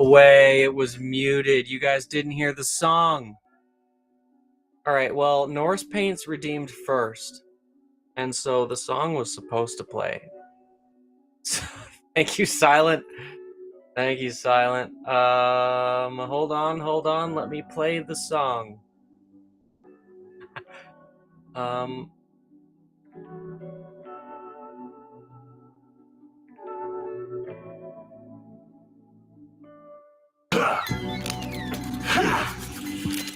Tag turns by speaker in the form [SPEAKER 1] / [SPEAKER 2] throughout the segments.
[SPEAKER 1] way, it was muted. You guys didn't hear the song. All right, well, Norse Paint's redeemed first, and so the song was supposed to play. So, thank you, Silent. Thank you, Silent. Hold on. Let me play the song.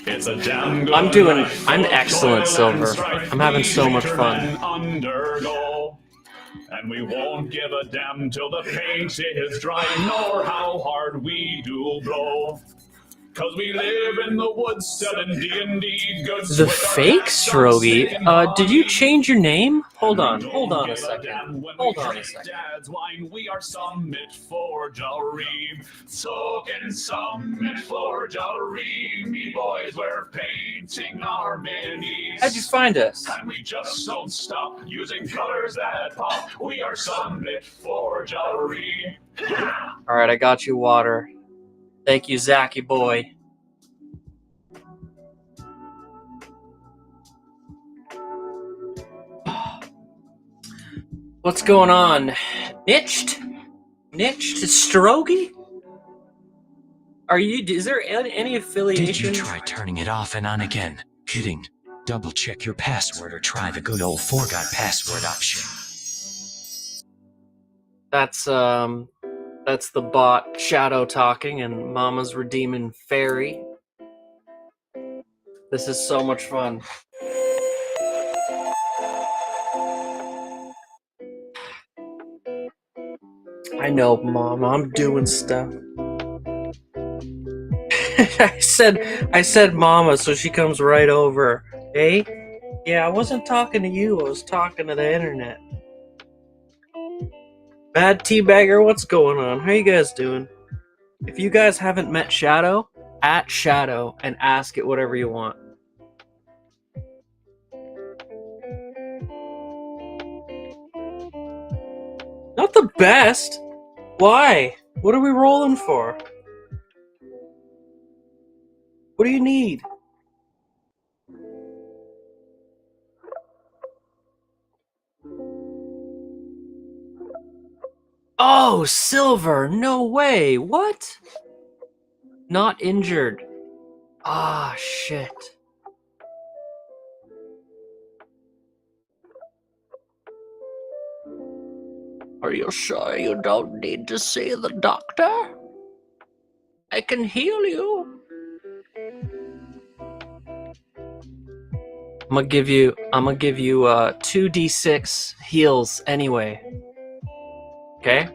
[SPEAKER 2] It's a damn good
[SPEAKER 1] I'm excellent, Silver. I'm having so much fun.
[SPEAKER 2] And we won't give a damn till the paint is dry, nor how hard we do blow. Cause we live in the woods selling D&D goods.
[SPEAKER 1] The fake Strogy? Did you change your name? Hold on a second.
[SPEAKER 2] Dad's wine, we are Summit Forgery. Soaking Summit Forgery. Me boys, we're painting our minis.
[SPEAKER 1] How'd you find us?
[SPEAKER 2] And we just don't stop using colors that pop. We are Summit Forgery.
[SPEAKER 1] Alright, I got you water. Thank you, Zachy boy. What's going on? Niched Strogy? Is there any affiliation?
[SPEAKER 3] Did you try turning it off and on again? Kidding. Double check your password or try the good old forgot password option.
[SPEAKER 1] That's the bot Shadow talking and Mama's redeeming fairy. This is so much fun. I know, Mom. I'm doing stuff. I said Mama, so she comes right over. Hey? Yeah, I wasn't talking to you. I was talking to the internet. Mad Teabagger, what's going on? How you guys doing? If you guys haven't met Shadow, at Shadow and ask it whatever you want. Not the best. Why? What are we rolling for? What do you need? Oh, Silver! No way! What? Not injured. Ah, shit. Are you sure you don't need to see the doctor? I can heal you. I'm gonna give you 2d6 heals anyway. Okay?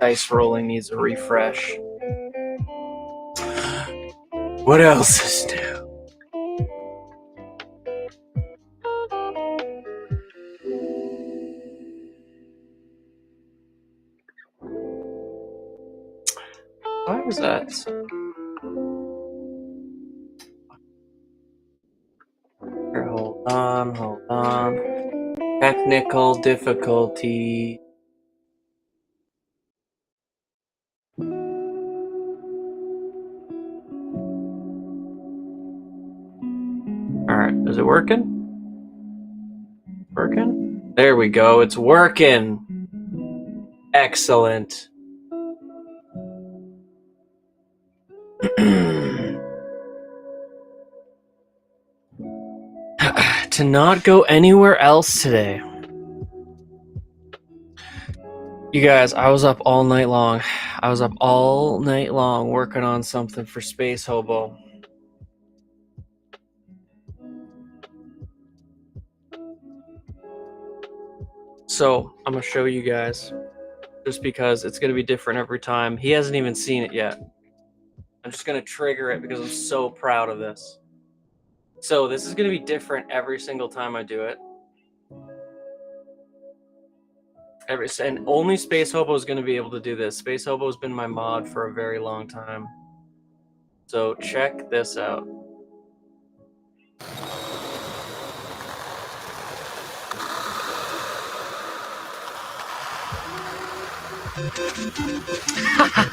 [SPEAKER 1] Dice rolling needs a refresh. What else is new? Why was that? Here, hold on. Technical difficulty. Alright, is it working? Working? There we go, it's working! Excellent. To not go anywhere else today. You guys, I was up all night long. Working on something for Space Hobo. So, I'm going to show you guys. Just because it's going to be different every time. He hasn't even seen it yet. I'm just going to trigger it because I'm so proud of this. So, this is going to be different every single time I do it. And only Space Hobo is going to be able to do this. Space Hobo has been my mod for a very long time. So check this out.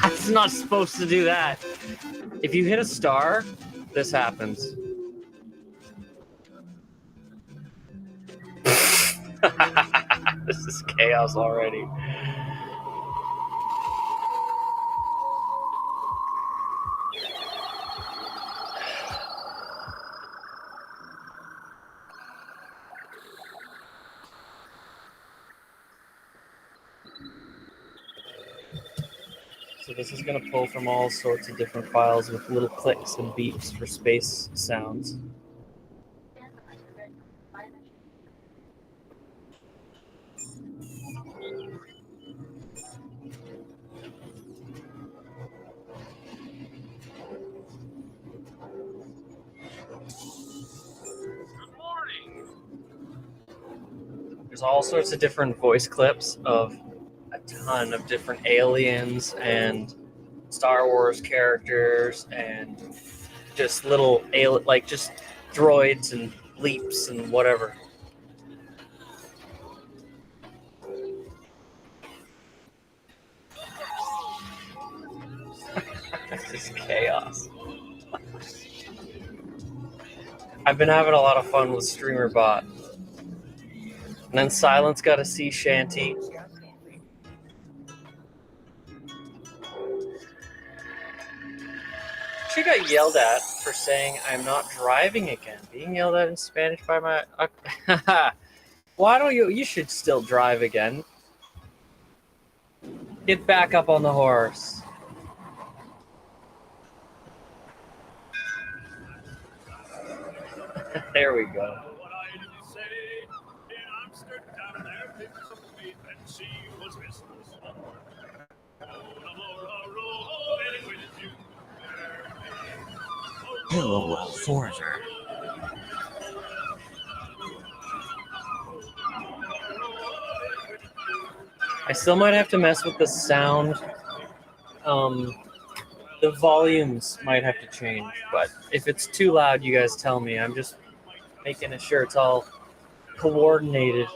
[SPEAKER 1] It's not supposed to do that. If you hit a star, this happens. This is chaos already. So this is going to pull from all sorts of different files with little clicks and beeps for space sounds. There's all sorts of different voice clips of a ton of different aliens and Star Wars characters and just little like just droids and leaps and whatever. This is chaos. I've been having a lot of fun with StreamerBot. And then Silence got a sea shanty. She got yelled at for saying I'm not driving again. Being yelled at in Spanish by my... Why don't you... You should still drive again. Get back up on the horse. There we go.
[SPEAKER 3] Hello, foreigner.
[SPEAKER 1] I still might have to mess with the sound. The volumes might have to change, but if it's too loud, you guys tell me. I'm just making sure it's all coordinated.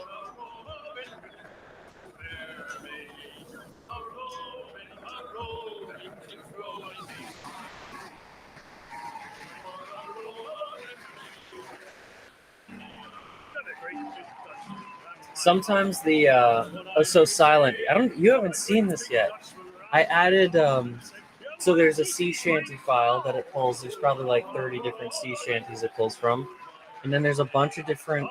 [SPEAKER 1] Sometimes the oh, so Silent. You haven't seen this yet. I added so there's a sea shanty file that it pulls. There's probably like 30 different sea shanties it pulls from, and then there's a bunch of different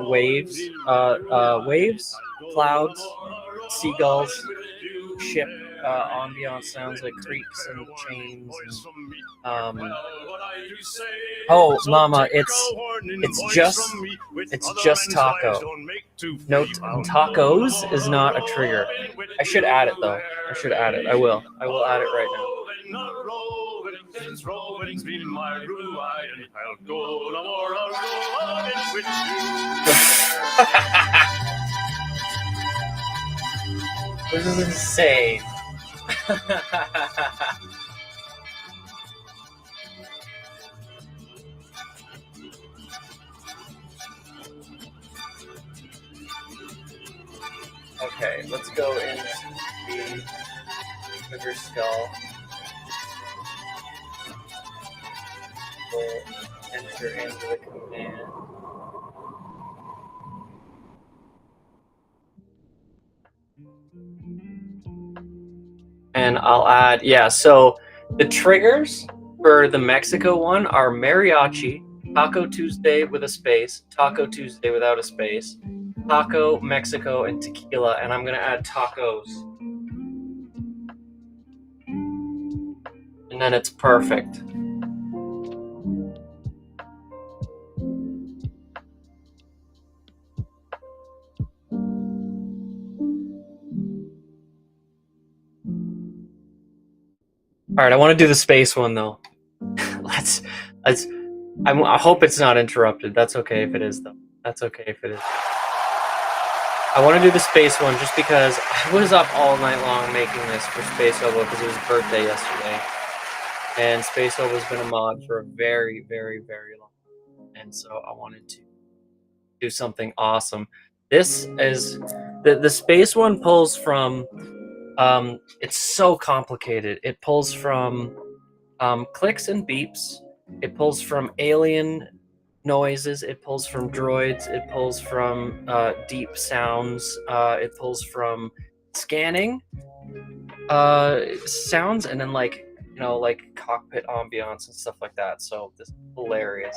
[SPEAKER 1] waves, clouds, seagulls, ship ambiance sounds like creaks and chains. And, oh, Mama, it's just taco. No, tacos is not a trigger. I should add it though. I should add it. I will add it right now. This is insane. Okay, let's go into the sugar skull. We'll enter into the command. And I'll add, yeah, so the triggers for the Mexico one are mariachi, Taco Tuesday with a space, Taco Tuesday without a space, Taco, Mexico, and tequila, and I'm gonna add tacos. And then it's perfect. All right, I want to do the space one though. I hope it's not interrupted. That's okay if it is though. That's okay if it is. I want to do the space one just because I was up all night long making this for Space Hobo because it was his birthday yesterday. And Space Hobo's been a mod for a very, very, very long time. And so I wanted to do something awesome. This is The space one pulls from it's so complicated. It pulls from clicks and beeps. It pulls from alien noises. It pulls from droids. It pulls from deep sounds. It pulls from scanning sounds, and then like like cockpit ambiance and stuff like that. So this is hilarious.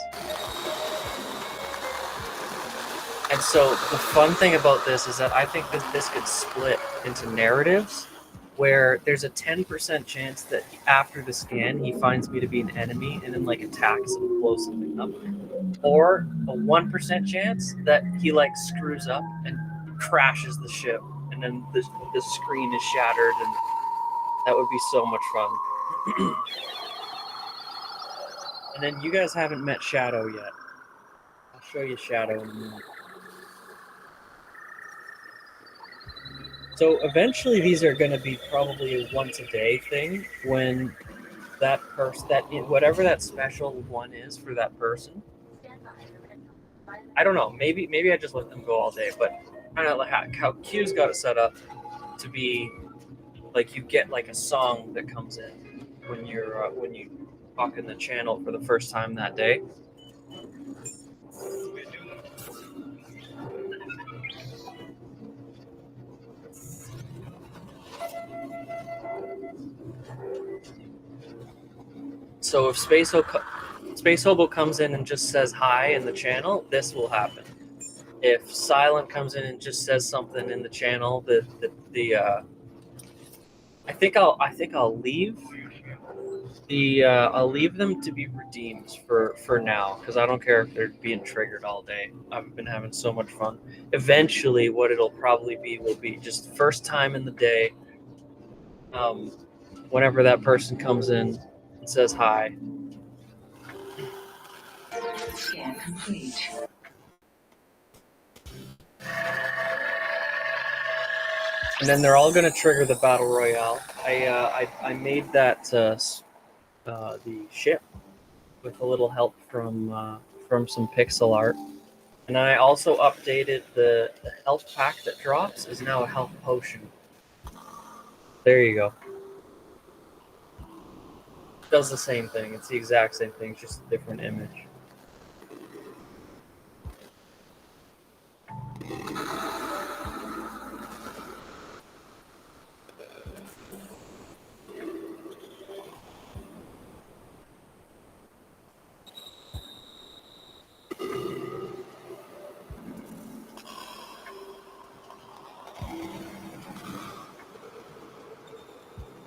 [SPEAKER 1] And so the fun thing about this is that I think that this could split into narratives where there's a 10% chance that after the scan he finds me to be an enemy and then like attacks and blows something up, or a 1% chance that he like screws up and crashes the ship and then the screen is shattered, and that would be so much fun. And then you guys haven't met Shadow yet. I'll show you Shadow in a minute. So eventually these are going to be probably a once a day thing when that person, whatever that special one is for that person. I don't know. Maybe I just let them go all day, but I don't know how Q's got it set up to be like you get like a song that comes in when you talk in the channel for the first time that day. So if Space Hobo comes in and just says hi in the channel, this will happen. If Silent comes in and just says something in the channel, I think I'll leave I'll leave them to be redeemed for now, because I don't care if they're being triggered all day. I've been having so much fun. Eventually, what it'll probably be will be just first time in the day. Whenever that person comes in and says hi.
[SPEAKER 4] Scan complete.
[SPEAKER 1] And then they're all going to trigger the battle royale. I made that the ship with a little help from some pixel art, and I also updated the health pack that drops is now a health potion. There you go. It does the same thing. It's the exact same thing, just a different image.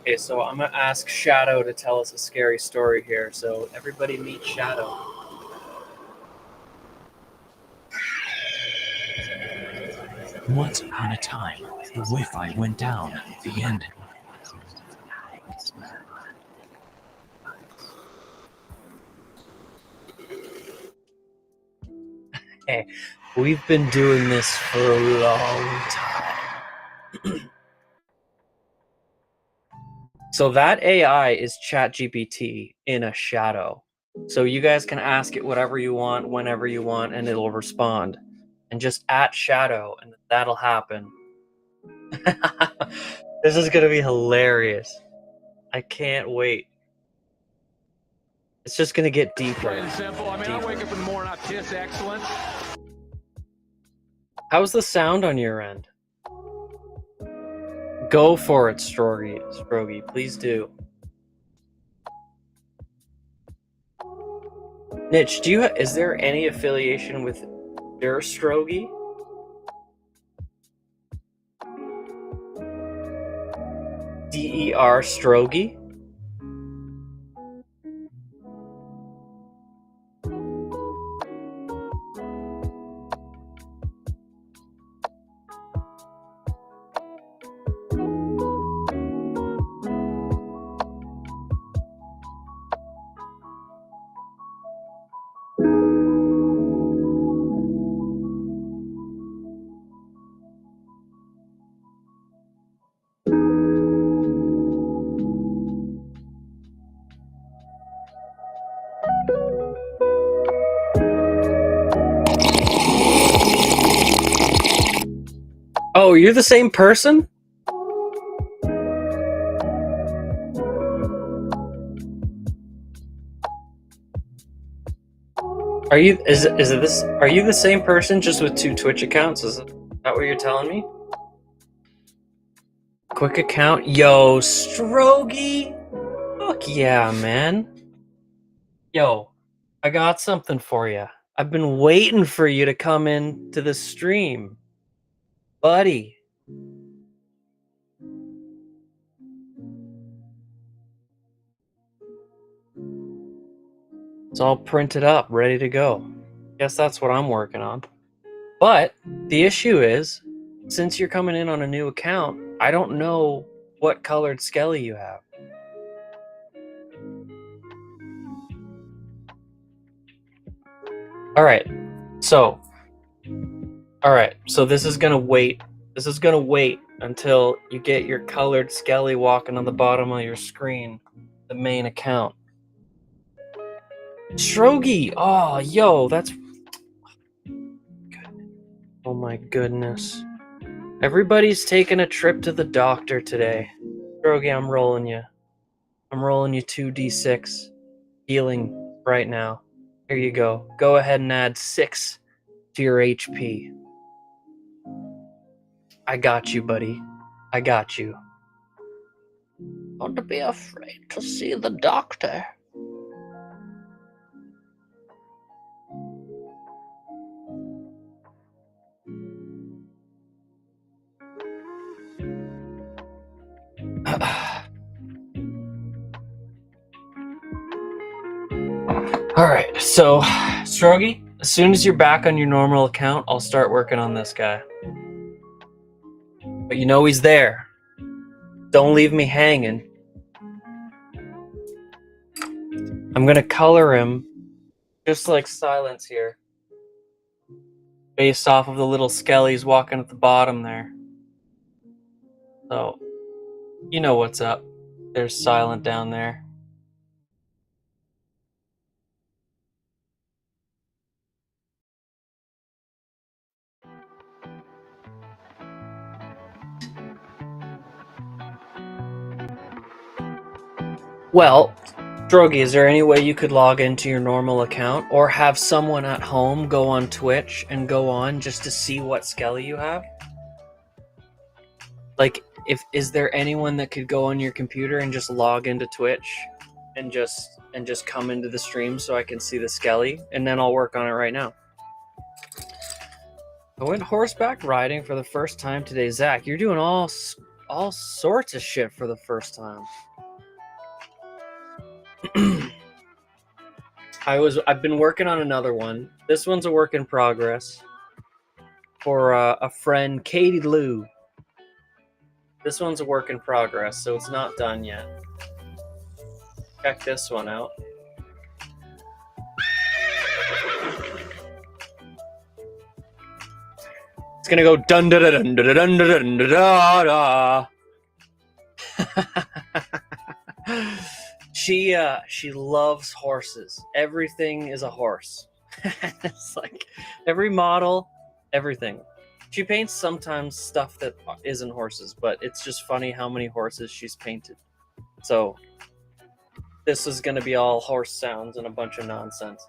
[SPEAKER 1] Okay, so I'm gonna ask Shadow to tell us a scary story here. So everybody meet Shadow.
[SPEAKER 3] Once upon a time, the Wi-Fi went down. The end.
[SPEAKER 1] Hey, we've been doing this for a long time. So that AI is ChatGPT in a shadow. So you guys can ask it whatever you want, whenever you want, and it'll respond. And just at shadow, and that'll happen. This is gonna be hilarious. I can't wait. It's just gonna get deeper.
[SPEAKER 5] Plain and simple. I mean, I wake up in the morning, I piss excellence.
[SPEAKER 1] How's the sound on your end? Go for it, Strogi. Please do. Nitch, is there any affiliation with Strogi? DER Strogi? Oh, you're the same person? Are you are you the same person just with 2 Twitch accounts? Is that what you're telling me? Quick account? Yo, Strogie! Fuck yeah, man. Yo, I got something for you. I've been waiting for you to come in to the stream. Buddy. It's all printed up, ready to go. Guess that's what I'm working on. But the issue is, since you're coming in on a new account, I don't know what colored skelly you have. Alright, so this is gonna wait. This is gonna wait until you get your colored skelly walking on the bottom of your screen, the main account. Strogie! Oh, yo, that's... Oh my goodness. Everybody's taking a trip to the doctor today. Strogie, I'm rolling you. I'm rolling you 2d6 healing right now. Here you go. Go ahead and add 6 to your HP. I got you, buddy. I got you. Don't be afraid to see the doctor. Alright, so, Strogie, as soon as you're back on your normal account, I'll start working on this guy. But you know he's there. Don't leave me hanging. I'm gonna color him just like Silence here. Based off of the little skellies walking at the bottom there. So, you know what's up. There's Silent down there. Well, Drogi, is there any way you could log into your normal account or have someone at home go on Twitch and go on just to see what skelly you have? Like, is there anyone that could go on your computer and just log into Twitch and just come into the stream so I can see the skelly, and then I'll work on it right now. I went horseback riding for the first time today. Zach, you're doing all sorts of shit for the first time. I've been working on another one. This one's a work in progress for a friend, Katie Lou. This one's a work in progress, so it's not done yet. Check this one out. It's gonna go dun da da dun da da dun da dun da da da. She loves horses. Everything is a horse. It's like every model, everything. She paints sometimes stuff that isn't horses, but it's just funny how many horses she's painted. So this is gonna be all horse sounds and a bunch of nonsense.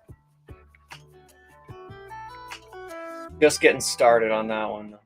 [SPEAKER 1] Just getting started on that one.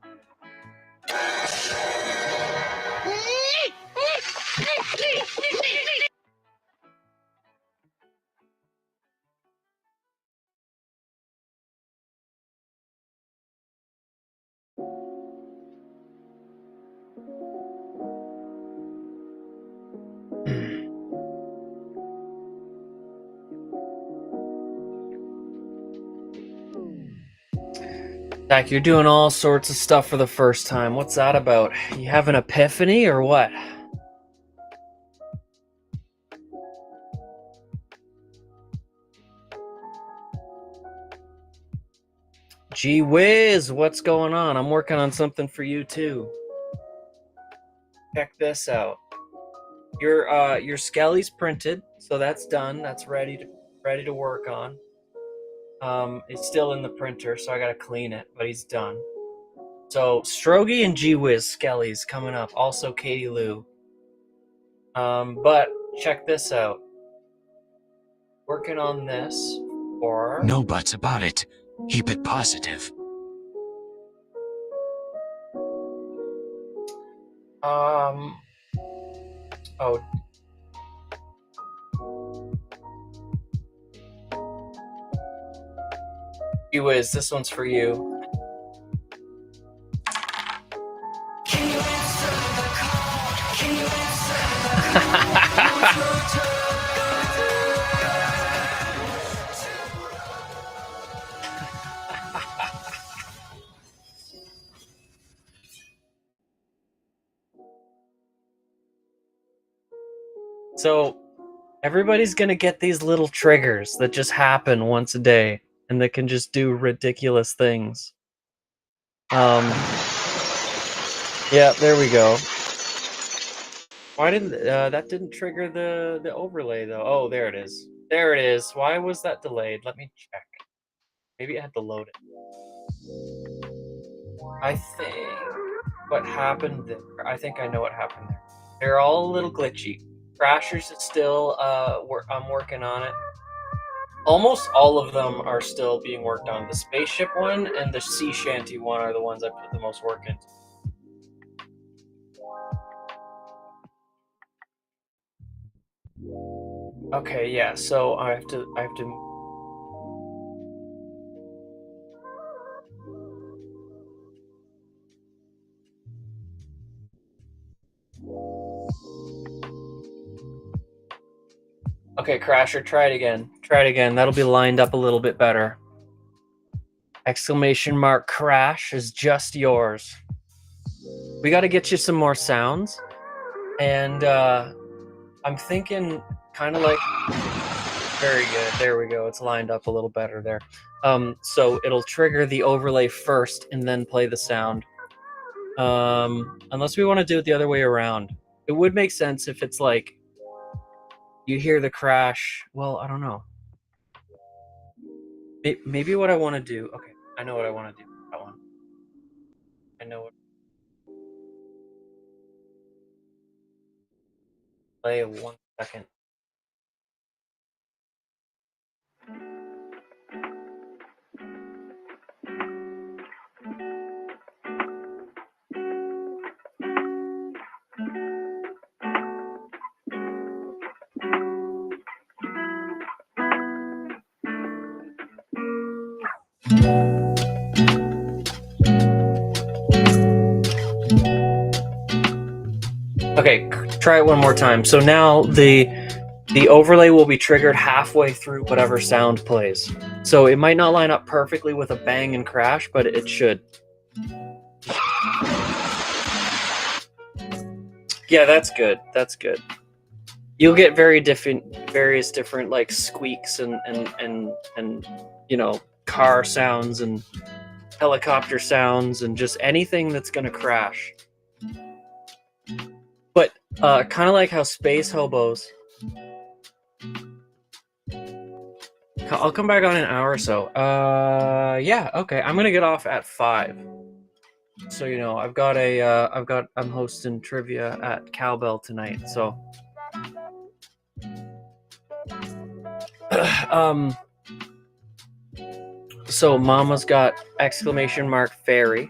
[SPEAKER 1] Zach, you're doing all sorts of stuff for the first time. What's that about? You have an epiphany or what? Gee whiz, what's going on? I'm working on something for you too. Check this out. Your Skelly's printed, so that's done. That's ready to work on. It's still in the printer, so I gotta clean it, but he's done. So Strogy and G Wiz Skelly's coming up. Also Katie Lou. But check this out. Working on this for
[SPEAKER 3] No buts about it. Keep it positive.
[SPEAKER 1] oh, G Wiz, this one's for you. So everybody's gonna get these little triggers that just happen once a day and that can just do ridiculous things. Yeah, there we go. Why didn't that didn't trigger the overlay though? Oh, there it is. There it is. Why was that delayed? Let me check. Maybe I had to load it. I think what happened there. I think I know what happened there. They're all a little glitchy. Crashers is still I'm working on it. Almost all of them are still being worked on. The spaceship one and the sea shanty one are the ones I put the most work into. Okay, yeah, so I have to Okay, Crasher, try it again. Try it again. That'll be lined up a little bit better. Exclamation mark crash is just yours. We got to get you some more sounds. And I'm thinking kind of like... Very good. There we go. It's lined up a little better there. So it'll trigger the overlay first and then play the sound. Unless we want to do it the other way around. It would make sense if it's like you hear the crash. Well, I don't know. Maybe what I want to do... Okay, I know what I want to do. That one. I know what... Play 1 second. Okay, try it one more time. So now the overlay will be triggered halfway through whatever sound plays. So it might not line up perfectly with a bang and crash, but it should. Yeah, that's good. That's good. You'll get various different like squeaks and you know, car sounds and helicopter sounds and just anything that's gonna crash. But kind of like how Space Hobos. I'll come back on an hour or so. Yeah, okay. I'm gonna get off at 5. So you know, I'm hosting trivia at Cowbell tonight. So, so Mama's got exclamation mark fairy.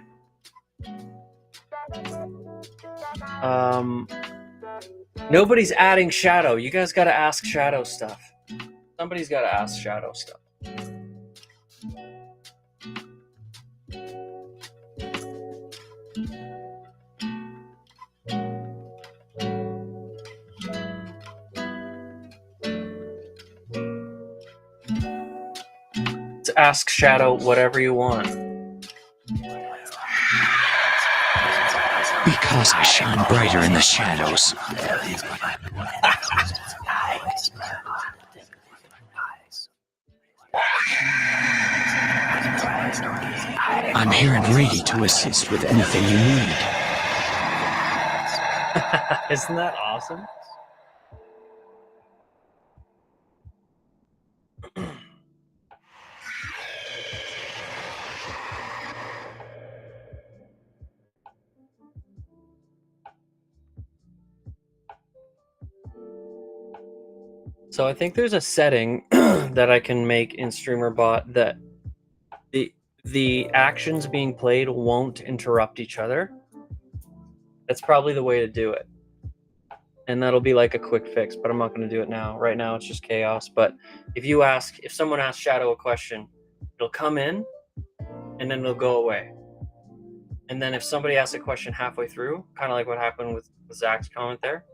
[SPEAKER 1] Nobody's adding Shadow. You guys got to ask Shadow stuff. Somebody's got to ask Shadow stuff. To ask Shadow whatever you want.
[SPEAKER 3] Because I shine brighter in the shadows. I'm here and ready to assist with anything you need.
[SPEAKER 1] Isn't that awesome? So I think there's a setting that I can make in StreamerBot that the actions being played won't interrupt each other. That's probably the way to do it. And that'll be like a quick fix, but I'm not going to do it now. Right now it's just chaos. But if someone asks Shadow a question, it'll come in and then it'll go away. And then if somebody asks a question halfway through, kind of like what happened with Zach's comment there,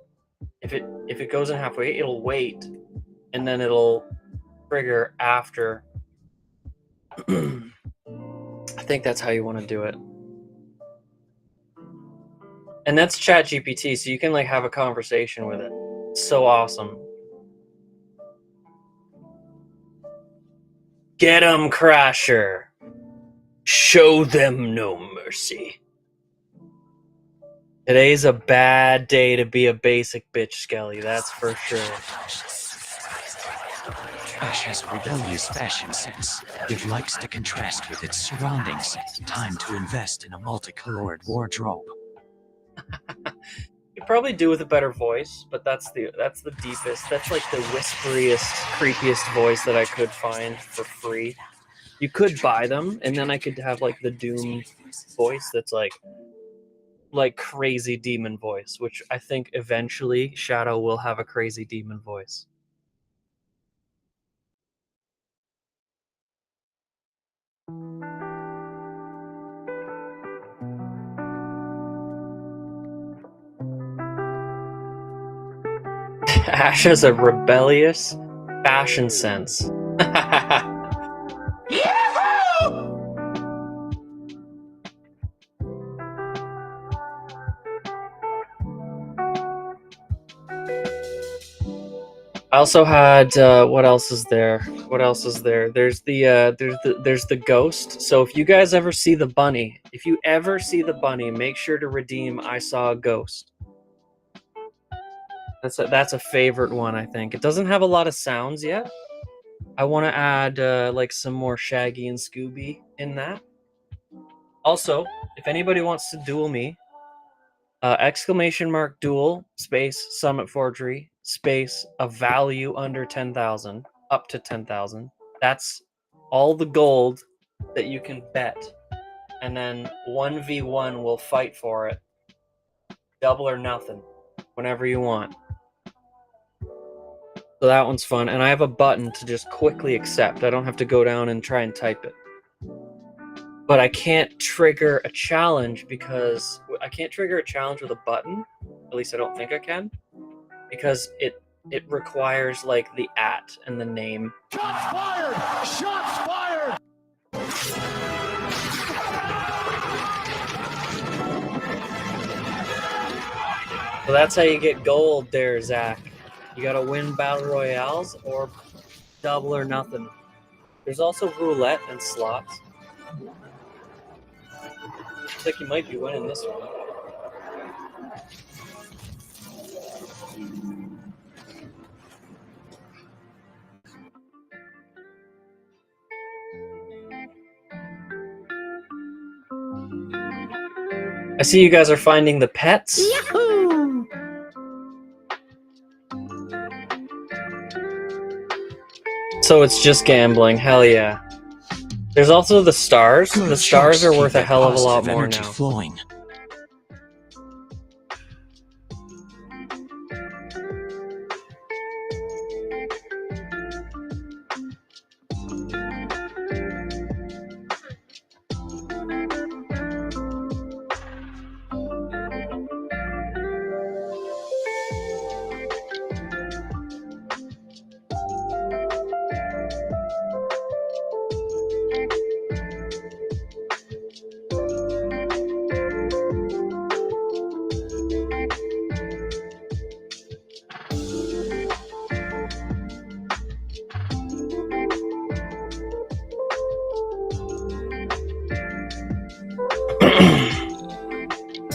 [SPEAKER 1] if it goes in halfway, it'll wait and then it'll trigger after. I think that's how you want to do it. And that's ChatGPT, so you can like have a conversation with it. It's so awesome. Get 'em, Crasher. Show them no mercy. Today's a bad day to be a basic bitch, Skelly. That's for sure.
[SPEAKER 3] Trash has a rebellious fashion sense. It likes to contrast with its surroundings. Time to invest in a multicolored wardrobe.
[SPEAKER 1] You probably do with a better voice, but that's the deepest. That's like the whisperiest, creepiest voice that I could find for free. You could buy them, and then I could have like the Doom voice that's like crazy demon voice, which I think eventually Shadow will have a crazy demon voice. Ash has a rebellious fashion sense. I also had what else is there? What else is there? There's the ghost. So if you guys ever see the bunny, make sure to redeem I saw a ghost. That's a favorite one, I think. It doesn't have a lot of sounds yet. I want to add like some more Shaggy and Scooby in that. Also, if anybody wants to duel me, !duel space Summit Forgery space a value under 10,000 up to 10,000. That's all the gold that you can bet, and then 1v1 will fight for it. Double or nothing, whenever you want. So that one's fun, and I have a button to just quickly accept. I don't have to go down and try and type it. But I can't trigger a challenge because I can't trigger a challenge with a button. At least I don't think I can, because it requires like the @ and the name.
[SPEAKER 2] Shots fired! Shots fired!
[SPEAKER 1] So that's how you get gold there, Zach. You gotta win battle royales or double or nothing. There's also roulette and slots. Looks like you might be winning this one. I see you guys are finding the pets. Yahoo! So it's just gambling. Hell yeah. There's also the stars. The stars are worth a hell of a lot more now.
[SPEAKER 3] Flowing.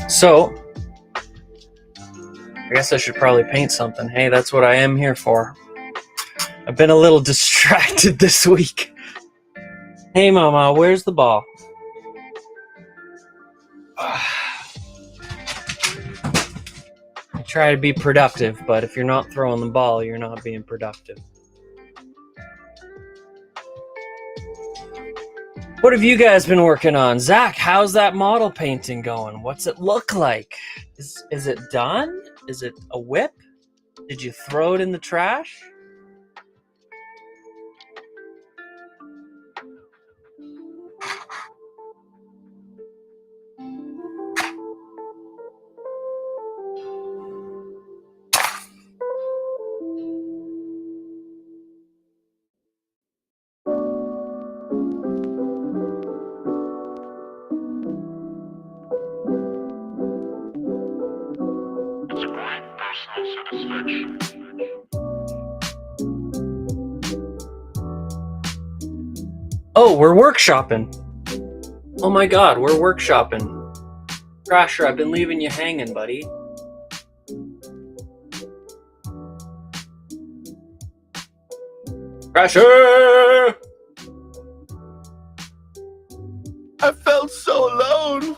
[SPEAKER 1] So, I guess I should probably paint something. Hey, that's what I am here for. I've been a little distracted this week. Hey, Mama, where's the ball? try to be productive, but if you're not throwing the ball, you're not being productive. What have you guys been working on? Zach, how's that model painting going? What's it look like? Is it done? Is it a whip? Did you throw it in the trash? Oh, we're workshopping. Oh my god, we're workshopping. Crasher, I've been leaving you hanging, buddy. Crasher!
[SPEAKER 6] I felt so alone.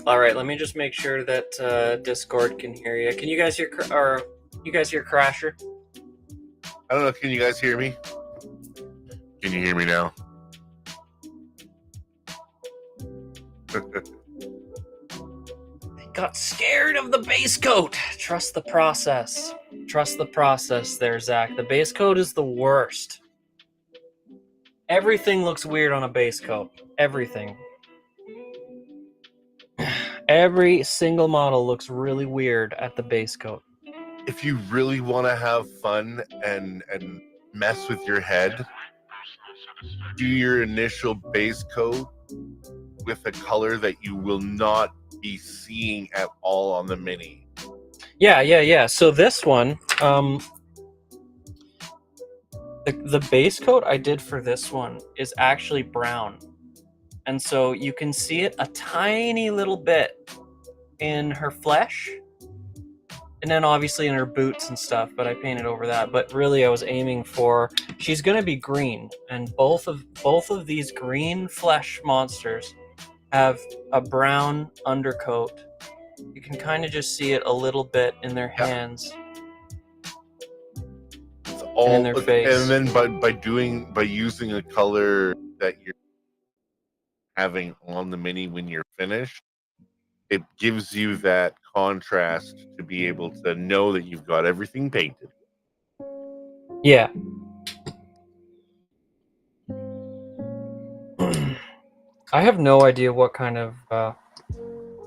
[SPEAKER 1] All right, let me just make sure that Discord can hear you. Can you guys hear? Or you guys hear Crasher?
[SPEAKER 6] I don't know. Can you guys hear me? Can you hear me now?
[SPEAKER 1] Got scared of the base coat. Trust the process. Trust the process there, Zach. The base coat is the worst. Everything looks weird on a base coat. Everything. Every single model looks really weird at the base coat.
[SPEAKER 6] If you really want to have fun and mess with your head, do your initial base coat with a color that you will not be seeing at all on the mini.
[SPEAKER 1] Yeah. So this one, the base coat I did for this one is actually brown. And so you can see it a tiny little bit in her flesh. And then obviously in her boots and stuff, but I painted over that. But really I was aiming for, she's gonna be green. And both of these green flesh monsters have a brown undercoat. You can kind of just see it a little bit in their hands.
[SPEAKER 6] It's all
[SPEAKER 1] and in their face.
[SPEAKER 6] And then by using a color that you're having on the mini when you're finished, it gives you that contrast to be able to know that you've got everything painted.
[SPEAKER 1] Yeah. I have no idea what kind of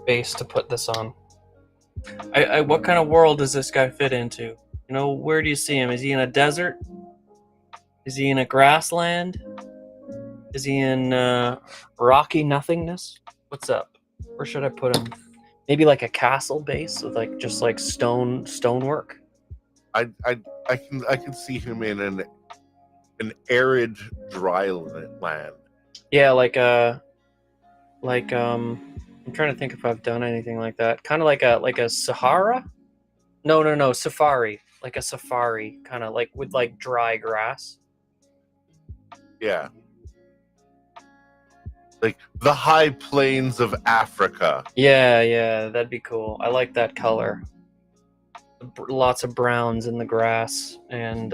[SPEAKER 1] base to put this on. What kind of world does this guy fit into? You know, where do you see him? Is he in a desert? Is he in a grassland? Is he in rocky nothingness? What's up? Where should I put him? Maybe like a castle base with like just like stonework.
[SPEAKER 6] I can see him in an arid dry land.
[SPEAKER 1] Yeah, I'm trying to think if I've done anything like that. Kind of like a Sahara? No, safari. Like a safari, kind of like with like dry grass.
[SPEAKER 6] Yeah. Like the high plains of Africa.
[SPEAKER 1] Yeah, that'd be cool. I like that color. Lots of browns in the grass, and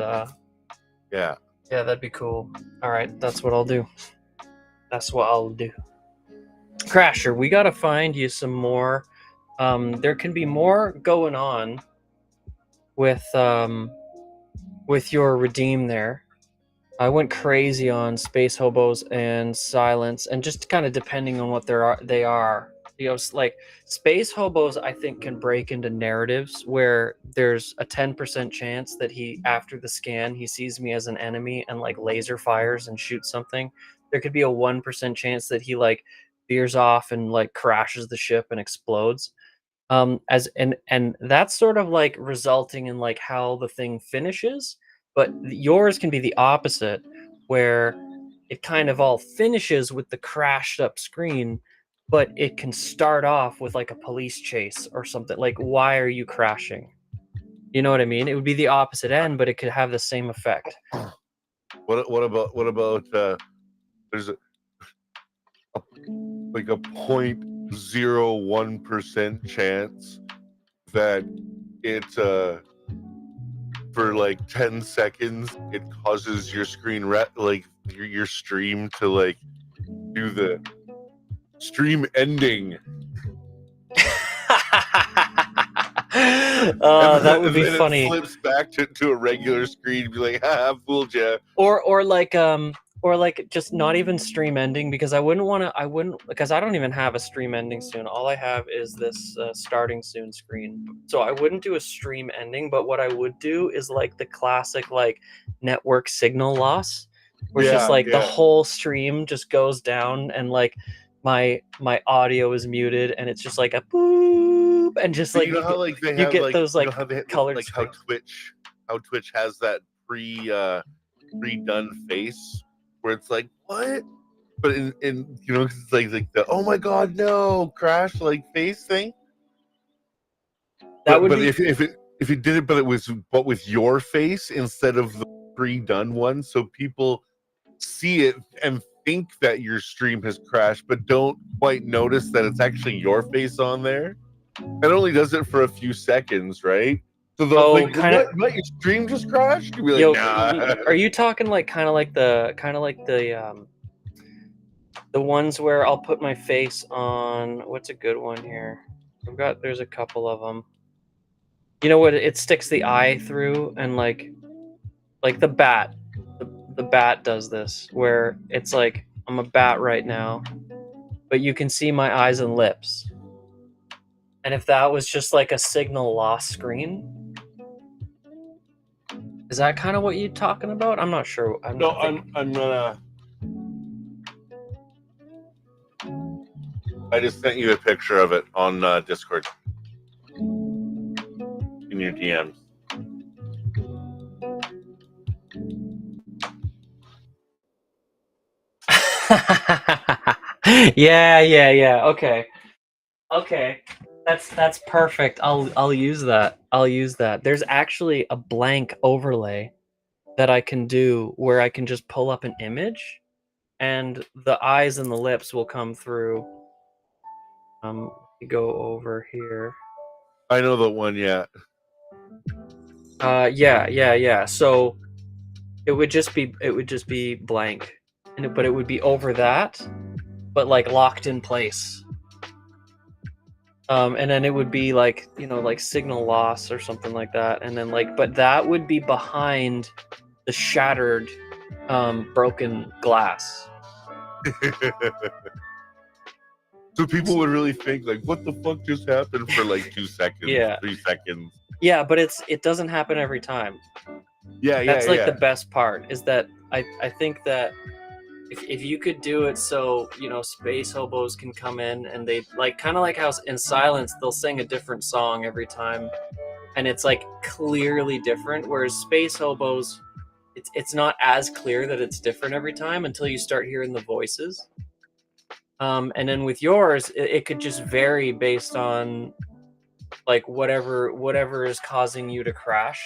[SPEAKER 6] yeah,
[SPEAKER 1] that'd be cool. All right, that's what I'll do. That's what I'll do. Crasher, we gotta find you some more. There can be more going on with your redeem there. I went crazy on Space Hobos and Silence, and just kind of depending on what they are. You know, like Space Hobos, I think can break into narratives where there's a 10% chance that after the scan, he sees me as an enemy and like laser fires and shoots something. There could be a 1% chance that he like veers off and like crashes the ship and explodes. And that's sort of like resulting in like how the thing finishes. But yours can be the opposite, where it kind of all finishes with the crashed up screen, but it can start off with like a police chase or something. Like, why are you crashing? You know what I mean? It would be the opposite end, but it could have the same effect.
[SPEAKER 6] What about there's a point 0.01% chance that it for like 10 seconds it causes your screen like your stream to like do the stream ending.
[SPEAKER 1] That would be
[SPEAKER 6] and
[SPEAKER 1] funny.
[SPEAKER 6] It flips back to a regular screen and be like, "Ha, fooled ya."
[SPEAKER 1] Or like just not even stream ending, because I wouldn't, because I don't even have a stream ending soon. All I have is this starting soon screen. So I wouldn't do a stream ending, but what I would do is like the classic like network signal loss, where it's just like the whole stream just goes down and like my audio is muted and it's just like a boop, and just like
[SPEAKER 6] you know how like they
[SPEAKER 1] you
[SPEAKER 6] have
[SPEAKER 1] get
[SPEAKER 6] like
[SPEAKER 1] those like
[SPEAKER 6] you know how they
[SPEAKER 1] colored
[SPEAKER 6] like
[SPEAKER 1] strings.
[SPEAKER 6] how Twitch has that pre-done face where it's like what, but in you know it's like the oh my god no crash like face thing.
[SPEAKER 1] That
[SPEAKER 6] But,
[SPEAKER 1] would
[SPEAKER 6] but
[SPEAKER 1] be
[SPEAKER 6] if it did it, but it was but with your face instead of the pre-done one, so people see it and think that your stream has crashed, but don't quite notice that it's actually your face on there. It only does it for a few seconds, right? So they'll think, what? Your stream just crashed? You'll be like,
[SPEAKER 1] yo,
[SPEAKER 6] nah.
[SPEAKER 1] are you talking like kind of like the ones where I'll put my face on? What's a good one here? There's a couple of them. You know what? It sticks the eye through, and like the bat. The bat does this, where it's like I'm a bat right now, but you can see my eyes and lips. And if that was just like a signal loss screen, is that kind of what you're talking about? I'm not sure.
[SPEAKER 6] I'm gonna. I just sent you a picture of it on Discord in your DMs.
[SPEAKER 1] Yeah. Okay. That's perfect. I'll use that. There's actually a blank overlay that I can do where I can just pull up an image and the eyes and the lips will come through. Go over here.
[SPEAKER 6] I know the one, yeah.
[SPEAKER 1] Yeah. So it would just be blank, but it would be over that, but like locked in place. And then it would be like, like signal loss or something like that, and then like, but that would be behind the shattered, broken glass.
[SPEAKER 6] So people would really think like, what the fuck just happened for like 2 seconds, 3 seconds.
[SPEAKER 1] Yeah, but it doesn't happen every time. That's like the best part, is that I think that if you could do it so, space hobos can come in and they like, kind of like how in Silence they'll sing a different song every time and it's like clearly different, whereas space hobos, it's not as clear that it's different every time until you start hearing the voices. And then with yours, it could just vary based on like whatever is causing you to crash,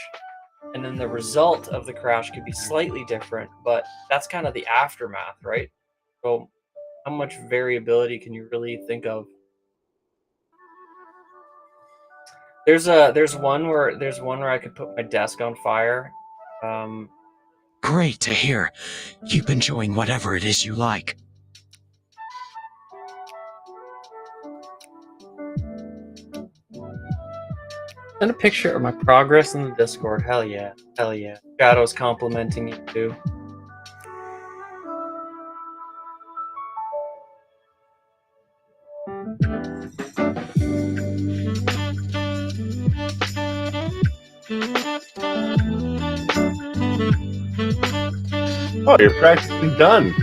[SPEAKER 1] and then the result of the crash could be slightly different, but that's kind of the aftermath, right? So how much variability can you really think of? There's one where I could put my desk on fire.
[SPEAKER 3] Great to hear. Keep enjoying whatever it is you like.
[SPEAKER 1] Send a picture of my progress in the Discord. Hell yeah. Shadow's complimenting you too.
[SPEAKER 6] Oh, you're practically done.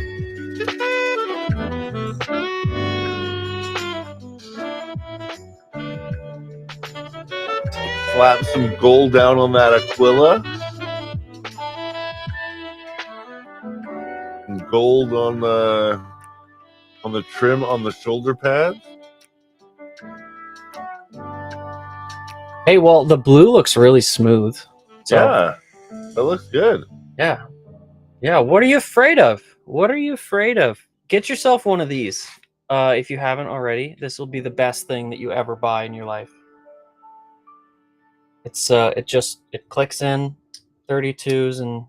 [SPEAKER 6] Slap some gold down on that Aquila. And gold on the trim on the shoulder pads.
[SPEAKER 1] Hey, well, the blue looks really smooth. So,
[SPEAKER 6] yeah, that looks good.
[SPEAKER 1] Yeah. What are you afraid of? Get yourself one of these. If you haven't already, this will be the best thing that you ever buy in your life. It's it clicks in 32s, and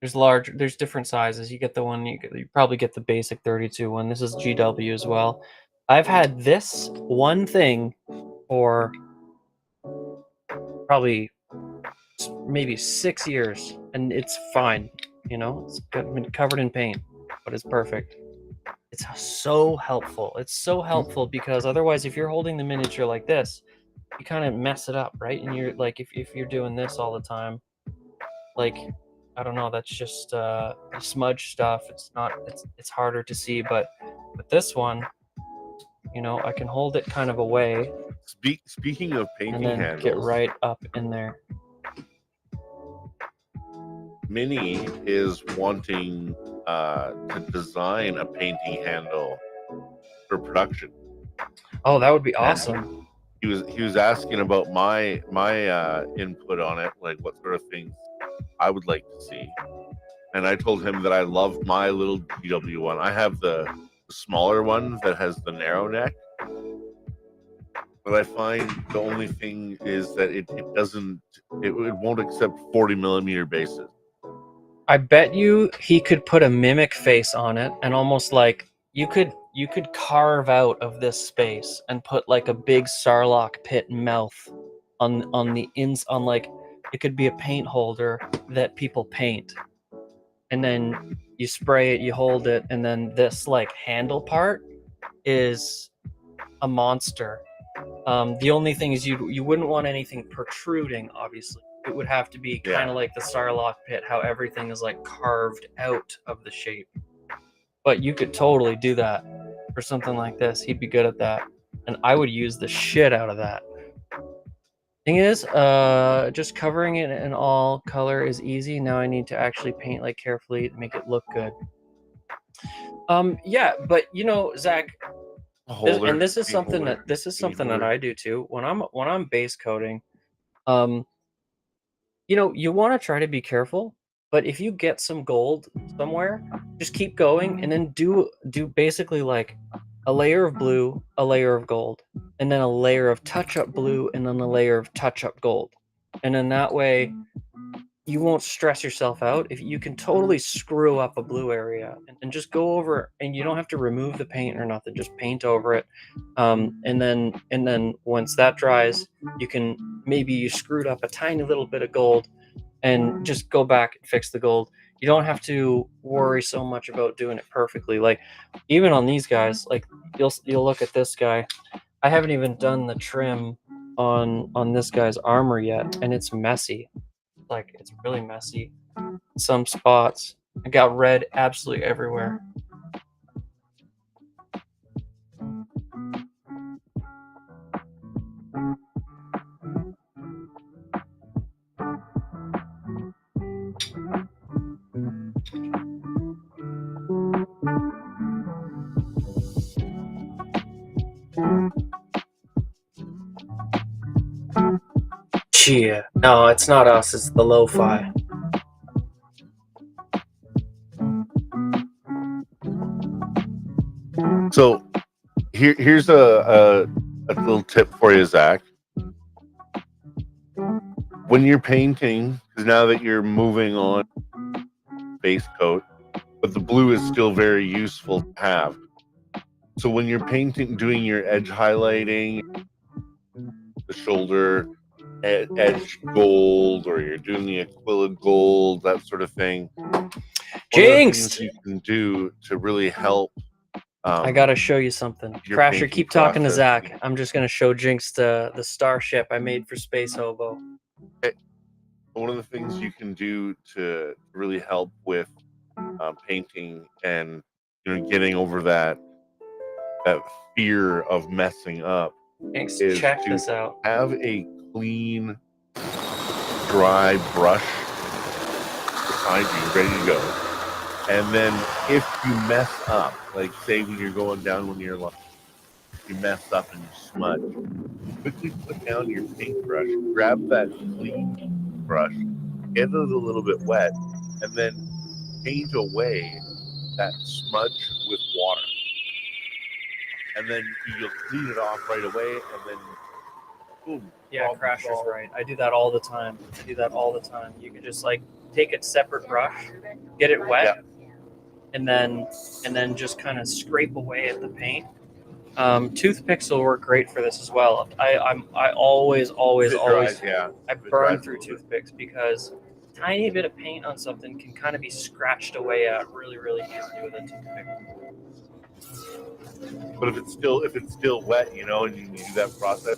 [SPEAKER 1] there's different sizes. You get the one, you probably get the basic 32 one. This is GW as well. I've had this one thing for probably maybe 6 years, and it's fine. You know, it's been covered in paint, but it's perfect. It's so helpful. It's so helpful because otherwise, if you're holding the miniature like this, you kind of mess it up, right? And you're like, if you're doing this all the time, like, I don't know, that's just smudge stuff. It's harder to see, but with this one, you know, I can hold it kind of away
[SPEAKER 6] Speaking of
[SPEAKER 1] and
[SPEAKER 6] painting
[SPEAKER 1] then
[SPEAKER 6] handles,
[SPEAKER 1] get right up in there.
[SPEAKER 6] Minnie is wanting to design a painting handle for production.
[SPEAKER 1] Oh, that would be awesome.
[SPEAKER 6] He was asking about my input on it, like what sort of things I would like to see. And I told him that I love my little GW one. I have the smaller one that has the narrow neck. But I find the only thing is that it won't accept 40 millimeter bases.
[SPEAKER 1] I bet you he could put a mimic face on it, and almost like you could carve out of this space and put like a big Sarlacc pit mouth on like, it could be a paint holder that people paint, and then you spray it, you hold it, and then this like handle part is a monster. The only thing is you wouldn't want anything protruding, obviously. It would have to be kind of like the Sarlacc pit, how everything is like carved out of the shape. But you could totally do that for something like this. He'd be good at that. And I would use the shit out of that. Thing is, just covering it in all color is easy. Now I need to actually paint like carefully to make it look good. Yeah, but you know, Zach, this is something that I do too. When I'm base coating, you know, you want to try to be careful, but if you get some gold somewhere, just keep going and then do basically like a layer of blue, a layer of gold, and then a layer of touch-up blue, and then a layer of touch-up gold. And then that way you won't stress yourself out. If you can totally screw up a blue area, and just go over, and you don't have to remove the paint or nothing, just paint over it. And then once that dries, maybe you screwed up a tiny little bit of gold, and just go back and fix the gold. You don't have to worry so much about doing it perfectly. Like even on these guys, like you'll look at this guy. I haven't even done the trim on this guy's armor yet, and it's messy. Like it's really messy. Some spots, I got red absolutely everywhere. Yeah, no, it's not us. It's the lo-fi.
[SPEAKER 6] So here's a little tip for you, Zach. When you're painting, because now that you're moving on base coat, but the blue is still very useful to have. So when you're painting, doing your edge highlighting, the shoulder edge gold, or you're doing the Aquila gold, that sort of thing.
[SPEAKER 1] Jinxed!
[SPEAKER 6] You can do to really help.
[SPEAKER 1] I gotta show you something. Crasher, keep talking to Zach. I'm just gonna show Jinx the starship I made for Space Hobo.
[SPEAKER 6] One of the things you can do to really help with painting and getting over that fear of messing up
[SPEAKER 1] Jinx,
[SPEAKER 6] is
[SPEAKER 1] check
[SPEAKER 6] to
[SPEAKER 1] this out.
[SPEAKER 6] have a clean, dry brush behind you, ready to go. And then if you mess up, like say when you're going down when you're like, you mess up and you smudge, quickly put down your paintbrush, grab that clean brush, get it a little bit wet, and then paint away that smudge with water. and then you'll clean it off right away, and then boom.
[SPEAKER 1] Yeah,
[SPEAKER 6] problem
[SPEAKER 1] Crasher's
[SPEAKER 6] solved.
[SPEAKER 1] right. I do that all the time. You can just like take a separate brush, get it wet, and then just kind of scrape away at the paint. Toothpicks will work great for this as well. I always
[SPEAKER 6] If it dries, yeah.
[SPEAKER 1] I
[SPEAKER 6] If it
[SPEAKER 1] burn
[SPEAKER 6] dries
[SPEAKER 1] through
[SPEAKER 6] a little bit.
[SPEAKER 1] toothpicks because tiny bit of paint on something can kind of be scratched away at really easily with a toothpick.
[SPEAKER 6] But if it's still wet, you know, and you do that process,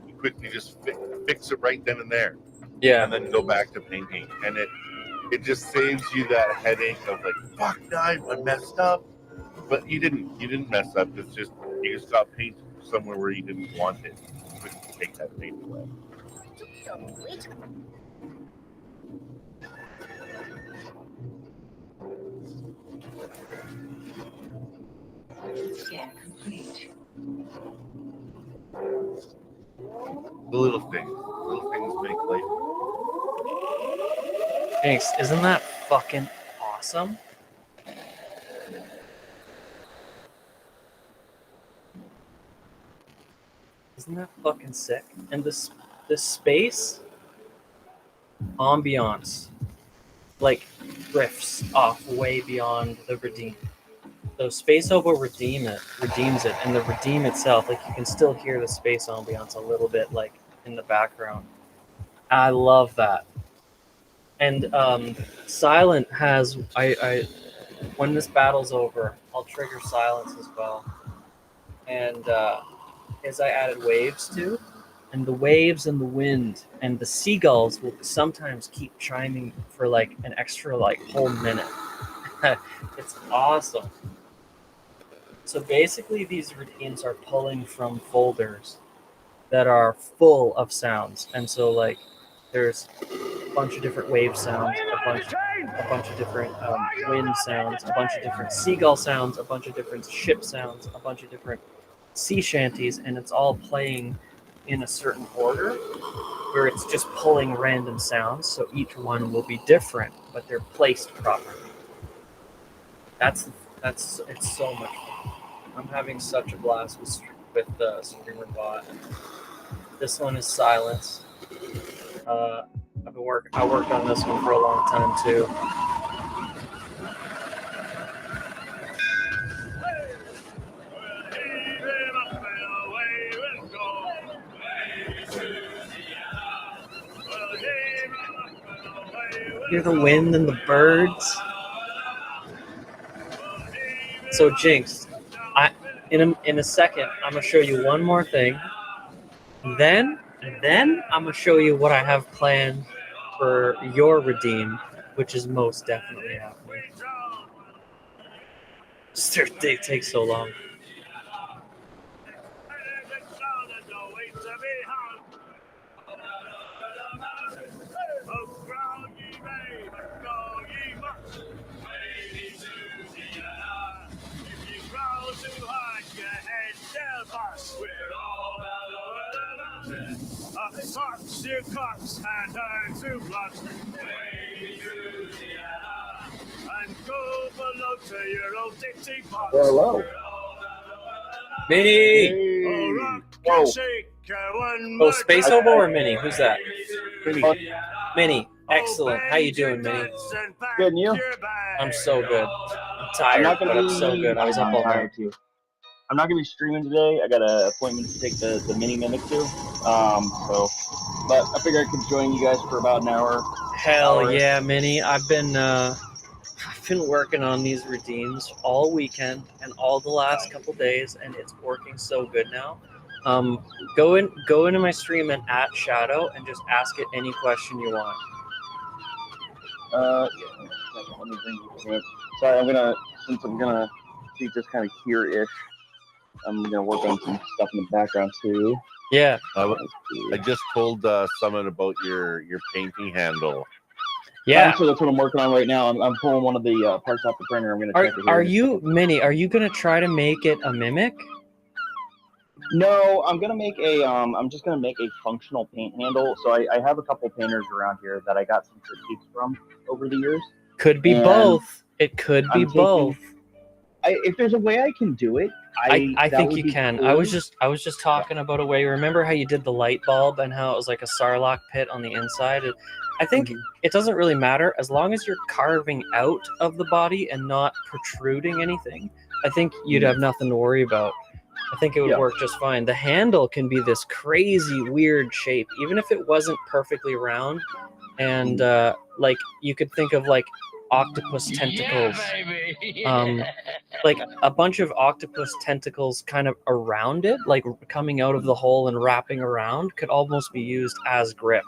[SPEAKER 6] you quickly just fix it right then and there,
[SPEAKER 1] Yeah.
[SPEAKER 6] and then go back to painting, and it just saves you that headache of like, fuck, I messed up. But you didn't mess up. It's just you just got paint somewhere where you didn't want it. You couldn't take that paint away.
[SPEAKER 4] Scan complete.
[SPEAKER 6] The little things make life.
[SPEAKER 1] Thanks. Isn't that fucking awesome? Isn't that fucking sick? And this space ambiance like drifts off way beyond the redeem. So Space Oboe redeems it, and the redeem itself, like you can still hear the space ambiance a little bit like in the background. I love that. And Silent has I when this battle's over, I'll trigger Silence as well. And as I added waves too, and the waves and the wind and the seagulls will sometimes keep chiming for like an extra like whole minute. It's awesome. So basically these routines are pulling from folders that are full of sounds. And so like there's a bunch of different wave sounds, a bunch of different wind sounds, a bunch of different seagull sounds, a bunch of different ship sounds, a bunch of different sea shanties, and it's all playing in a certain order where it's just pulling random sounds, so each one will be different, but they're placed properly. It's so much fun. I'm having such a blast with the Streamer Bot. This one is Silence. I worked on this one for a long time too. Hear the wind and the birds. So Jinx, in a second, I'm gonna show you one more thing. Then I'm gonna show you what I have planned for your redeem, which is most definitely happening. They take so long.
[SPEAKER 2] Fox, you cocks, and turn to blood. And go below to your old Dixie box.
[SPEAKER 7] Hello.
[SPEAKER 1] Mini!
[SPEAKER 2] Oh, rock
[SPEAKER 7] Whoa.
[SPEAKER 2] and shake, one
[SPEAKER 1] Oh,
[SPEAKER 2] more
[SPEAKER 1] Space
[SPEAKER 2] time.
[SPEAKER 1] Oboe or Mini? Who's that?
[SPEAKER 7] Mini.
[SPEAKER 1] Mini. Excellent. How you doing, Mini?
[SPEAKER 7] Good, and you?
[SPEAKER 1] I'm so good. I'm tired,
[SPEAKER 7] not gonna
[SPEAKER 1] but I'm
[SPEAKER 7] be.
[SPEAKER 1] so good. I was up all night.
[SPEAKER 7] tired too. I'm not gonna be streaming today. I got an appointment to take the mini mimic to. But I figured I could join you guys for about an hour.
[SPEAKER 1] Hell yeah, Mini. I've been working on these redeems all weekend and all the last couple days, and it's working so good now. Go into my stream and at Shadow and just ask it any question you want.
[SPEAKER 7] Yeah. Let me bring it. Sorry, since I'm gonna be just kind of here-ish, I'm gonna work on some stuff in the background too.
[SPEAKER 1] Yeah.
[SPEAKER 6] I just told Summit about your painting handle.
[SPEAKER 1] Yeah.
[SPEAKER 7] So that's what I'm working on right now. I'm pulling one of the parts off the printer. I'm gonna. check it here
[SPEAKER 1] Are
[SPEAKER 7] in a
[SPEAKER 1] you
[SPEAKER 7] second.
[SPEAKER 1] Mini? Are you gonna try to make it a mimic?
[SPEAKER 7] No, I'm gonna make a. I'm just gonna make a functional paint handle. So I have a couple painters around here that I got some critiques from over the years.
[SPEAKER 1] Could be
[SPEAKER 7] And
[SPEAKER 1] both. It could be
[SPEAKER 7] I'm taking-
[SPEAKER 1] both.
[SPEAKER 7] If there's a way I can do it,
[SPEAKER 1] I
[SPEAKER 7] that
[SPEAKER 1] think
[SPEAKER 7] would
[SPEAKER 1] you
[SPEAKER 7] be
[SPEAKER 1] can.
[SPEAKER 7] cool.
[SPEAKER 1] I was just talking about a way. Remember how you did the light bulb and how it was like a Sarlacc pit on the inside? I think it doesn't really matter as long as you're carving out of the body and not protruding anything. I think you'd have nothing to worry about. I think it would work just fine. The handle can be this crazy weird shape, even if it wasn't perfectly round. And like you could think of like octopus tentacles, like a bunch of octopus tentacles kind of around it, like coming out of the hole and wrapping around, could almost be used as grip.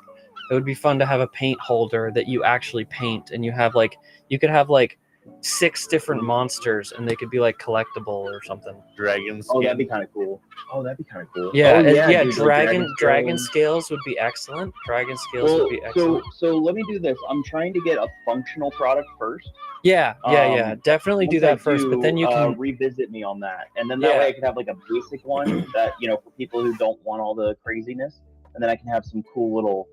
[SPEAKER 1] It would be fun to have a paint holder that you actually paint, and you could have like 6 different monsters, and they could be like collectible or something.
[SPEAKER 6] Dragon skin.
[SPEAKER 7] Oh, that'd be kind of cool.
[SPEAKER 1] Yeah,
[SPEAKER 7] Yeah, dude,
[SPEAKER 1] dragon
[SPEAKER 7] like
[SPEAKER 1] dragon scales would be excellent. Dragon scales would be excellent.
[SPEAKER 7] So let me do this. I'm trying to get a functional product first.
[SPEAKER 1] Yeah. Definitely do
[SPEAKER 7] Once
[SPEAKER 1] that
[SPEAKER 7] I
[SPEAKER 1] first, but then you can
[SPEAKER 7] revisit me on that, and then that way I can have like a basic one that for people who don't want all the craziness, and then I can have some cool little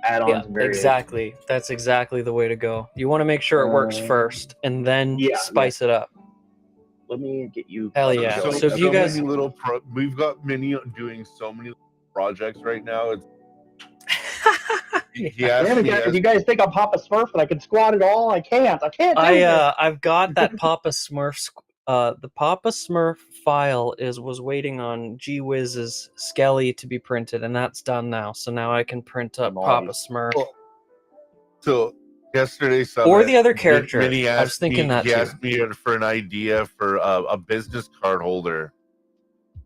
[SPEAKER 7] add-ons. And
[SPEAKER 1] exactly. That's exactly the way to go. You want to make sure it works first, and then spice it up.
[SPEAKER 7] Let me get you.
[SPEAKER 1] Hell yeah! So if you guys,
[SPEAKER 6] we've got Minnie doing so many projects right now. It's
[SPEAKER 7] if you guys think I'm Papa Smurf and I can squat it all, I can't.
[SPEAKER 1] I've got that Papa Smurf. The Papa Smurf file was waiting on GWiz's Skelly to be printed, and that's done now. So now I can print up Papa Smurf.
[SPEAKER 6] So yesterday,
[SPEAKER 1] or the other character.
[SPEAKER 6] Minnie
[SPEAKER 1] I was thinking that
[SPEAKER 6] he asked me for an idea for a business card holder.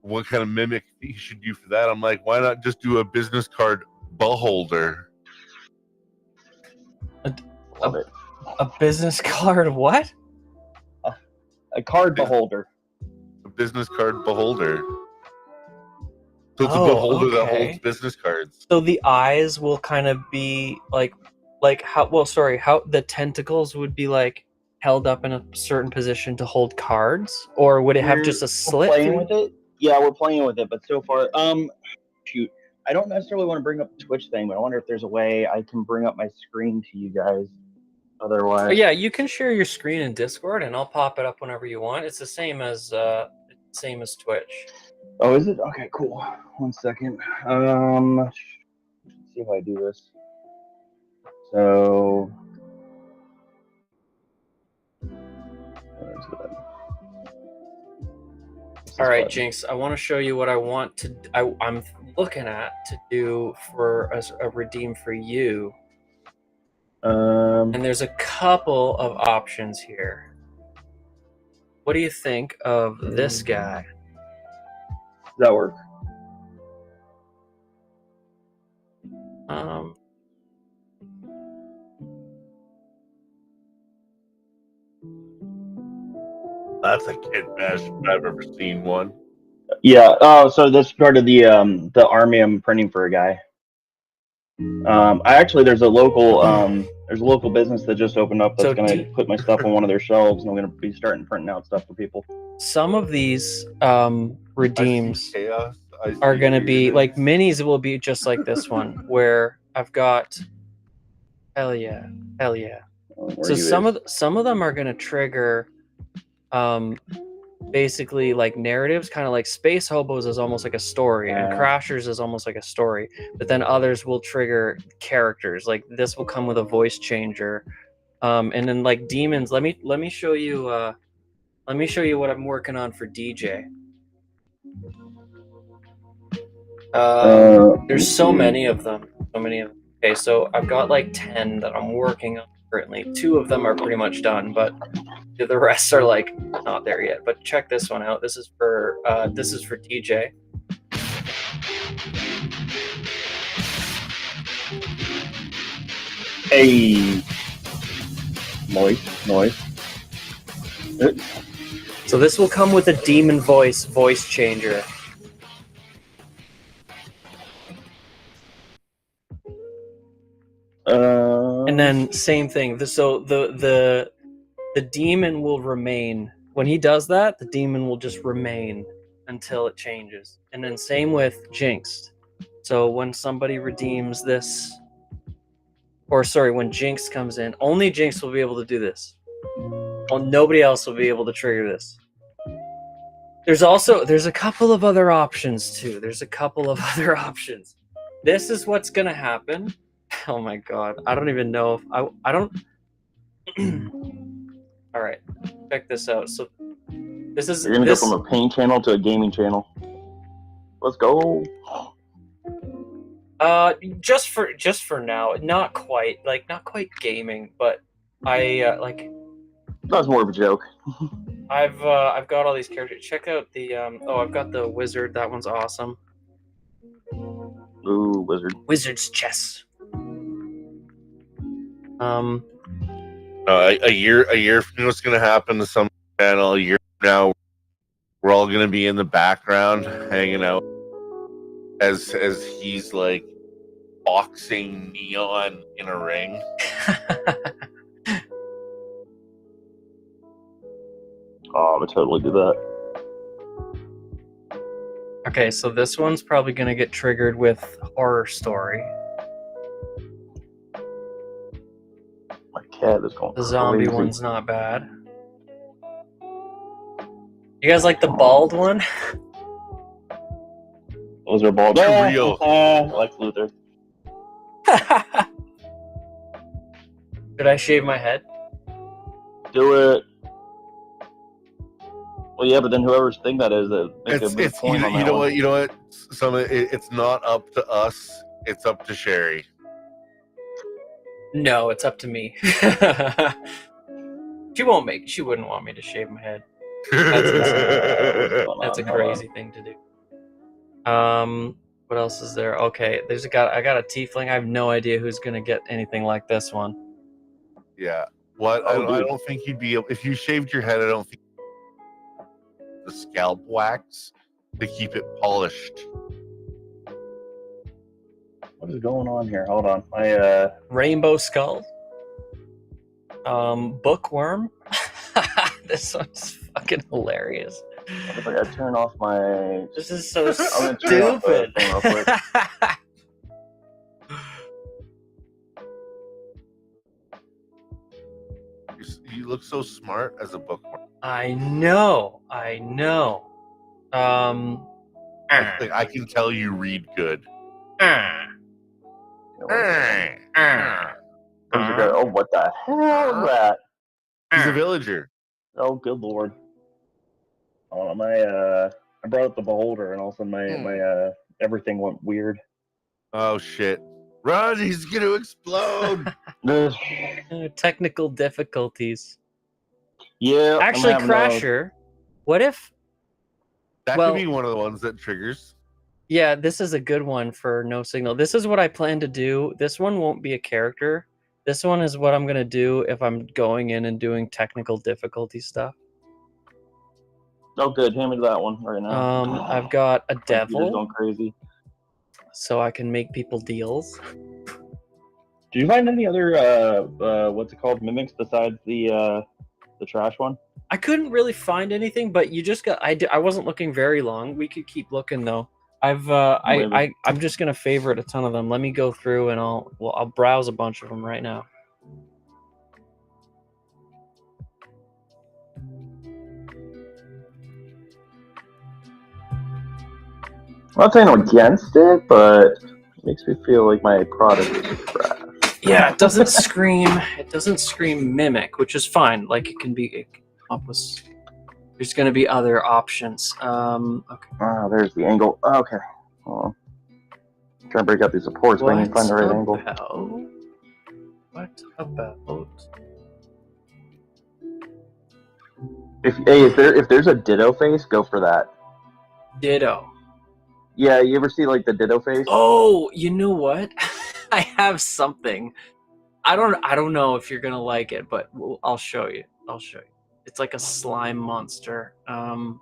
[SPEAKER 6] What kind of mimic he should do for that? I'm like, why not just do a business card beholder?
[SPEAKER 1] A business card? What?
[SPEAKER 7] A card beholder.
[SPEAKER 6] A business card beholder. So it's a beholder that holds business cards.
[SPEAKER 1] So the eyes will kind of be like how the tentacles would be like held up in a certain position to hold cards, or would it have just a slit?
[SPEAKER 7] We're playing with it. Yeah, we're playing with it, but so far, shoot, I don't necessarily want to bring up the Twitch thing, but I wonder if there's a way I can bring up my screen to you guys. Otherwise,
[SPEAKER 1] yeah, you can share your screen in Discord, and I'll pop it up whenever you want. It's the same as Twitch.
[SPEAKER 7] Oh, is it? Okay, cool. 1 second. Let's see if I do this. So,
[SPEAKER 1] all right, Jinx, I want to show you what I want to. I'm looking at to do for a redeem for you. And there's a couple of options here. What do you think of this guy?
[SPEAKER 7] Does that work?
[SPEAKER 6] That's a kid mesh if I've ever seen one.
[SPEAKER 7] Yeah. Oh, so that's part of the army I'm printing for a guy. There's a local business that just opened up that's going to put my stuff on one of their shelves, and I'm going to be starting printing out stuff for people.
[SPEAKER 1] Some of these redeems are going to be like minis. Will be just like this one, where I've got hell yeah. So some of them are going to trigger basically like narratives, kind of like Space Hobos is almost like a story, and Crashers is almost like a story, but then others will trigger characters. Like this will come with a voice changer, and then like demons. Let me show you what I'm working on for DJ. There's so many of them. Okay, so I've got like 10 that I'm working on currently. 2 of them are pretty much done, but the rest are like not there yet. But check this one out. This is for DJ.
[SPEAKER 7] Hey, noise.
[SPEAKER 1] So this will come with a demon voice changer. And then same thing. So the demon will remain. When he does that, the demon will just remain until it changes. And then same with Jinx. So when somebody redeems this, or sorry, when Jinx comes in, only Jinx will be able to do this. Well, nobody else will be able to trigger this. There's a couple of other options too. There's a couple of other options. This is what's gonna happen. Oh my god. I don't even know if I don't Alright. Check this out. So this is
[SPEAKER 7] You're gonna go from a paint channel to a gaming channel. Let's go.
[SPEAKER 1] Just for now. Not quite gaming, but I like
[SPEAKER 7] That's more of a joke.
[SPEAKER 1] I've got all these characters. Check out the I've got the wizard. That one's awesome.
[SPEAKER 7] Ooh, wizard.
[SPEAKER 1] Wizard's chess.
[SPEAKER 6] A year from now, what's going to happen to some channel? A year from now, we're all going to be in the background hanging out as he's like boxing Neon in a ring.
[SPEAKER 7] Oh, I would totally do that.
[SPEAKER 1] Okay, so this one's probably gonna get triggered with horror story.
[SPEAKER 7] My cat is going
[SPEAKER 1] The zombie
[SPEAKER 7] crazy.
[SPEAKER 1] one's not bad. You guys like the bald one?
[SPEAKER 7] Those are bald.
[SPEAKER 6] Real.
[SPEAKER 7] Lex Luthor.
[SPEAKER 1] Should I shave my head?
[SPEAKER 7] Do it. Well, yeah, but then whoever's thing that is, make a big point on that
[SPEAKER 6] you know
[SPEAKER 7] one.
[SPEAKER 6] what? You know what? It's not up to us. It's up to Sherry.
[SPEAKER 1] No, it's up to me. She wouldn't want me to shave my head. That's a crazy thing to do. What else is there? Okay, I got a tiefling. I have no idea who's gonna get anything like this one.
[SPEAKER 6] Yeah. What? I don't think you'd be able. If you shaved your head, I don't think the scalp wax to keep it polished.
[SPEAKER 7] What is going on here? Hold on. My
[SPEAKER 1] Rainbow skull. Bookworm. This one's fucking hilarious.
[SPEAKER 7] What if I gotta turn off my?
[SPEAKER 1] This is so
[SPEAKER 7] I'm gonna turn off the
[SPEAKER 1] stupid.
[SPEAKER 7] thing real quick.
[SPEAKER 6] You look so smart as a bookworm.
[SPEAKER 1] I know.
[SPEAKER 6] Like, I can tell you read good.
[SPEAKER 7] Oh, what the hell is that?
[SPEAKER 6] He's a villager.
[SPEAKER 7] Oh, good lord. Oh, I brought up the beholder, and all of a sudden my everything went weird.
[SPEAKER 6] Oh shit! Run! He's gonna explode.
[SPEAKER 1] Technical difficulties.
[SPEAKER 7] Yeah.
[SPEAKER 1] Actually, Crasher, what if?
[SPEAKER 6] That
[SPEAKER 1] Well-
[SPEAKER 6] could be one of the ones that triggers.
[SPEAKER 1] Yeah, this is a good one for no signal. This is what I plan to do. This one won't be a character. This one is what I'm gonna do if I'm going in and doing technical difficulty stuff.
[SPEAKER 7] Oh, good. Hand me that one right now.
[SPEAKER 1] I've got a
[SPEAKER 7] Computer's
[SPEAKER 1] devil,
[SPEAKER 7] going crazy.
[SPEAKER 1] so I can make people deals.
[SPEAKER 7] Did you find any other what's it called, mimics besides the trash one?
[SPEAKER 1] I couldn't really find anything, but you just got. I wasn't looking very long. We could keep looking though. I'm just gonna favorite a ton of them. Let me go through and I'll browse a bunch of them right now.
[SPEAKER 7] I'm not saying I'm against it, but it makes me feel like my product is trash.
[SPEAKER 1] Yeah, it doesn't scream. It doesn't scream mimic, which is fine. Like it can come up with. There's gonna be other options. Okay.
[SPEAKER 7] Ah, there's the angle. Oh, okay. Hold on. Trying to break out these supports, but I need to find the right angle.
[SPEAKER 1] What about?
[SPEAKER 7] If there's a ditto face, go for that.
[SPEAKER 1] Ditto.
[SPEAKER 7] Yeah, you ever see like the ditto face?
[SPEAKER 1] Oh, you know what? I have something. I don't know if you're gonna like it, but I'll show you. It's like a slime monster.
[SPEAKER 7] I'm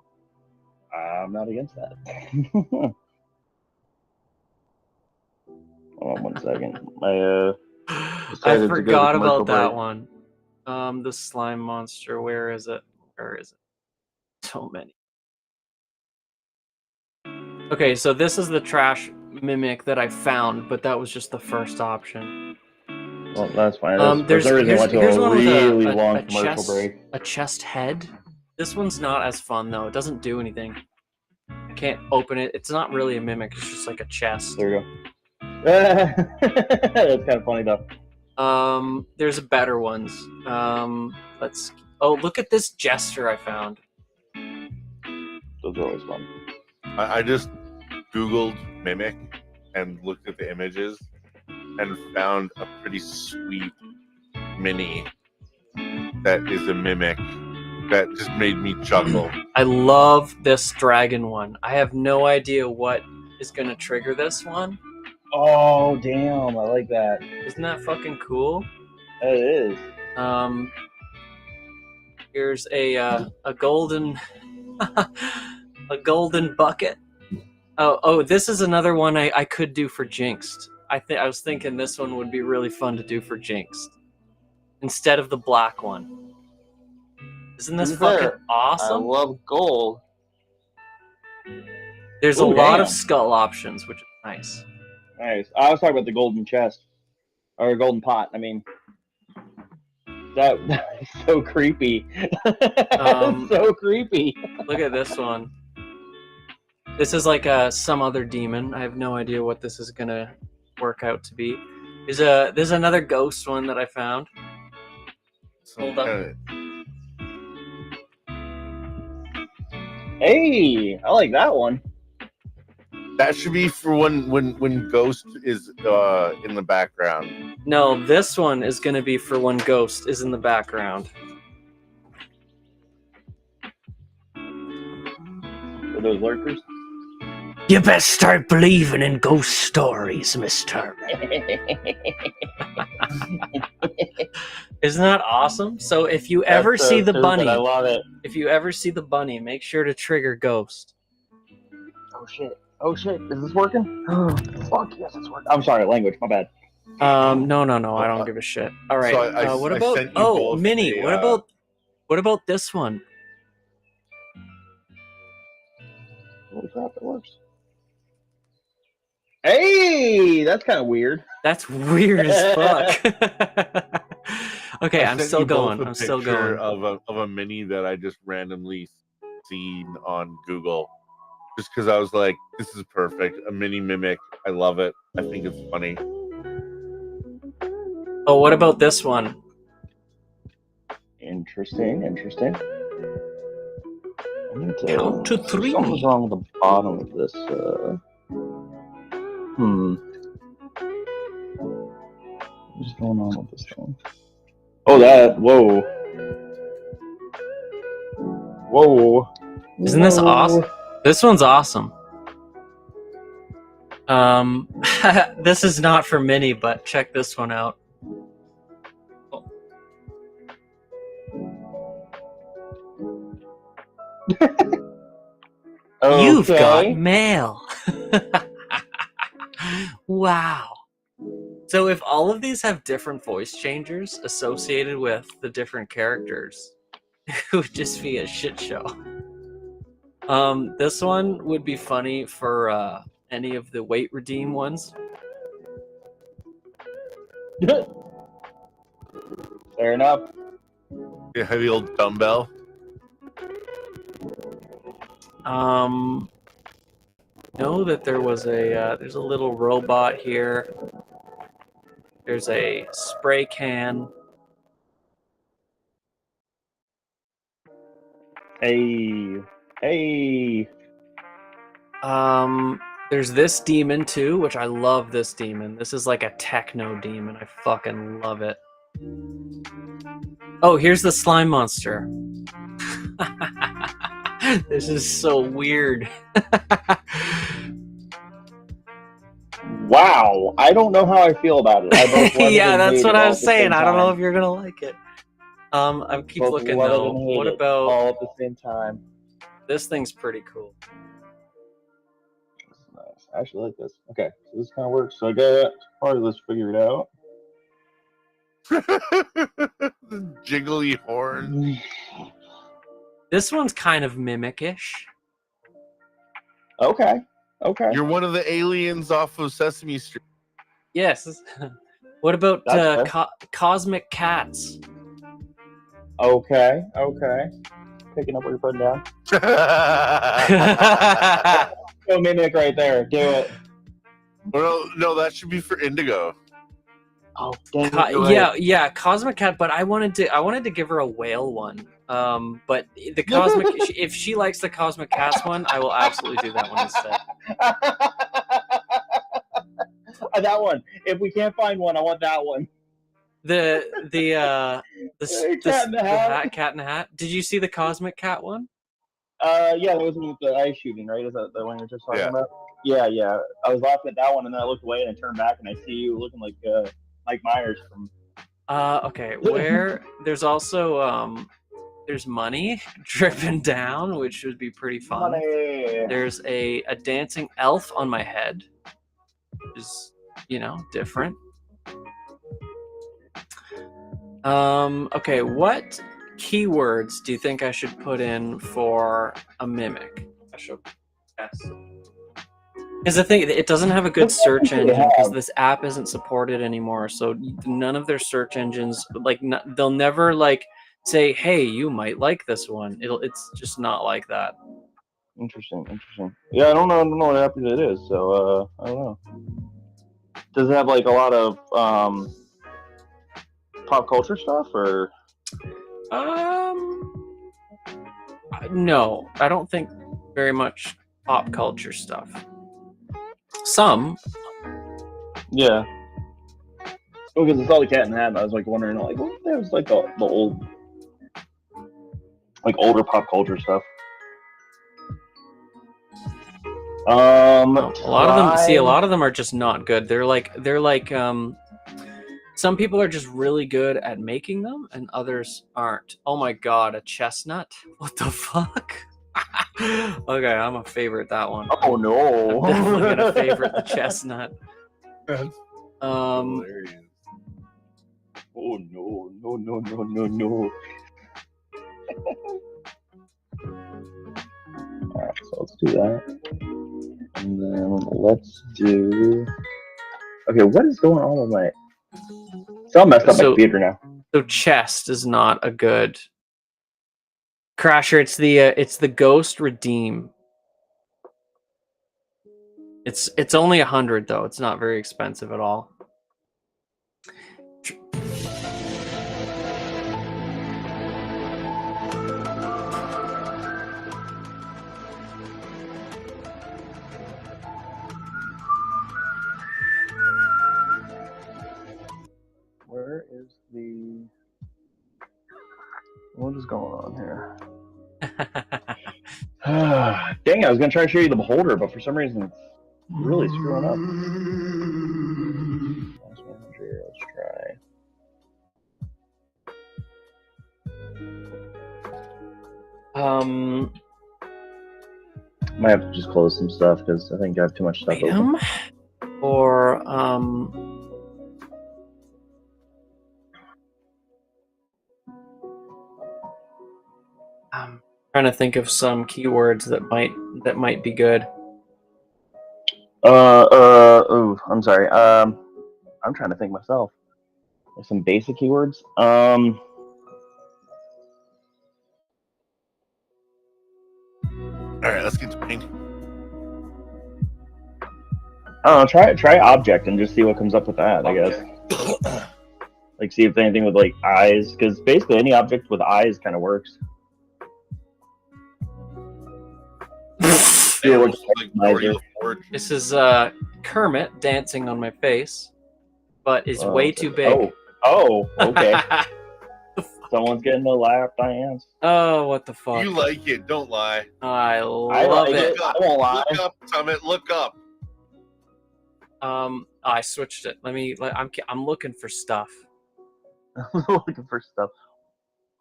[SPEAKER 7] not against that. Hold on 1 second.
[SPEAKER 1] I forgot about that one. The slime monster. Where is it? So many. Okay, so this is the trash mimic that I found, but that was just the first option.
[SPEAKER 7] Well, that's fine.
[SPEAKER 1] Here's one with
[SPEAKER 7] really
[SPEAKER 1] a
[SPEAKER 7] long commercial
[SPEAKER 1] chest,
[SPEAKER 7] break.
[SPEAKER 1] a chest head. This one's not as fun though. It doesn't do anything. I can't open it. It's not really a mimic. It's just like a chest.
[SPEAKER 7] There we go. That's kind of funny though.
[SPEAKER 1] There's better ones. Let's. Oh, look at this jester I found.
[SPEAKER 7] Those are always fun.
[SPEAKER 6] I just Googled mimic and looked at the images and found a pretty sweet mini that is a mimic that just made me chuckle.
[SPEAKER 1] I love this dragon one. I have no idea what is gonna trigger this one.
[SPEAKER 7] Oh damn! I like that.
[SPEAKER 1] Isn't that fucking cool?
[SPEAKER 7] It is.
[SPEAKER 1] Here's a golden a golden bucket. Oh, this is another one I could do for Jinxed. I was thinking this one would be really fun to do for Jinxed instead of the black one. Isn't this fucking awesome?
[SPEAKER 7] I love gold.
[SPEAKER 1] There's a lot of skull options, which is nice.
[SPEAKER 7] Nice. I was talking about the golden chest or golden pot. I mean, that is so creepy. So creepy.
[SPEAKER 1] Look at this one. This is like some other demon. I have no idea what this is gonna work out to be. There's another ghost one that I found. Hold up.
[SPEAKER 7] Hey, I like that one.
[SPEAKER 6] That should be for when Ghost is in the background.
[SPEAKER 1] No, this one is gonna be for when Ghost is in the background.
[SPEAKER 7] For those lurkers.
[SPEAKER 3] You best start believing in ghost stories, mister.
[SPEAKER 1] Isn't that awesome? So if you ever see the bunny,
[SPEAKER 7] I love it.
[SPEAKER 1] if you ever see the bunny, make sure to trigger Ghost.
[SPEAKER 7] Oh shit! Oh shit! Is this working? Oh fuck! Yes, it's working. I'm sorry, language. My bad.
[SPEAKER 1] No, I don't give a shit. All right.
[SPEAKER 6] So
[SPEAKER 1] what
[SPEAKER 6] I
[SPEAKER 1] about?
[SPEAKER 6] sent you
[SPEAKER 1] Oh,
[SPEAKER 6] both
[SPEAKER 1] Minnie. What about this one?
[SPEAKER 7] Holy crap! It works. Hey, that's kind of weird.
[SPEAKER 1] That's weird as fuck. Okay, I'm
[SPEAKER 6] sent
[SPEAKER 1] still
[SPEAKER 6] you both
[SPEAKER 1] going.
[SPEAKER 6] a
[SPEAKER 1] I'm still
[SPEAKER 6] picture
[SPEAKER 1] going.
[SPEAKER 6] of a mini that I just randomly seen on Google, just because I was like, "This is perfect." A mini mimic. I love it. I think it's funny.
[SPEAKER 1] Oh, what about this one?
[SPEAKER 7] Interesting. I need to
[SPEAKER 1] Count to 3.
[SPEAKER 7] Something's wrong with the bottom of this. What's going on with this thing? Oh, that. Whoa.
[SPEAKER 1] Isn't this awesome? This one's awesome. This is not for Minnie, but check this one out. You've got mail. Wow. So if all of these have different voice changers associated with the different characters, it would just be a shit show. This one would be funny for any of the weight redeem ones.
[SPEAKER 7] Fair enough.
[SPEAKER 6] A heavy old dumbbell.
[SPEAKER 1] Know that there was there's a little robot here. There's a spray can.
[SPEAKER 7] Hey.
[SPEAKER 1] There's this demon too, which I love this demon. This is like a techno demon. I fucking love it. Oh, here's the slime monster. This is so weird.
[SPEAKER 7] Wow, I don't know how I feel about it.
[SPEAKER 1] Yeah, that's what I was saying. I don't know if you're gonna like it. I keep looking though. What about
[SPEAKER 7] all at the same time?
[SPEAKER 1] This thing's pretty cool.
[SPEAKER 7] Nice. I actually like this. Okay, so this kind of works. So I got part of this figured out.
[SPEAKER 6] The jiggly horn.
[SPEAKER 1] This one's kind of mimic-ish.
[SPEAKER 7] Okay.
[SPEAKER 6] You're one of the aliens off of Sesame Street.
[SPEAKER 1] Yes. What about
[SPEAKER 7] That's
[SPEAKER 1] cosmic cats?
[SPEAKER 7] Okay. picking up what you're putting down. Go mimic right there. Do it.
[SPEAKER 6] Well, no, that should be for Indigo.
[SPEAKER 7] Oh, dang it, you're
[SPEAKER 1] Yeah,
[SPEAKER 7] right.
[SPEAKER 1] yeah, Cosmic Cat. But I wanted to give her a whale one. But the Cosmic, if she likes the Cosmic Cats one, I will absolutely do that one instead.
[SPEAKER 7] That one. If we can't find one, I want that one.
[SPEAKER 1] The
[SPEAKER 7] Cat in the Hat.
[SPEAKER 1] Cat in the Hat. Did you see the Cosmic Cat one?
[SPEAKER 7] Yeah, that was with the ice shooting, right? Is that the one you're just talking about? Yeah, yeah. I was laughing at that one, and then I looked away, and I turned back, and I see you looking like Mike Myers from.
[SPEAKER 1] Okay. Where there's also there's money dripping down, which would be pretty fun.
[SPEAKER 7] Money.
[SPEAKER 1] There's a dancing elf on my head, which is different. Okay, what keywords do you think I should put in for a mimic? I should guess. Because the thing, it doesn't have a good search engine because this app isn't supported anymore. So none of their search engines, they'll never say, "Hey, you might like this one." It's just not like that.
[SPEAKER 7] Interesting. Yeah, I don't know what app it is, so I don't know. Does it have a lot of pop culture stuff, or?
[SPEAKER 1] No, I don't think very much pop culture stuff. Some.
[SPEAKER 7] Yeah. Well, because it's all the Cat in the Hat, and I was wondering, what if there was the old, older pop culture stuff.
[SPEAKER 1] A lot of them are just not good. They're like some people are just really good at making them and others aren't. Oh my god, a chestnut? What the fuck? Okay, I'm gonna favorite that one.
[SPEAKER 7] Oh no.
[SPEAKER 1] I'm definitely gonna favorite the chestnut.
[SPEAKER 6] Hilarious.
[SPEAKER 7] Oh no. Alright, so let's do that. And then let's do. Okay, what is going on with my. It's all messed up my computer now.
[SPEAKER 1] So chest is not a good. Crasher, it's the Ghost Redeem. It's only 100 though. It's not very expensive at all.
[SPEAKER 7] Where is the? What is going on here? Dang it, I was going to try to show you the beholder, but for some reason it's really screwing up. Let's try. Might have to just close some stuff because I think I have too much stuff open.
[SPEAKER 1] Or I'm trying to think of some keywords that might be good.
[SPEAKER 7] Oh, I'm sorry. I'm trying to think myself. There's some basic keywords.
[SPEAKER 6] All right, let's get to painting.
[SPEAKER 7] I don't know. Try object and just see what comes up with that. I guess. See if anything with eyes, because basically any object with eyes kind of works.
[SPEAKER 1] This is Kermit dancing on my face, but is way too big.
[SPEAKER 7] Oh, okay. Someone's getting a lap dance.
[SPEAKER 1] Oh, what the fuck?
[SPEAKER 6] You like it, don't lie.
[SPEAKER 1] I love it.
[SPEAKER 7] I won't lie.
[SPEAKER 6] Look up, Summit, look up.
[SPEAKER 1] I switched it. I'm looking for stuff.
[SPEAKER 7] I'm looking for stuff.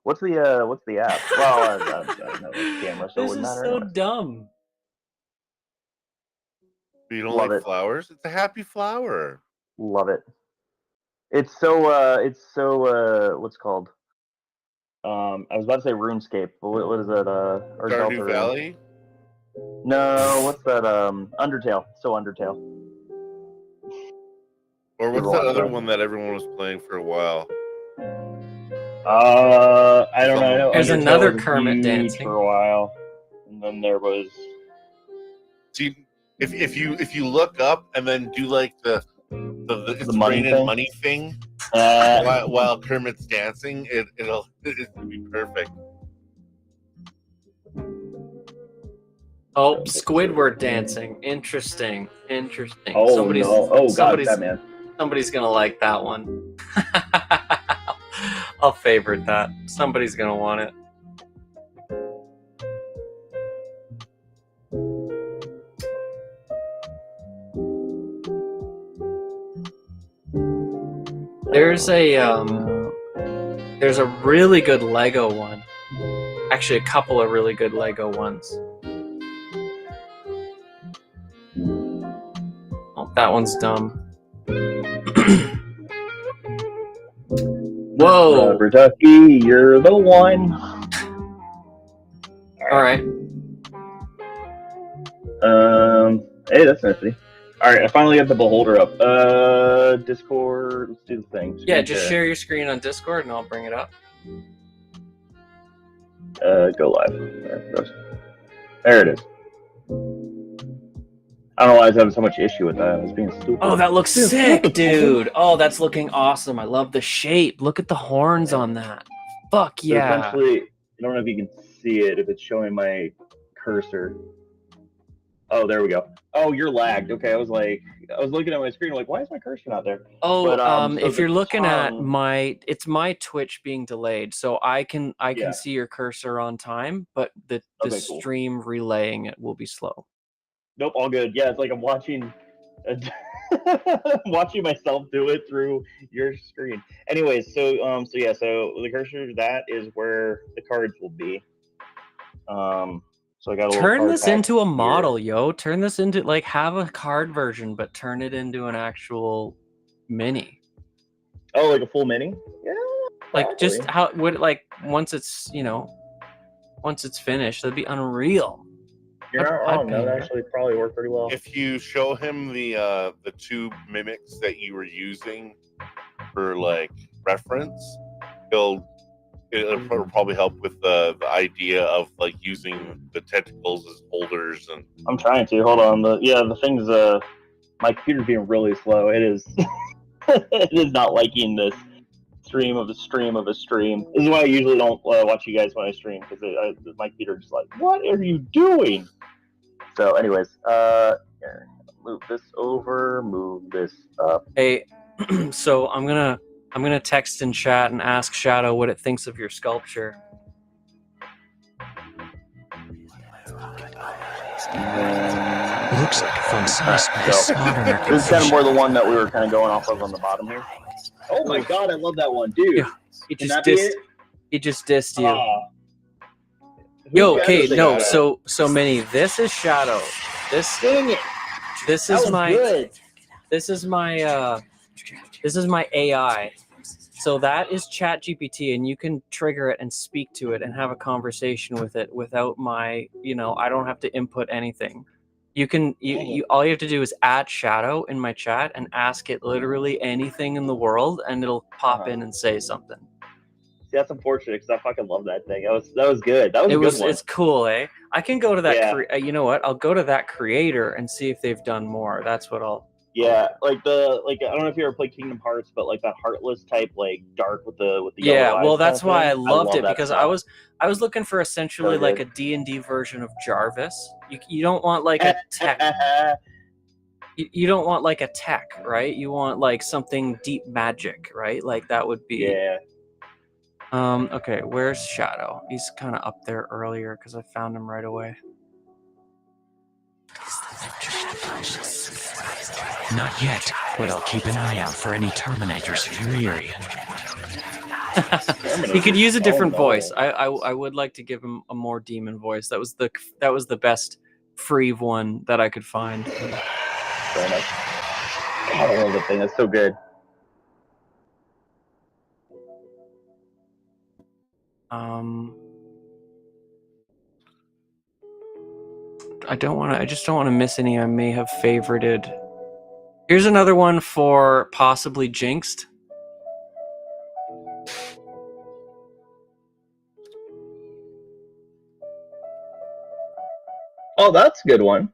[SPEAKER 7] What's the app? Well, I know the camera, so it
[SPEAKER 1] This
[SPEAKER 7] wouldn't
[SPEAKER 1] is
[SPEAKER 7] matter.
[SPEAKER 1] so
[SPEAKER 7] anyway.
[SPEAKER 1] dumb.
[SPEAKER 6] You don't
[SPEAKER 7] Love
[SPEAKER 6] like
[SPEAKER 7] it.
[SPEAKER 6] flowers? It's a happy flower.
[SPEAKER 7] Love it. It's so what's it called? I was about to say RuneScape, but what is that? Or
[SPEAKER 6] Stardew Valley?
[SPEAKER 7] No, what's that? Undertale. So Undertale.
[SPEAKER 6] Or what's that other one that everyone was playing for a while?
[SPEAKER 7] I don't know. I know
[SPEAKER 1] There's
[SPEAKER 7] Undertale
[SPEAKER 1] another
[SPEAKER 7] was
[SPEAKER 1] Kermit
[SPEAKER 7] huge
[SPEAKER 1] dancing.
[SPEAKER 7] for a while, and then there was.
[SPEAKER 6] See, if you look up and then do like the it's
[SPEAKER 7] The money
[SPEAKER 6] raining
[SPEAKER 7] thing?
[SPEAKER 6] money thing
[SPEAKER 7] Uh,
[SPEAKER 6] while Kermit's dancing, it'll be perfect.
[SPEAKER 1] Oh, Squidward dancing. Interesting.
[SPEAKER 7] oh
[SPEAKER 1] Somebody's,
[SPEAKER 7] no! Oh god,
[SPEAKER 1] somebody's,
[SPEAKER 7] that man.
[SPEAKER 1] somebody's gonna like that one. I'll favorite that. Somebody's gonna want it. There's a really good Lego one. Actually, a couple of really good Lego ones. Oh, that one's dumb. Whoa!
[SPEAKER 7] Rubber ducky, you're the one.
[SPEAKER 1] All right.
[SPEAKER 7] Hey, that's nifty. All right, I finally got the beholder up. Discord. Let's do the thing.
[SPEAKER 1] Yeah, just share your screen on Discord, and I'll bring it up.
[SPEAKER 7] Go live. There it goes. There it is. I don't know why I was having so much issue with that. I was being stupid.
[SPEAKER 1] Oh, that looks
[SPEAKER 7] Being
[SPEAKER 1] sick,
[SPEAKER 7] stupid.
[SPEAKER 1] dude. Oh, that's looking awesome. I love the shape. Look at the horns on that. Fuck
[SPEAKER 7] So
[SPEAKER 1] yeah.
[SPEAKER 7] essentially, I don't know if you can see it if it's showing my cursor. Oh, there we go. Oh, you're lagged. Okay, I was looking at my screen, like, why is my cursor not there?
[SPEAKER 1] Oh,
[SPEAKER 7] But, so
[SPEAKER 1] if
[SPEAKER 7] the
[SPEAKER 1] you're looking at
[SPEAKER 7] tongue-
[SPEAKER 1] it's my Twitch being delayed, so I can
[SPEAKER 7] Yeah.
[SPEAKER 1] see your cursor on time, but the
[SPEAKER 7] Okay, cool.
[SPEAKER 1] stream relaying it will be slow.
[SPEAKER 7] Nope, all good. Yeah, it's like I'm watching, watching myself do it through your screen. Anyways, so the cursor, that is where the cards will be. So I got a little
[SPEAKER 1] Turn
[SPEAKER 7] card
[SPEAKER 1] this
[SPEAKER 7] pack
[SPEAKER 1] into a
[SPEAKER 7] here.
[SPEAKER 1] model, yo. Turn this into, like, have a card version, but turn it into an actual mini.
[SPEAKER 7] Oh, like a full mini? Yeah.
[SPEAKER 1] Like, just
[SPEAKER 7] probably.
[SPEAKER 1] how would, like, once it's finished, that'd be unreal.
[SPEAKER 7] You're not
[SPEAKER 1] I'd
[SPEAKER 7] wrong. That would
[SPEAKER 1] paint it.
[SPEAKER 7] actually probably work pretty well.
[SPEAKER 6] If you show him the two mimics that you were using for like reference, it'll probably help with the idea of like using the tentacles as holders and.
[SPEAKER 7] I'm trying to. Hold on. The thing's my computer's being really slow. It is it is not liking this stream of a stream of a stream. This is why I usually don't watch you guys when I stream, because my computer just like, what are you doing? So, anyways, here, move this over, move this up.
[SPEAKER 1] Hey, so I'm gonna text in chat and ask Shadow what it thinks of your sculpture.
[SPEAKER 3] Looks like a fun size space. Modern or
[SPEAKER 7] This is kind of more the
[SPEAKER 3] confusion.
[SPEAKER 7] one that we were kind of going off of on the bottom here. Oh my god, I love that one, dude.
[SPEAKER 1] Yeah, He
[SPEAKER 7] Can
[SPEAKER 1] just
[SPEAKER 7] that be
[SPEAKER 1] dissed.
[SPEAKER 7] it?
[SPEAKER 1] He just dissed you.
[SPEAKER 7] Who
[SPEAKER 1] Yo,
[SPEAKER 7] gathers
[SPEAKER 1] okay,
[SPEAKER 7] the
[SPEAKER 1] no.
[SPEAKER 7] shadow?
[SPEAKER 1] So many. This is Shadow. This
[SPEAKER 7] Dang it.
[SPEAKER 1] this
[SPEAKER 7] That
[SPEAKER 1] is
[SPEAKER 7] was
[SPEAKER 1] my
[SPEAKER 7] good.
[SPEAKER 1] this is my AI. So that is ChatGPT, and you can trigger it and speak to it and have a conversation with it without my, I don't have to input anything. You can, you all you have to do is add Shadow in my chat and ask it literally anything in the world, and it'll pop in and say something.
[SPEAKER 7] See, that's unfortunate because I fucking love that thing. That was good. That was a good one.
[SPEAKER 1] It's cool, eh? I can go to that.
[SPEAKER 7] Yeah.
[SPEAKER 1] You know what? I'll go to that creator and see if they've done more. That's what I'll.
[SPEAKER 7] Yeah, like I don't know if you ever played Kingdom Hearts, but like that Heartless type, like dark with the
[SPEAKER 1] Yeah,
[SPEAKER 7] yellow eyes
[SPEAKER 1] well,
[SPEAKER 7] kind
[SPEAKER 1] that's
[SPEAKER 7] of
[SPEAKER 1] why I
[SPEAKER 7] thing.
[SPEAKER 1] loved
[SPEAKER 7] love
[SPEAKER 1] it,
[SPEAKER 7] that
[SPEAKER 1] because
[SPEAKER 7] style.
[SPEAKER 1] I was looking for essentially
[SPEAKER 7] So
[SPEAKER 1] like
[SPEAKER 7] good.
[SPEAKER 1] a D&D version of Jarvis. You don't want like a tech. You don't want like a tech, right? You want like something deep magic, right? Like that would be.
[SPEAKER 7] Yeah.
[SPEAKER 1] Okay, where's Shadow? He's kind of up there earlier because I found him right away.
[SPEAKER 3] Not yet, but I'll keep an eye out for any Terminators in your area.
[SPEAKER 1] He could use a different
[SPEAKER 7] Oh, no.
[SPEAKER 1] voice. I would like to give him a more demon voice. That was the best Freve one that I could find.
[SPEAKER 7] Fair enough. I love the thing. That's so good.
[SPEAKER 1] I just don't want to miss any I may have favorited. Here's another one for possibly Jinxed.
[SPEAKER 7] Oh, that's a good one.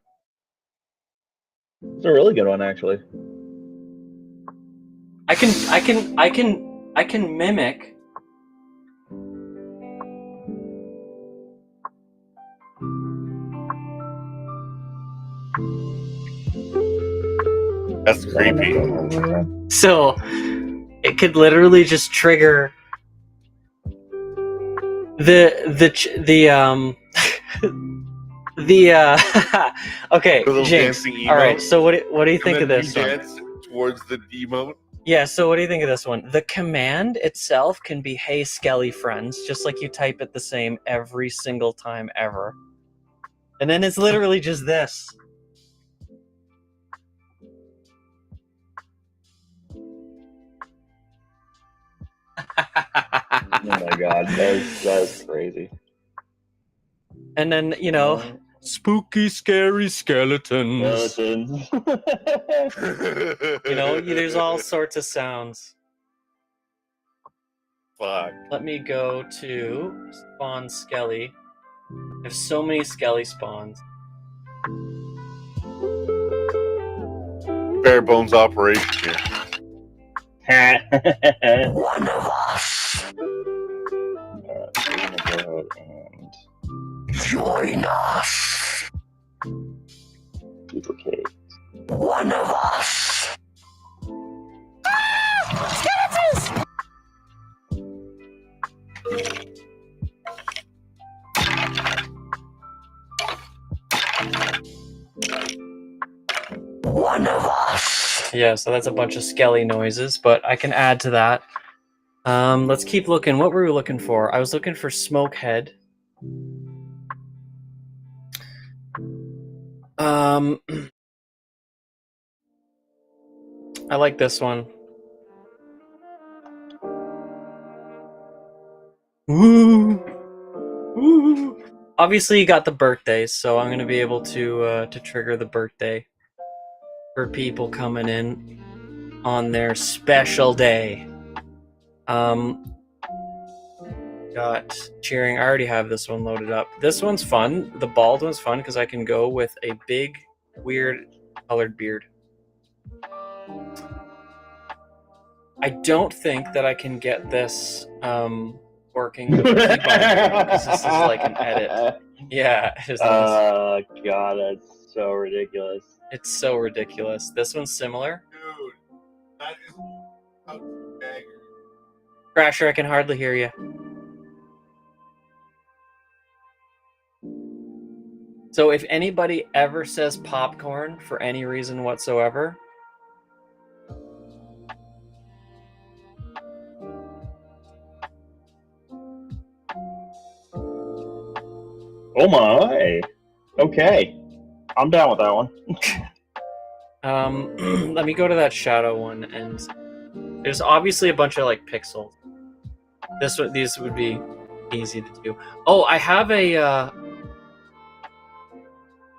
[SPEAKER 7] It's a really good one, actually.
[SPEAKER 1] I can mimic.
[SPEAKER 6] That's creepy.
[SPEAKER 1] So it could literally just trigger the okay,
[SPEAKER 6] The little
[SPEAKER 1] Jinx.
[SPEAKER 6] dancing
[SPEAKER 1] All right,
[SPEAKER 6] emote.
[SPEAKER 1] so what do you think
[SPEAKER 6] And
[SPEAKER 1] of
[SPEAKER 6] then
[SPEAKER 1] this
[SPEAKER 6] you
[SPEAKER 1] one?
[SPEAKER 6] dance towards the emote.
[SPEAKER 1] Yeah, so what do you think of this one? The command itself can be "Hey Skelly friends," just like you type it the same every single time ever. And then it's literally just this.
[SPEAKER 7] Oh my god, that's crazy.
[SPEAKER 1] And then, you know, spooky, scary skeletons.
[SPEAKER 7] Skeletons.
[SPEAKER 1] You know, there's all sorts of sounds.
[SPEAKER 6] Fuck.
[SPEAKER 1] Let me go to spawn Skelly. There's so many Skelly spawns.
[SPEAKER 6] Bare bones operation here.
[SPEAKER 3] One of us. Join us.
[SPEAKER 7] Duplicate.
[SPEAKER 3] One of us. One of us.
[SPEAKER 1] Yeah, so that's a bunch of Skelly noises, but I can add to that. Let's keep looking. What were we looking for? I was looking for Smokehead. I like this one. Woo! Woo! Obviously, you got the birthdays, so I'm gonna be able to trigger the birthday for people coming in on their special day. Got cheering. I already have this one loaded up. This one's fun. The bald one's fun because I can go with a big, weird, colored beard. I don't think that I can get this working with the keybind because this is like an edit. Yeah, it is.
[SPEAKER 7] Oh god, that's so ridiculous.
[SPEAKER 1] It's so ridiculous. This one's similar.
[SPEAKER 6] Dude, that is out dagger.
[SPEAKER 1] Crasher, I can hardly hear you. So if anybody ever says popcorn for any reason whatsoever,
[SPEAKER 7] Oh my. Okay. I'm down with that one.
[SPEAKER 1] let me go to that shadow one, and there's obviously a bunch of like pixels. These would be easy to do. Oh, I have a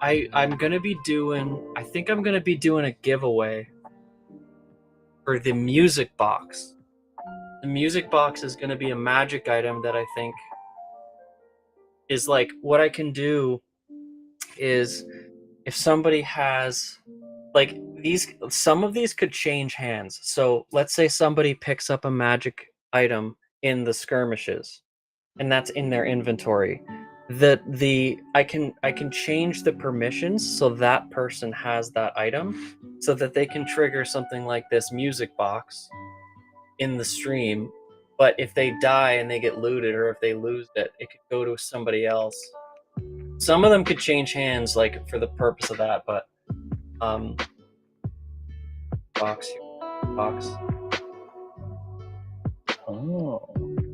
[SPEAKER 1] I'm gonna be doing, I think I'm gonna be doing a giveaway for the music box. The music box is gonna be a magic item that I think is like, what I can do is if somebody has like these, some of these could change hands. So let's say somebody picks up a magic item in the skirmishes and that's in their inventory. I can change the permissions so that person has that item so that they can trigger something like this music box in the stream. But if they die and they get looted, or if they lose it, it could go to somebody else. Some of them could change hands like for the purpose of that, but box.
[SPEAKER 7] Oh,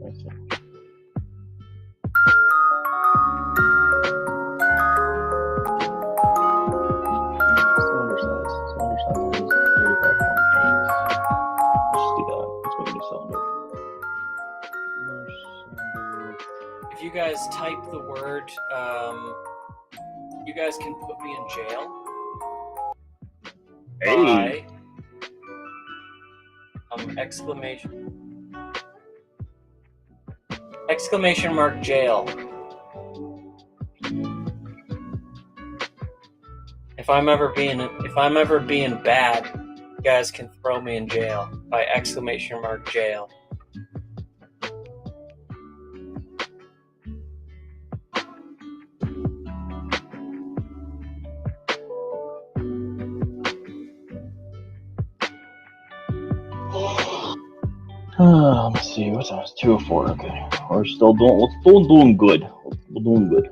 [SPEAKER 7] I see. Cylinder size. Cylinder size is 35.8. Let's just do that. Let's make a new cylinder.
[SPEAKER 1] If you guys type the word, you guys can put me in jail.
[SPEAKER 7] Hey.
[SPEAKER 1] Exclamation mark jail. If I'm ever being bad, you guys can throw me in jail by exclamation mark jail.
[SPEAKER 7] Let's see, what's that? 2:04. Okay, we're still doing good. We're doing good.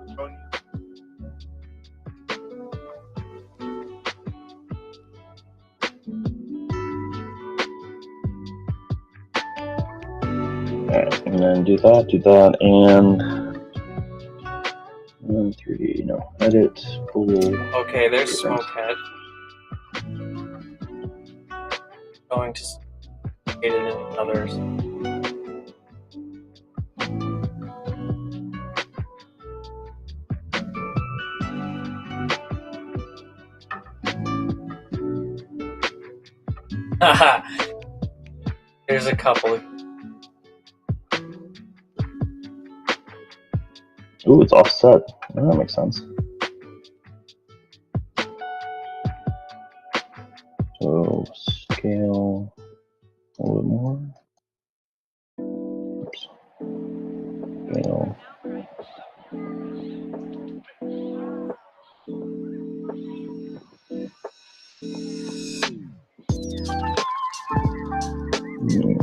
[SPEAKER 7] Alright, and then do that, and 3D, no, edit, pull.
[SPEAKER 1] Okay, there's Smokehead. Going to get it in others. Haha. There's a couple.
[SPEAKER 7] Ooh, it's offset. Oh, that makes sense. So scale a little bit more. Oops. Scale.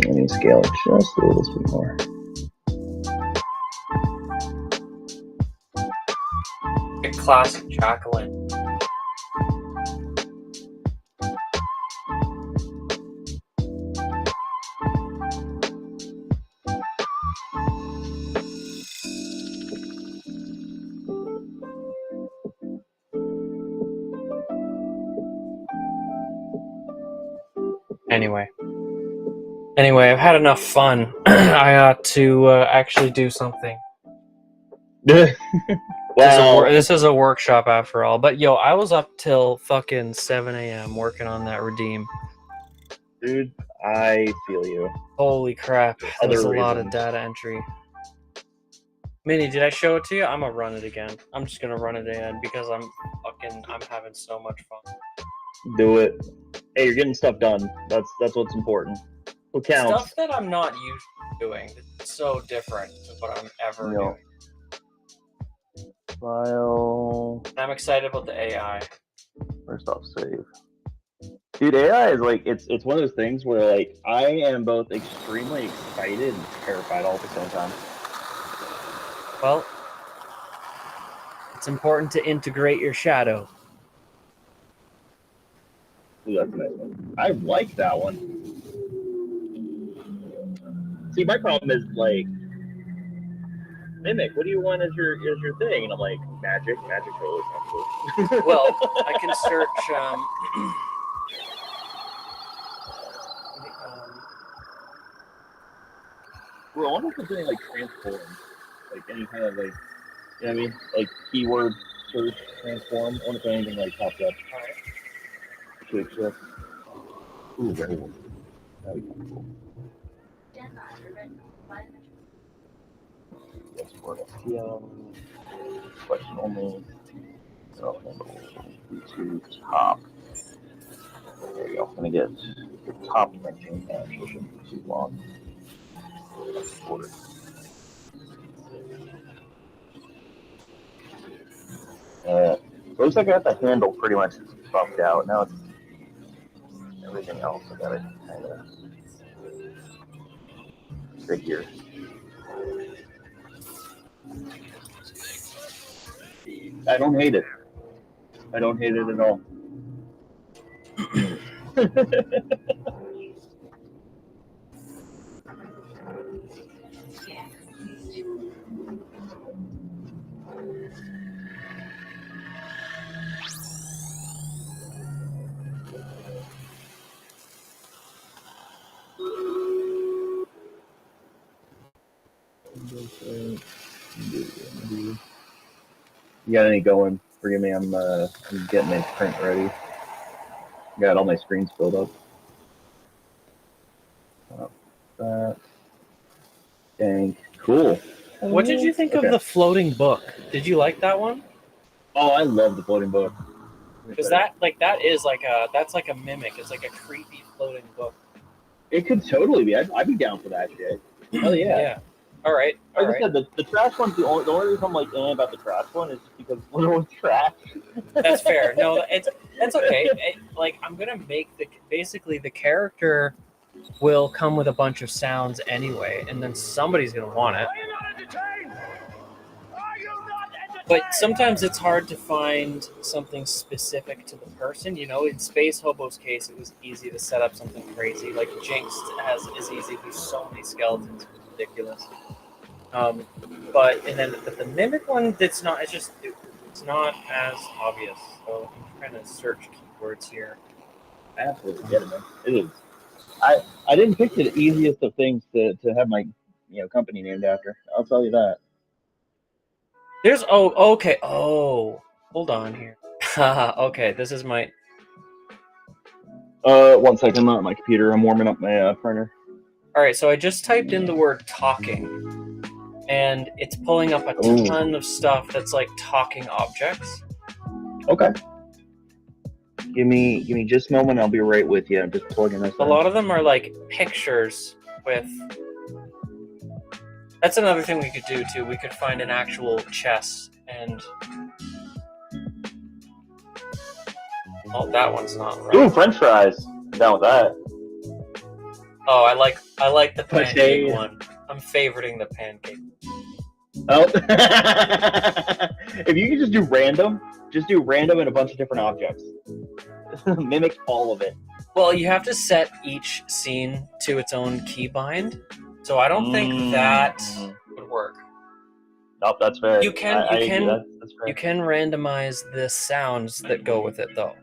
[SPEAKER 7] Let me scale just a little bit more.
[SPEAKER 1] A classic Jacqueline. Anyway, I've had enough fun. I ought to actually do something.
[SPEAKER 7] Wow.
[SPEAKER 1] This is a workshop after all. But yo, I was up till fucking 7 a.m. working on that redeem.
[SPEAKER 7] Dude, I feel you.
[SPEAKER 1] Holy crap. That was a
[SPEAKER 7] Other
[SPEAKER 1] lot of
[SPEAKER 7] reasons.
[SPEAKER 1] data entry. Minnie, did I show it to you? I'm gonna run it again. I'm just gonna run it again because I'm having so much fun.
[SPEAKER 7] Do it. Hey, you're getting stuff done. That's what's important. What counts?
[SPEAKER 1] Stuff that I'm not used to doing. It's so different to what I'm ever doing.
[SPEAKER 7] File.
[SPEAKER 1] I'm excited about the AI.
[SPEAKER 7] First off, save. Dude, AI is like it's one of those things where like I am both extremely excited and terrified all at the same time.
[SPEAKER 1] Well, it's important to integrate your shadow.
[SPEAKER 7] Ooh, that's a nice one. I like that one. See, my problem is like Mimic, what do you want as your thing? And I'm like, magic totally sounds cool.
[SPEAKER 1] Well, I can search
[SPEAKER 7] Bro, I wonder if it's doing like transform. Like any kind of like, you know what I mean? Like keyword search transform. I wonder if anything like pops up.
[SPEAKER 1] Alright.
[SPEAKER 7] Quick shift. Ooh, very cool. That'd be kind of cool. Yes, for STL. Question only. So, to top. There you go. I'm gonna get the top mention and it shouldn't be too long. Order. Looks like I got the handle pretty much buffed out. Now it's everything else. I got it kind of figure. I don't hate it. I don't hate it at all. You got any going? Forgive me, I'm getting my print ready. Got all my screens filled up. That. Dang. Cool.
[SPEAKER 1] What did you think of the floating book? Did you like that one?
[SPEAKER 7] Oh, I love the floating book.
[SPEAKER 1] Because that is that's like a mimic. It's like a creepy floating book.
[SPEAKER 7] It could totally be. I'd be down for that shit. Oh yeah.
[SPEAKER 1] Yeah. All right.
[SPEAKER 7] Like I said, the trash one's the only reason I'm like about the trash one is just because it's literally trash.
[SPEAKER 1] That's fair. No, that's okay. I'm gonna make basically the character will come with a bunch of sounds anyway, and then somebody's gonna want it. But sometimes it's hard to find something specific to the person. You know, in Space Hobo's case, it was easy to set up something crazy. Like Jinx is easy. There's so many skeletons, it's ridiculous. But the mimic one, it's not as obvious. So I'm trying to search keywords here.
[SPEAKER 7] I absolutely get it, man. It is. I didn't pick the easiest of things to have my company named after. I'll tell you that.
[SPEAKER 1] There's okay. Oh, hold on here. Okay, this is my.
[SPEAKER 7] 1 second. I'm on my computer. I'm warming up my printer.
[SPEAKER 1] All right, so I just typed in the word talking, and it's pulling up a ton of stuff that's like talking objects.
[SPEAKER 7] Okay. Give me just a moment. I'll be right with you. I'm just plugging this in.
[SPEAKER 1] A lot of them are like pictures with. That's another thing we could do too. We could find an actual chess and. Oh, that one's not right.
[SPEAKER 7] Ooh, French fries. I'm down with that.
[SPEAKER 1] Oh, I like the pancake
[SPEAKER 7] Potato.
[SPEAKER 1] one. I'm favoriting the pancake.
[SPEAKER 7] Oh. If you could just do random and a bunch of different objects. Mimic all of it.
[SPEAKER 1] Well, you have to set each scene to its own keybind, so I don't think that would work.
[SPEAKER 7] Nope, that's fair.
[SPEAKER 1] You can
[SPEAKER 7] that's fair.
[SPEAKER 1] you can randomize the sounds that go with it though.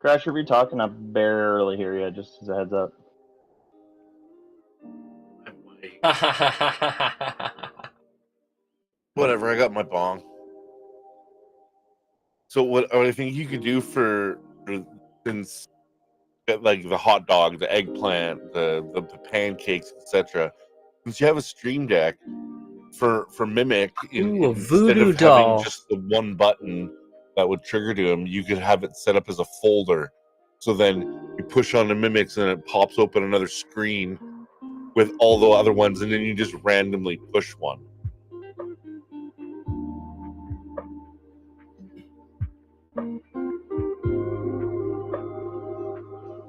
[SPEAKER 7] Crash, if you're talking, I barely hear you. Just as a heads up.
[SPEAKER 6] Whatever, I got my bong. So what I think you could do for since like the hot dog, the eggplant, the pancakes, etc. Since you have a stream deck for Mimic,
[SPEAKER 1] Ooh, a
[SPEAKER 6] instead
[SPEAKER 1] voodoo
[SPEAKER 6] of
[SPEAKER 1] doll.
[SPEAKER 6] having just the one button that would trigger to him, you could have it set up as a folder. So then you push on the Mimics and it pops open another screen with all the other ones, and then you just randomly push one.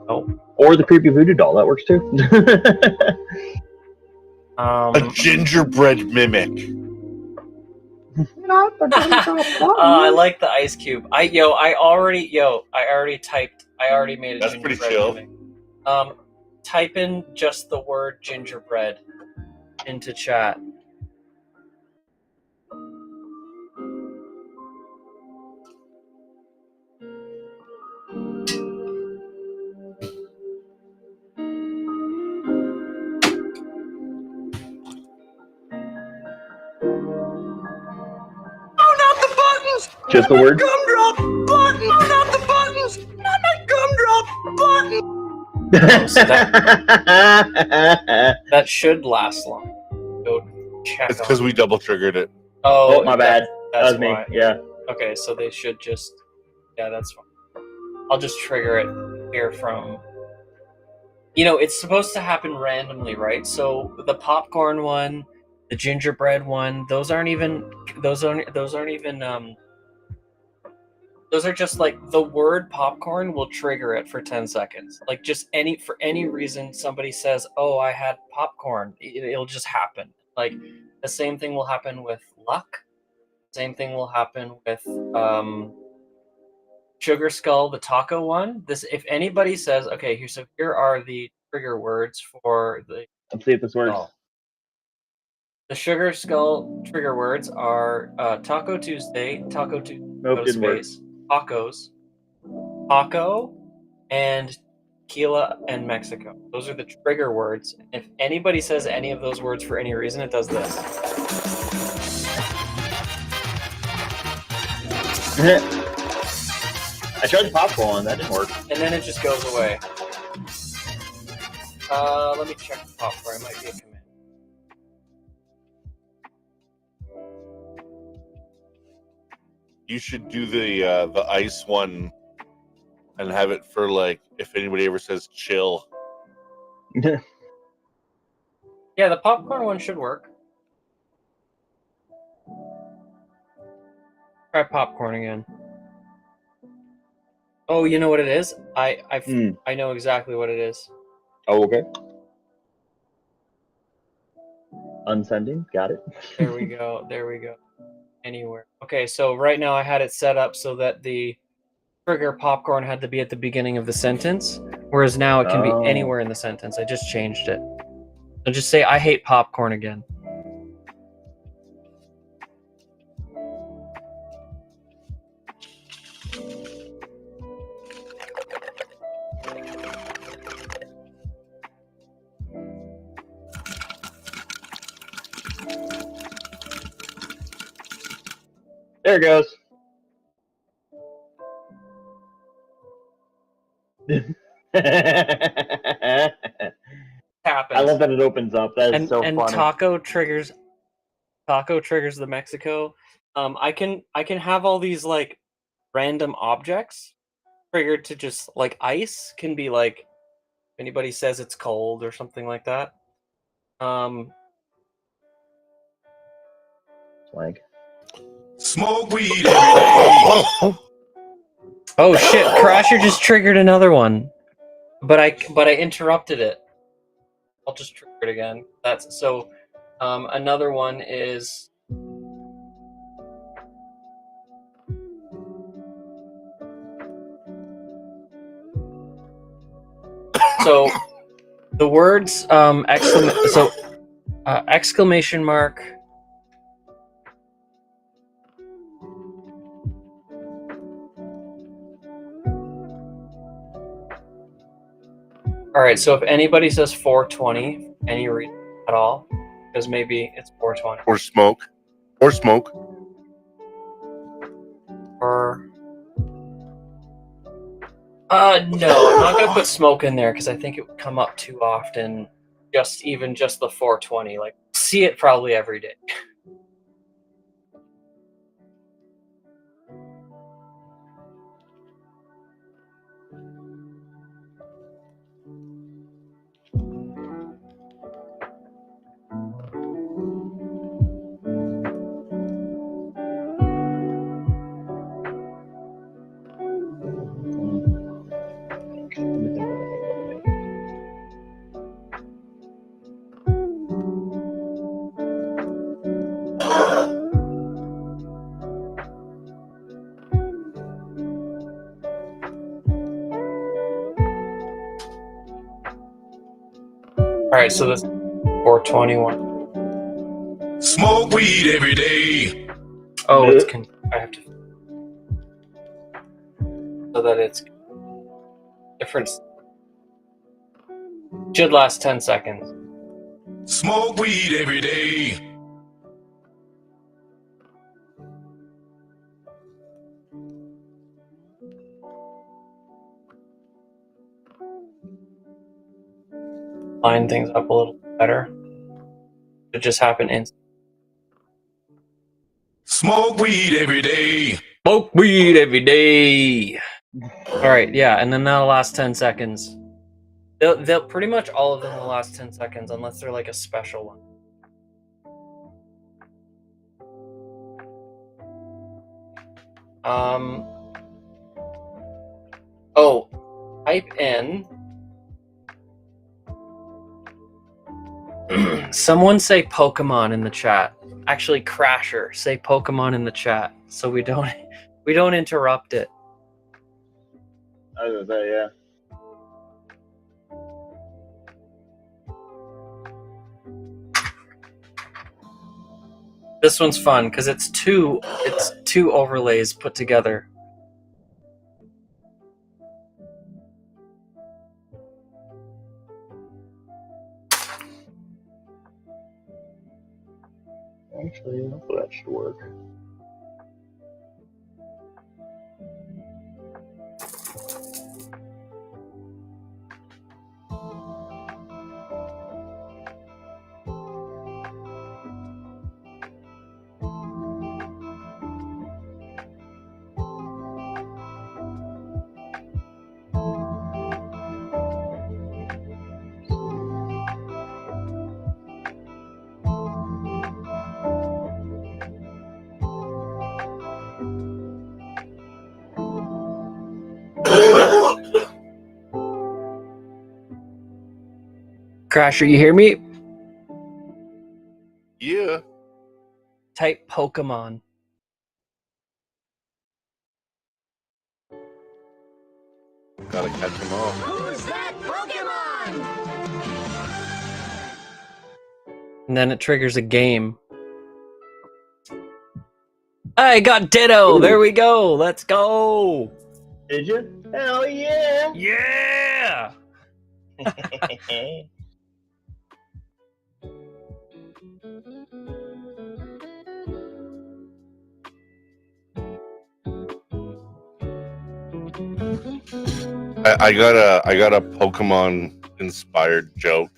[SPEAKER 1] Oh.
[SPEAKER 7] Or the creepy voodoo doll. That works too.
[SPEAKER 6] A gingerbread Mimic.
[SPEAKER 1] I like the ice cube. I already made a
[SPEAKER 6] That's pretty
[SPEAKER 1] gingerbread
[SPEAKER 6] chill.
[SPEAKER 1] mimic. Type in just the word gingerbread into chat.
[SPEAKER 7] Just the word.
[SPEAKER 1] Gumdrop button! Not the buttons! Not my gumdrop button! So that should last long. Go check.
[SPEAKER 6] It's because we double triggered it.
[SPEAKER 1] Oh,
[SPEAKER 7] My bad. That was me.
[SPEAKER 1] why.
[SPEAKER 7] Yeah.
[SPEAKER 1] Okay, so they should just. Yeah, that's fine. I'll just trigger it here from. It's supposed to happen randomly, right? So the popcorn one, the gingerbread one, those aren't even. Those are just like the word popcorn will trigger it for 10 seconds. Like just for any reason somebody says, "Oh, I had popcorn," it'll just happen. Like the same thing will happen with luck. Same thing will happen with Sugar Skull, the taco one. If anybody says, "Okay, here are the trigger words for the."
[SPEAKER 7] Let's see if this works.
[SPEAKER 1] Oh. The Sugar Skull trigger words are Taco Tuesday, Taco Tuesday,
[SPEAKER 7] Nope, didn't work.
[SPEAKER 1] tacos, taco, and tequila and Mexico. Those are the trigger words. If anybody says any of those words for any reason, it does this.
[SPEAKER 7] I tried the popcorn. That didn't work.
[SPEAKER 1] And then it just goes away. Let me check the popcorn. It might be a command.
[SPEAKER 6] You should do the ice one and have it for like if anybody ever says chill.
[SPEAKER 1] Yeah, the popcorn one should work. Try popcorn again. Oh, you know what it is? I know exactly what it is.
[SPEAKER 7] Oh, okay. Unsending, got it.
[SPEAKER 1] There we go. There we go. Anywhere. Okay, so right now I had it set up so that the trigger popcorn had to be at the beginning of the sentence, whereas now it can be anywhere in the sentence. I just changed it. So just say, I hate popcorn again.
[SPEAKER 7] There it goes.
[SPEAKER 1] Happens.
[SPEAKER 7] I love that it opens up. That is so
[SPEAKER 1] and
[SPEAKER 7] funny.
[SPEAKER 1] taco triggers the Mexico. I can have all these like random objects triggered to just like ice can be like if anybody says it's cold or something like that.
[SPEAKER 7] Like,
[SPEAKER 2] Smoke weed every day.
[SPEAKER 1] Oh shit, Crasher just triggered another one. But I interrupted it. I'll just trigger it again. That's so another one is so the words exclamation mark. All right, so if anybody says 420, any reason at all, because maybe it's 420.
[SPEAKER 6] Or smoke. Or smoke.
[SPEAKER 1] Or no, I'm not gonna put smoke in there because I think it would come up too often. Just the 420, like see it probably every day. All right, so this 421.
[SPEAKER 2] Smoke weed every day.
[SPEAKER 1] Oh, I have to so that it's different. Should last 10 seconds.
[SPEAKER 2] Smoke weed every day.
[SPEAKER 1] Line things up a little better. It just happened instantly.
[SPEAKER 2] Smoke weed every day.
[SPEAKER 1] Smoke weed every day. All right, yeah, and then that'll last 10 seconds. They'll pretty much all of them will last 10 seconds unless they're like a special one. Oh, type in. Someone say Pokemon in the chat. Actually, Crasher, say Pokemon in the chat so we don't interrupt it.
[SPEAKER 7] I was gonna say, yeah.
[SPEAKER 1] This one's fun because it's two overlays put together.
[SPEAKER 7] Actually, that should work.
[SPEAKER 1] Crasher, you hear me?
[SPEAKER 6] Yeah.
[SPEAKER 1] Type Pokemon.
[SPEAKER 6] Gotta catch them all.
[SPEAKER 8] Who's that Pokemon?
[SPEAKER 1] And then it triggers a game. I got Ditto!
[SPEAKER 7] Ooh.
[SPEAKER 1] There we go! Let's go!
[SPEAKER 7] Did you? Hell yeah!
[SPEAKER 1] Yeah!
[SPEAKER 6] I got a Pokemon inspired joke.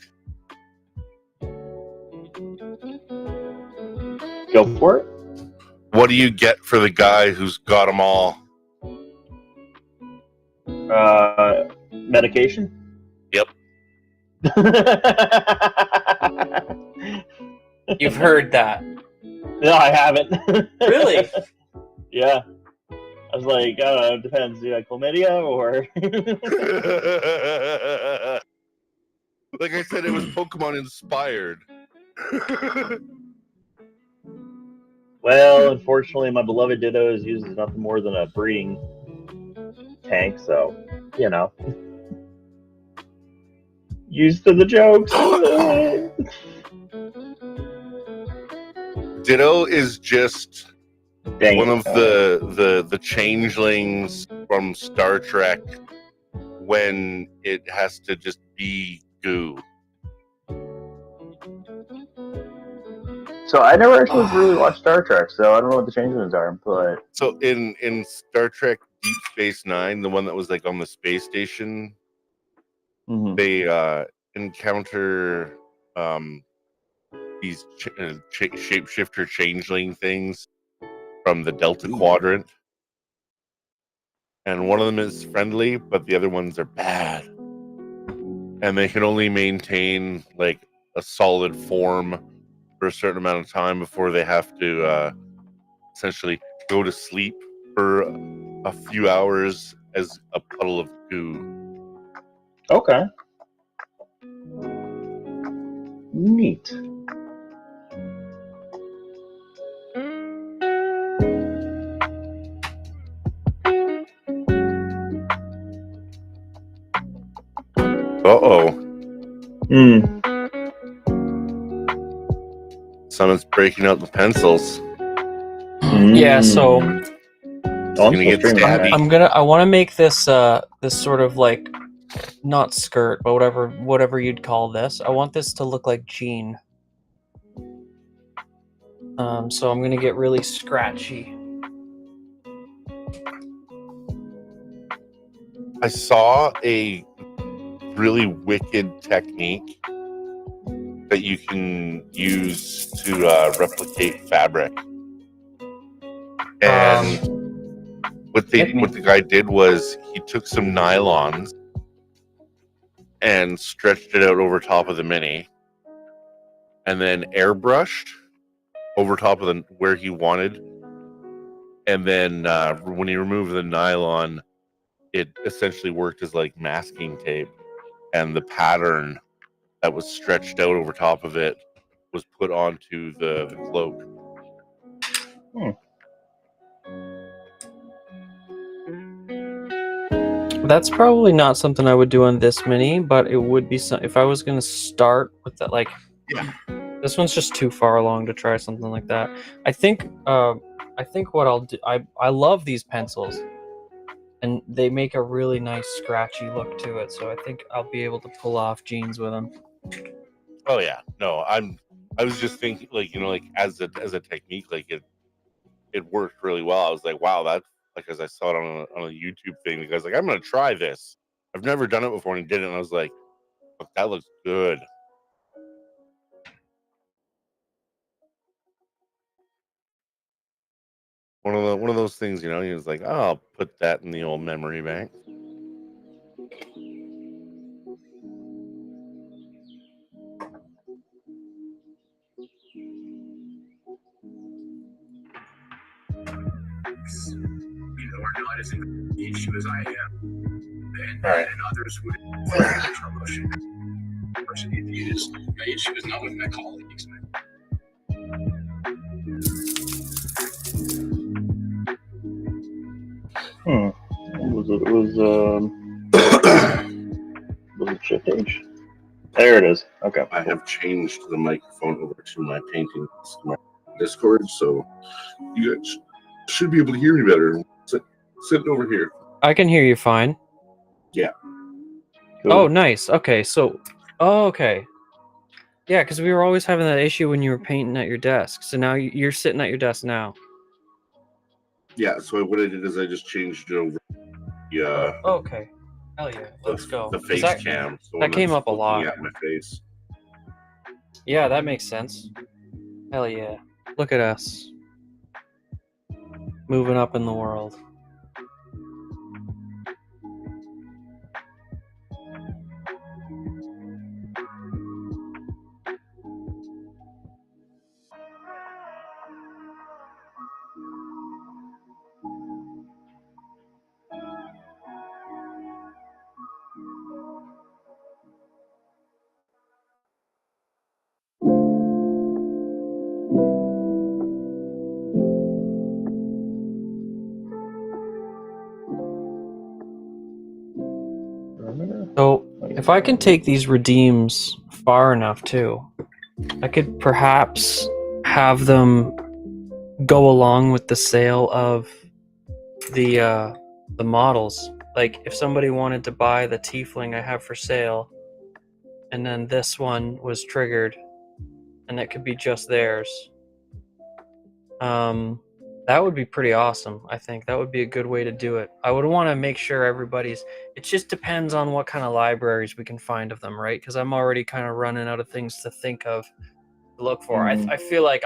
[SPEAKER 7] Go for it.
[SPEAKER 6] What do you get for the guy who's got them all?
[SPEAKER 7] Medication?
[SPEAKER 6] Yep.
[SPEAKER 1] You've heard that.
[SPEAKER 7] No, I haven't.
[SPEAKER 1] Really?
[SPEAKER 7] Yeah. I was like, I don't know, it depends. Do you like chlamydia or?
[SPEAKER 6] Like I said, it was Pokemon inspired.
[SPEAKER 7] Well, unfortunately, my beloved Ditto is used as nothing more than a breeding tank, so, you know. Used to the jokes.
[SPEAKER 6] Ditto is just
[SPEAKER 7] Dang
[SPEAKER 6] one
[SPEAKER 7] it.
[SPEAKER 6] of the changelings from Star Trek when it has to just be goo.
[SPEAKER 7] So I never actually really watched Star Trek, so I don't know what the changelings are, but...
[SPEAKER 6] So in Star Trek Deep Space Nine, the one that was like on the space station, they encounter these shapeshifter changeling things from the Delta Quadrant, and one of them is friendly, but the other ones are bad, and they can only maintain like a solid form for a certain amount of time before they have to essentially go to sleep for a few hours as a puddle of goo.
[SPEAKER 7] Okay. Neat.
[SPEAKER 6] Uh-oh. Someone's breaking out the pencils.
[SPEAKER 1] Yeah, so
[SPEAKER 6] It's gonna get stabby.
[SPEAKER 1] I want to make this this sort of like not skirt, but whatever you'd call this. I want this to look like jean. So I'm gonna get really scratchy.
[SPEAKER 6] I saw a really wicked technique that you can use to replicate fabric. And what the guy did was he took some nylons and stretched it out over top of the mini, and then airbrushed over top of where he wanted. And then when he removed the nylon, it essentially worked as like masking tape, and the pattern that was stretched out over top of it was put onto the cloak.
[SPEAKER 1] That's probably not something I would do on this mini, but it would be some if I was gonna start with that. Like,
[SPEAKER 6] yeah,
[SPEAKER 1] this one's just too far along to try something like that. I think what I'll do. I love these pencils, and they make a really nice scratchy look to it. So I think I'll be able to pull off jeans with them.
[SPEAKER 6] Oh yeah, no, I was just thinking, like, you know, like as a technique, like it worked really well. I was like, wow, that's like, as I saw it on a YouTube thing, the guy's like, I'm gonna try this. I've never done it before, and he did it, and I was like, look, that looks good. One of those things, you know. He was like, oh, I'll put that in the old memory bank.
[SPEAKER 2] You know, are not as an issue as I am, and
[SPEAKER 6] All right.
[SPEAKER 2] others would troubleshoot.
[SPEAKER 9] course, my issue is not with my colleagues.
[SPEAKER 7] Was it shift H? There it is. Okay.
[SPEAKER 10] I have changed the microphone over to my painting Discord, so you guys should be able to hear me better. Sit over here.
[SPEAKER 1] I can hear you fine.
[SPEAKER 10] Yeah.
[SPEAKER 7] Cool.
[SPEAKER 1] Oh, nice. Okay, so... Oh, okay. Yeah, because we were always having that issue when you were painting at your desk. So now you're sitting at your desk now.
[SPEAKER 10] Yeah, so what I did is I just changed it over. Yeah.
[SPEAKER 1] Okay. Hell yeah. Let's go.
[SPEAKER 10] The face cam. So
[SPEAKER 1] that came up a
[SPEAKER 10] looking
[SPEAKER 1] lot.
[SPEAKER 10] at my face.
[SPEAKER 1] Yeah, that makes sense. Hell yeah. Look at us. Moving up in the world. So, if I can take these redeems far enough too, I could perhaps have them go along with the sale of the models. Like, if somebody wanted to buy the tiefling I have for sale, and then this one was triggered, and it could be just theirs. That would be pretty awesome. I think that would be a good way to do it. I would want to make sure everybody's... It just depends on what kind of libraries we can find of them, right? Because I'm already kind of running out of things to think of, to look for. I feel like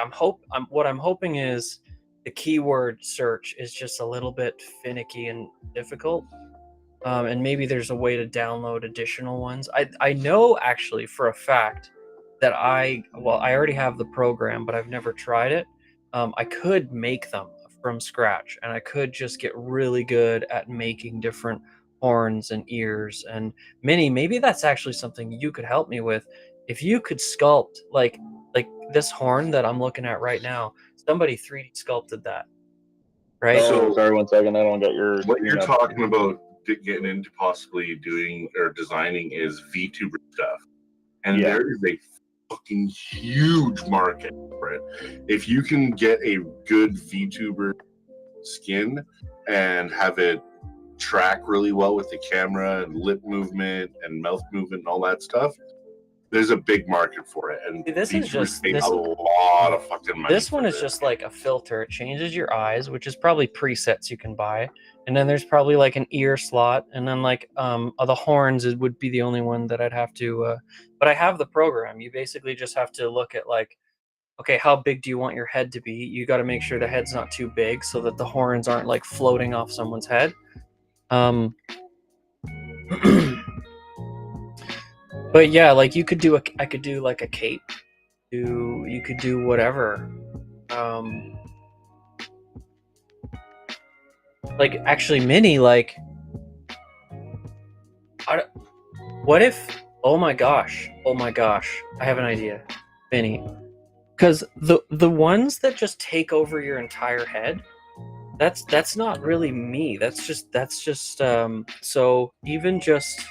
[SPEAKER 1] what I'm hoping is the keyword search is just a little bit finicky and difficult. And maybe there's a way to download additional ones. I know actually for a fact that I already have the program, but I've never tried it. I could make them from scratch, and I could just get really good at making different horns and ears. And Minnie, maybe that's actually something you could help me with. If you could sculpt like this horn that I'm looking at right now, somebody 3D sculpted that, right?
[SPEAKER 7] So sorry, 1 second. I don't get your.
[SPEAKER 10] What you're talking about getting into possibly doing or designing is VTuber stuff, and there is a fucking huge market for it. If you can get a good VTuber skin and have it track really well with the camera and lip movement and mouth movement and all that stuff, there's a big market for it. And
[SPEAKER 1] this is just
[SPEAKER 10] a lot of fucking money.
[SPEAKER 1] This one is just like a filter. It changes your eyes, which is probably presets you can buy, and then there's probably like an ear slot, and then like the horns would be the only one that I'd have to. But I have the program. You basically just have to look at like, okay, how big do you want your head to be? You got to make sure the head's not too big so that the horns aren't like floating off someone's head. But yeah, like I could do like a cape. You could do whatever. Like actually, Minnie, like, what if? Oh my gosh! I have an idea, Minnie. Because the ones that just take over your entire head, that's not really me. That's just so even just.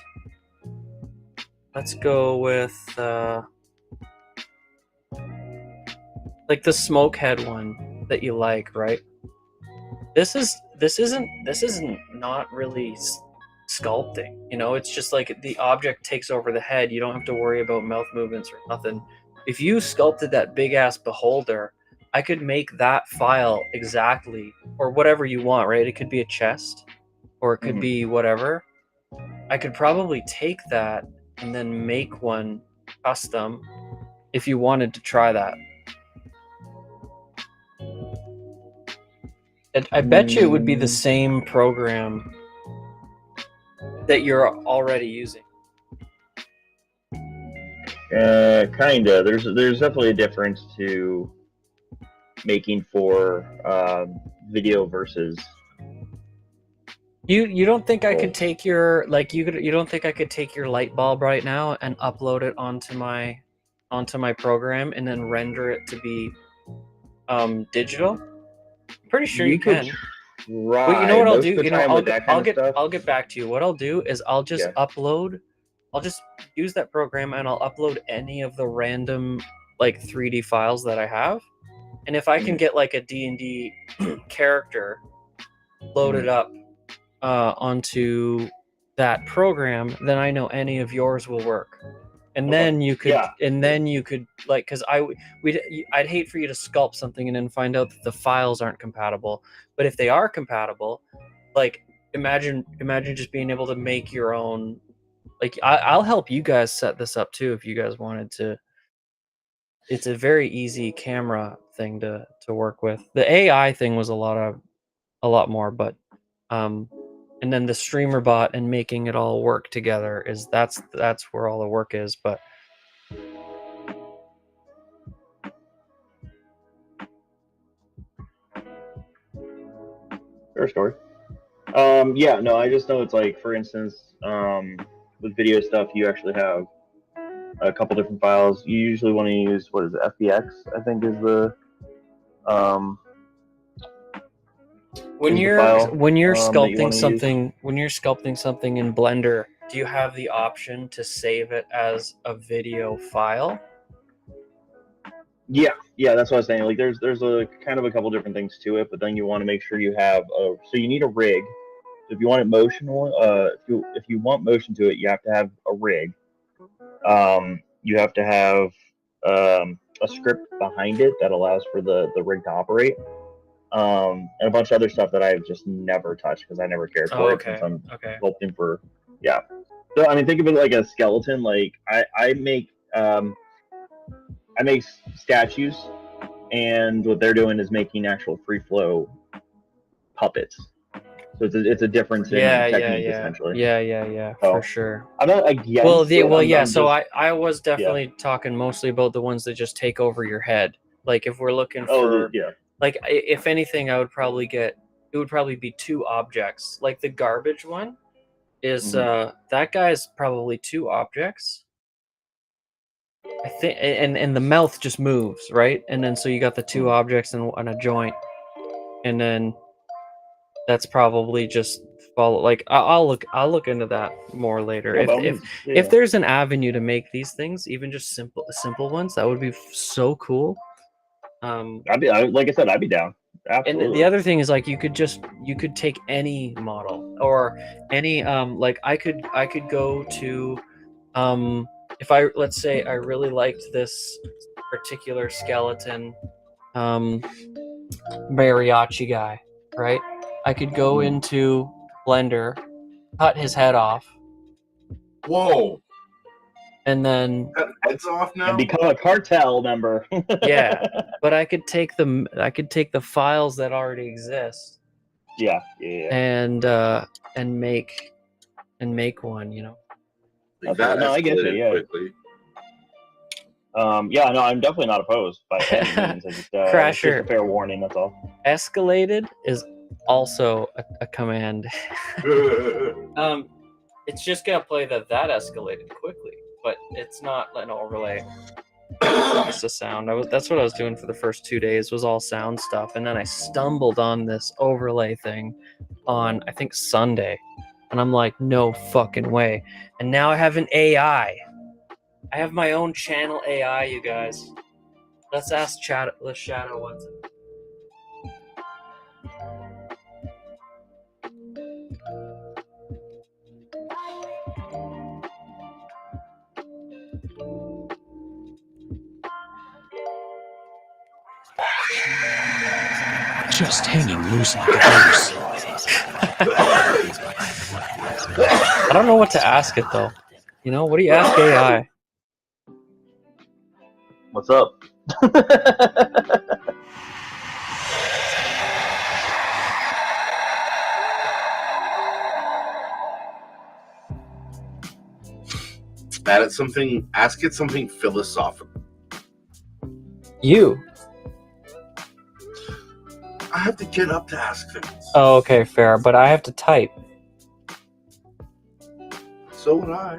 [SPEAKER 1] Let's go with like the smoke head one that you like, right? This isn't not really sculpting, you know. It's just like the object takes over the head. You don't have to worry about mouth movements or nothing. If you sculpted that big ass beholder, I could make that file exactly, or whatever you want, right? It could be a chest, or it could be whatever. I could probably take that and then make one custom if you wanted to try that. I bet you it would be the same program that you're already using.
[SPEAKER 7] Kinda. There's definitely a difference to making for video versus
[SPEAKER 1] You don't think I could take your you don't think I could take your light bulb right now and upload it onto my program and then render it to be digital? Pretty sure you
[SPEAKER 7] could
[SPEAKER 1] can.
[SPEAKER 7] try.
[SPEAKER 1] Well, you know what I'll
[SPEAKER 7] Most
[SPEAKER 1] do?
[SPEAKER 7] of the
[SPEAKER 1] You know,
[SPEAKER 7] time with that kind of stuff,
[SPEAKER 1] I'll get back to you. What I'll do is I'll just
[SPEAKER 7] Yeah.
[SPEAKER 1] upload. I'll just use that program and I'll upload any of the random like 3D files that I have. And if I can get like a D&D character loaded up onto that program, then I know any of yours will work. And then you could, like, because I'd hate for you to sculpt something and then find out that the files aren't compatible. But if they are compatible, like, imagine just being able to make your own. Like, I'll help you guys set this up too if you guys wanted to. It's a very easy camera thing to work with. The AI thing was a lot more, but and then the streamer bot and making it all work together that's where all the work is. But
[SPEAKER 7] fair story. Yeah, no, I just know it's like, for instance, with video stuff, you actually have a couple different files. You usually want to use, what is it, FBX, I think is the
[SPEAKER 1] when you're sculpting something in Blender, do you have the option to save it as a video file?
[SPEAKER 7] Yeah, that's what I was saying. Like, there's a kind of a couple different things to it, but then you want to make sure you have so you need a rig. If you want it motional, if you want motion to it, you have to have a rig. You have to have a script behind it that allows for the rig to operate, and a bunch of other stuff that I've just never touched because I never cared for it since I'm sculpting for. Yeah, so I mean, think of it like a skeleton. Like I make statues, and what they're doing is making actual free flow puppets. So it's a difference in technique, essentially.
[SPEAKER 1] Yeah,
[SPEAKER 7] so,
[SPEAKER 1] for sure.
[SPEAKER 7] I'm not against
[SPEAKER 1] so I was definitely talking mostly about the ones that just take over your head. Like, if we're looking for like, if anything, it would probably be two objects. Like the garbage one is that guy's probably two objects. I think, and the mouth just moves, right? And then so you got the two objects and a joint, and then that's probably just follow. Like, I'll look into that more later. If there's an avenue to make these things, even just simple ones, that would be so cool.
[SPEAKER 7] Like I said, I'd be down. Absolutely.
[SPEAKER 1] And the other thing is, like, you could take any model or any like I could go to if let's say I really liked this particular skeleton mariachi guy, right? I could go into Blender, cut his head off.
[SPEAKER 10] Whoa.
[SPEAKER 1] And then
[SPEAKER 10] heads off now
[SPEAKER 7] and become a cartel member.
[SPEAKER 1] Yeah, but I could take the files that already exist.
[SPEAKER 7] Yeah.
[SPEAKER 1] And make one, you know.
[SPEAKER 7] No, I get you. Yeah.
[SPEAKER 10] Quickly.
[SPEAKER 7] Yeah, no, I'm definitely not opposed by any means. I just,
[SPEAKER 1] Crasher.
[SPEAKER 7] Just a fair warning, that's all.
[SPEAKER 1] Escalated is also a command. It's just gonna play that escalated quickly, but it's not an overlay. It's a sound. That's what I was doing for the first 2 days, was all sound stuff, and then I stumbled on this overlay thing on, I think, Sunday, and I'm like, no fucking way. And now I have an AI. I have my own channel AI, you guys. Let's ask Shadow what's it.
[SPEAKER 3] Just hanging loose like a goose.
[SPEAKER 1] I don't know what to ask it, though. You know, what do you ask AI?
[SPEAKER 7] What's up?
[SPEAKER 10] Mad at something, ask it something philosophical.
[SPEAKER 1] You.
[SPEAKER 10] I have to get up to ask things.
[SPEAKER 1] Oh, okay, fair. But I have to type.
[SPEAKER 10] so would I.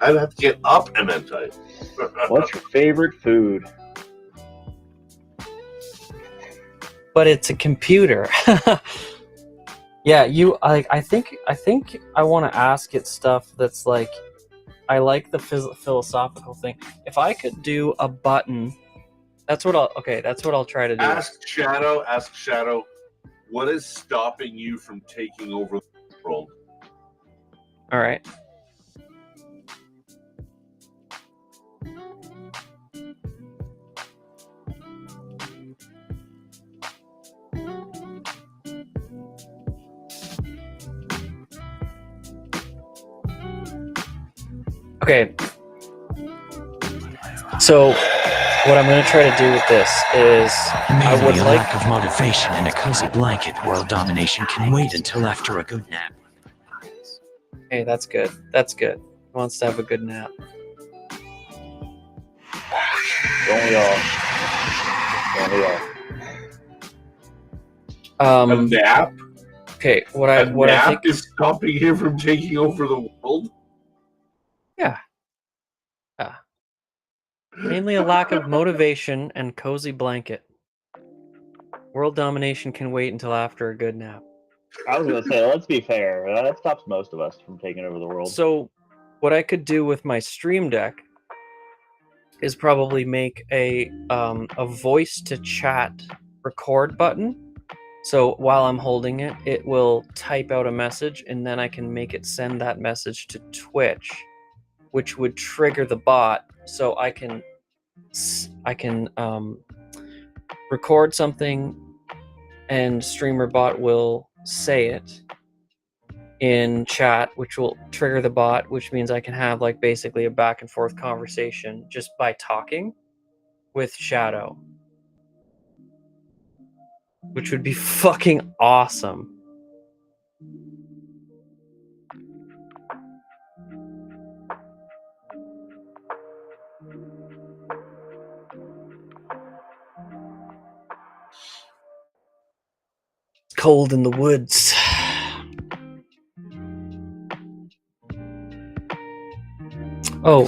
[SPEAKER 10] I'd have to get up and then type.
[SPEAKER 7] What's your favorite food?
[SPEAKER 1] But it's a computer. Yeah, I think I want to ask it stuff that's like, I like the philosophical thing. If I could do a button, that's what I'll try to do.
[SPEAKER 10] Ask Shadow, what is stopping you from taking over the world?
[SPEAKER 1] All right. Okay. So, what I'm going to try to do with this is, I would
[SPEAKER 3] Mainly a
[SPEAKER 1] like...
[SPEAKER 3] lack of motivation and a cozy blanket. World domination can wait until after a good nap.
[SPEAKER 1] Hey, that's good. That's good. He wants to have a good nap.
[SPEAKER 7] Don't we all? Don't we all?
[SPEAKER 10] A nap?
[SPEAKER 1] Okay, what
[SPEAKER 10] A
[SPEAKER 1] I
[SPEAKER 10] nap
[SPEAKER 1] think
[SPEAKER 10] is stopping him from taking over the world?
[SPEAKER 1] Yeah. Yeah. Mainly a lack of motivation and cozy blanket. World domination can wait until after a good nap.
[SPEAKER 7] I was gonna say, let's be fair. That stops most of us from taking over the world.
[SPEAKER 1] So, what I could do with my Stream Deck is probably make a voice to chat record button. So while I'm holding it, it will type out a message, and then I can make it send that message to Twitch, which would trigger the bot. So I can record something, and streamer bot will say it in chat, which will trigger the bot, which means I can have like basically a back and forth conversation just by talking with Shadow, which would be fucking awesome. It's cold in the woods. Oh,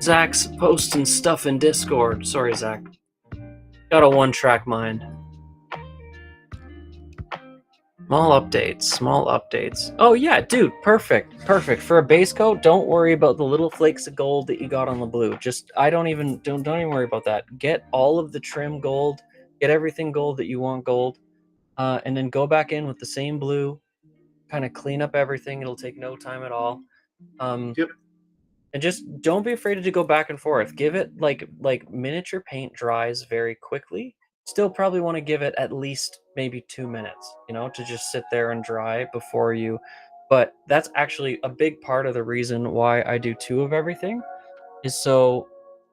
[SPEAKER 1] Zach's posting stuff in Discord. Sorry, Zach. Got a one-track mind. Small updates. Oh yeah, dude, perfect. For a base coat, don't worry about the little flakes of gold that you got on the blue. Don't even worry about that. Get all of the trim gold, get everything gold that you want gold, and then go back in with the same blue, kind of clean up everything. It'll take no time at all.
[SPEAKER 10] Yep.
[SPEAKER 1] And just don't be afraid to go back and forth. Give it like miniature paint dries very quickly. Still probably want to give it at least maybe 2 minutes, to just sit there and dry before you. But that's actually a big part of the reason why I do 2 of everything, is so,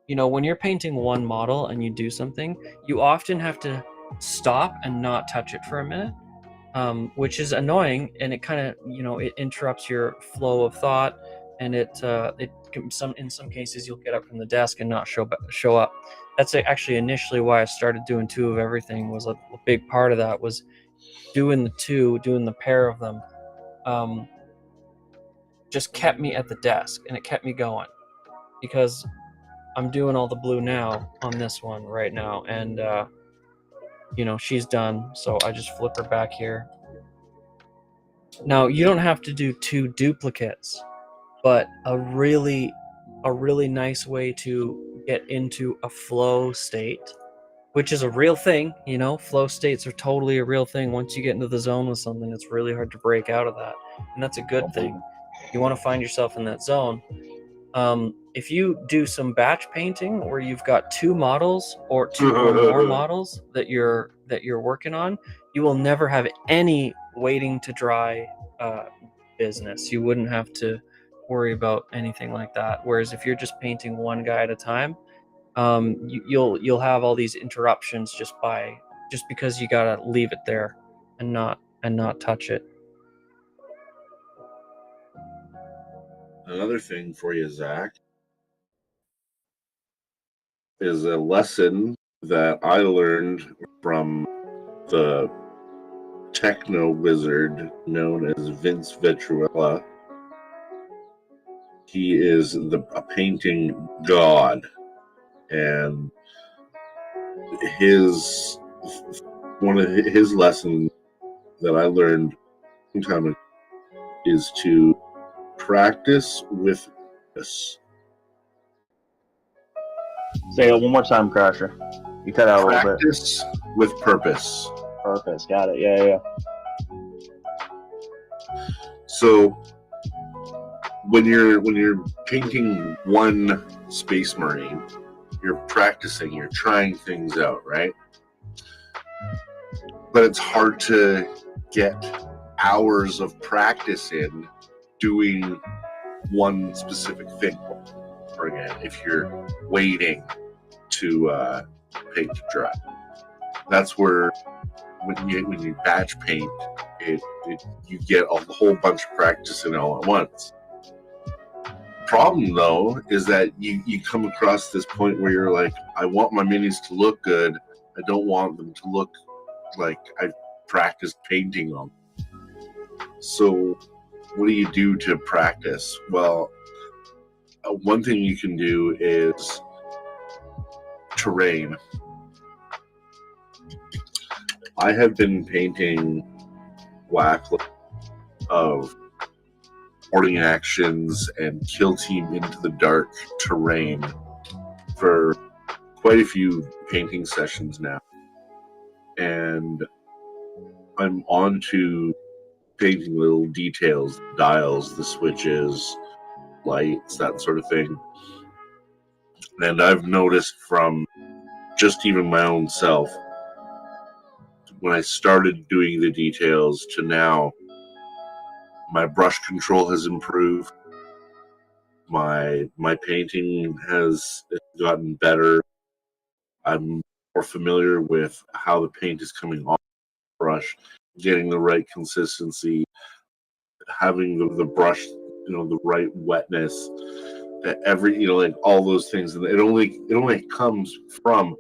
[SPEAKER 1] when you're painting one model and you do something, you often have to stop and not touch it for a minute, which is annoying, and it kind of, it interrupts your flow of thought, and in some cases you'll get up from the desk and not show up. That's actually initially why I started doing 2 of everything. Was a big part of that was doing the pair of them. Just kept me at the desk, and it kept me going, because I'm doing all the blue now on this one right now, and she's done, so I just flip her back here. Now, you don't have to do 2 duplicates, but a really nice way to get into a flow state, which is a real thing. Flow states are totally a real thing. Once you get into the zone with something, it's really hard to break out of that, and that's a good thing. You want to find yourself in that zone. If you do some batch painting where you've got 2 models or 2 or more models that you're working on, you will never have any waiting to dry business. You wouldn't have to worry about anything like that. Whereas if you're just painting one guy at a time, you'll have all these interruptions just because you gotta leave it there and not touch it.
[SPEAKER 10] Another thing for you, Zach, is a lesson that I learned from the techno wizard known as Vince Vitruella. He is a painting god, and one of his lessons that I learned a long time ago is to practice with this.
[SPEAKER 7] Say it one more time, Crasher. You cut out a little bit.
[SPEAKER 10] Practice with purpose.
[SPEAKER 7] Purpose. Got it. Yeah.
[SPEAKER 10] So when you're painting one Space Marine, you're practicing, you're trying things out, right? But it's hard to get hours of practice in doing one specific thing. For again, if you're waiting to paint to dry, that's where when you batch paint, you get a whole bunch of practice in all at once. Problem though is that you come across this point where you're like, I want my minis to look good. I don't want them to look like I've practiced painting on them. So what do you do to practice? Well, one thing you can do is terrain. I have been painting black of boarding actions and kill team into the dark terrain for quite a few painting sessions now. And I'm on to painting little details, dials, the switches, lights, that sort of thing. And I've noticed from just even my own self, when I started doing the details to now, my brush control has improved. My painting has gotten better. I'm more familiar with how the paint is coming off the brush, getting the right consistency, having the brush, the right wetness, like all those things. And it only comes from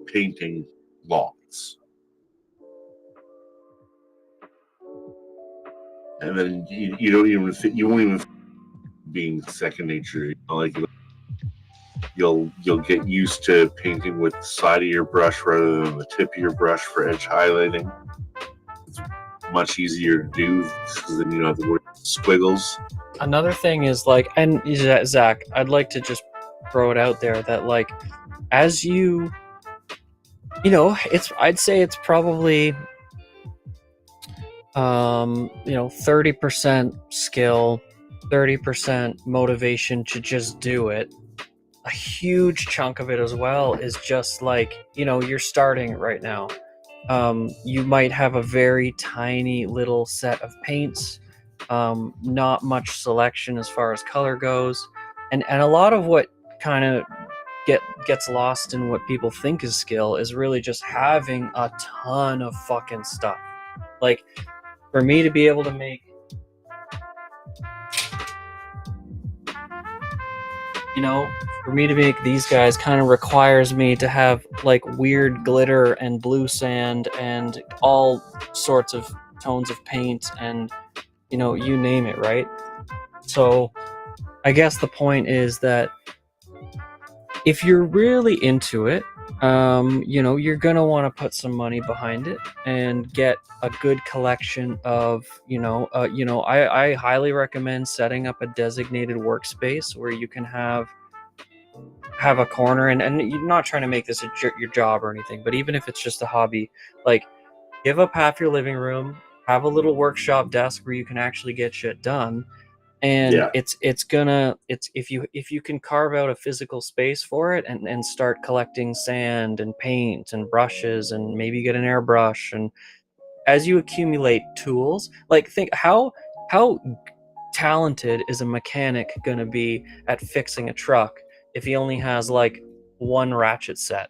[SPEAKER 10] painting lots. And then you won't even being second nature. You'll get used to painting with the side of your brush rather than the tip of your brush for edge highlighting. It's much easier to do because then you don't have to worry about squiggles.
[SPEAKER 1] Another thing is and Zach, I'd like to just throw it out there that as I'd say it's probably 30% skill, 30% motivation to just do it. A huge chunk of it as well is just you're starting right now. You might have a very tiny little set of paints, not much selection as far as color goes, and a lot of what kind of gets lost in what people think is skill is really just having a ton of fucking stuff. For me to be able to make these guys kind of requires me to have weird glitter and blue sand and all sorts of tones of paint and you name it, right? So I guess the point is that if you're really into it, you're gonna want to put some money behind it and get a good collection of I highly recommend setting up a designated workspace where you can have a corner, and you're not trying to make this your job or anything, but even if it's just a hobby, give up half your living room, have a little workshop desk where you can actually get shit done. And it's if you can carve out a physical space for it and start collecting sand and paint and brushes and maybe get an airbrush, and as you accumulate tools, think how talented is a mechanic gonna be at fixing a truck if he only has one ratchet set?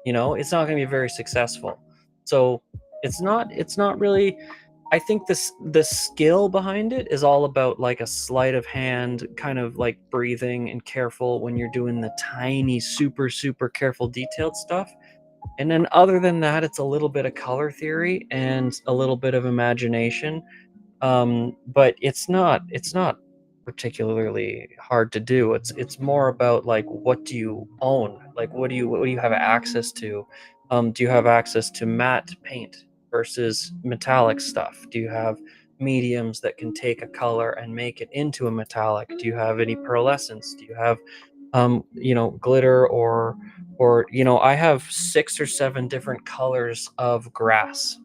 [SPEAKER 1] It's not gonna be very successful. So it's not really. I think the skill behind it is all about a sleight of hand, kind of breathing and careful when you're doing the tiny, super, super careful detailed stuff. And then other than that, it's a little bit of color theory and a little bit of imagination. But it's not particularly hard to do. It's more about like, what do you own? Like, what do you have access to? Do you have access to matte paint versus metallic stuff? Do you have mediums that can take a color and make it into a metallic? Do you have any pearlescence? Do you have glitter, or I have 6 or 7 different colors of grass,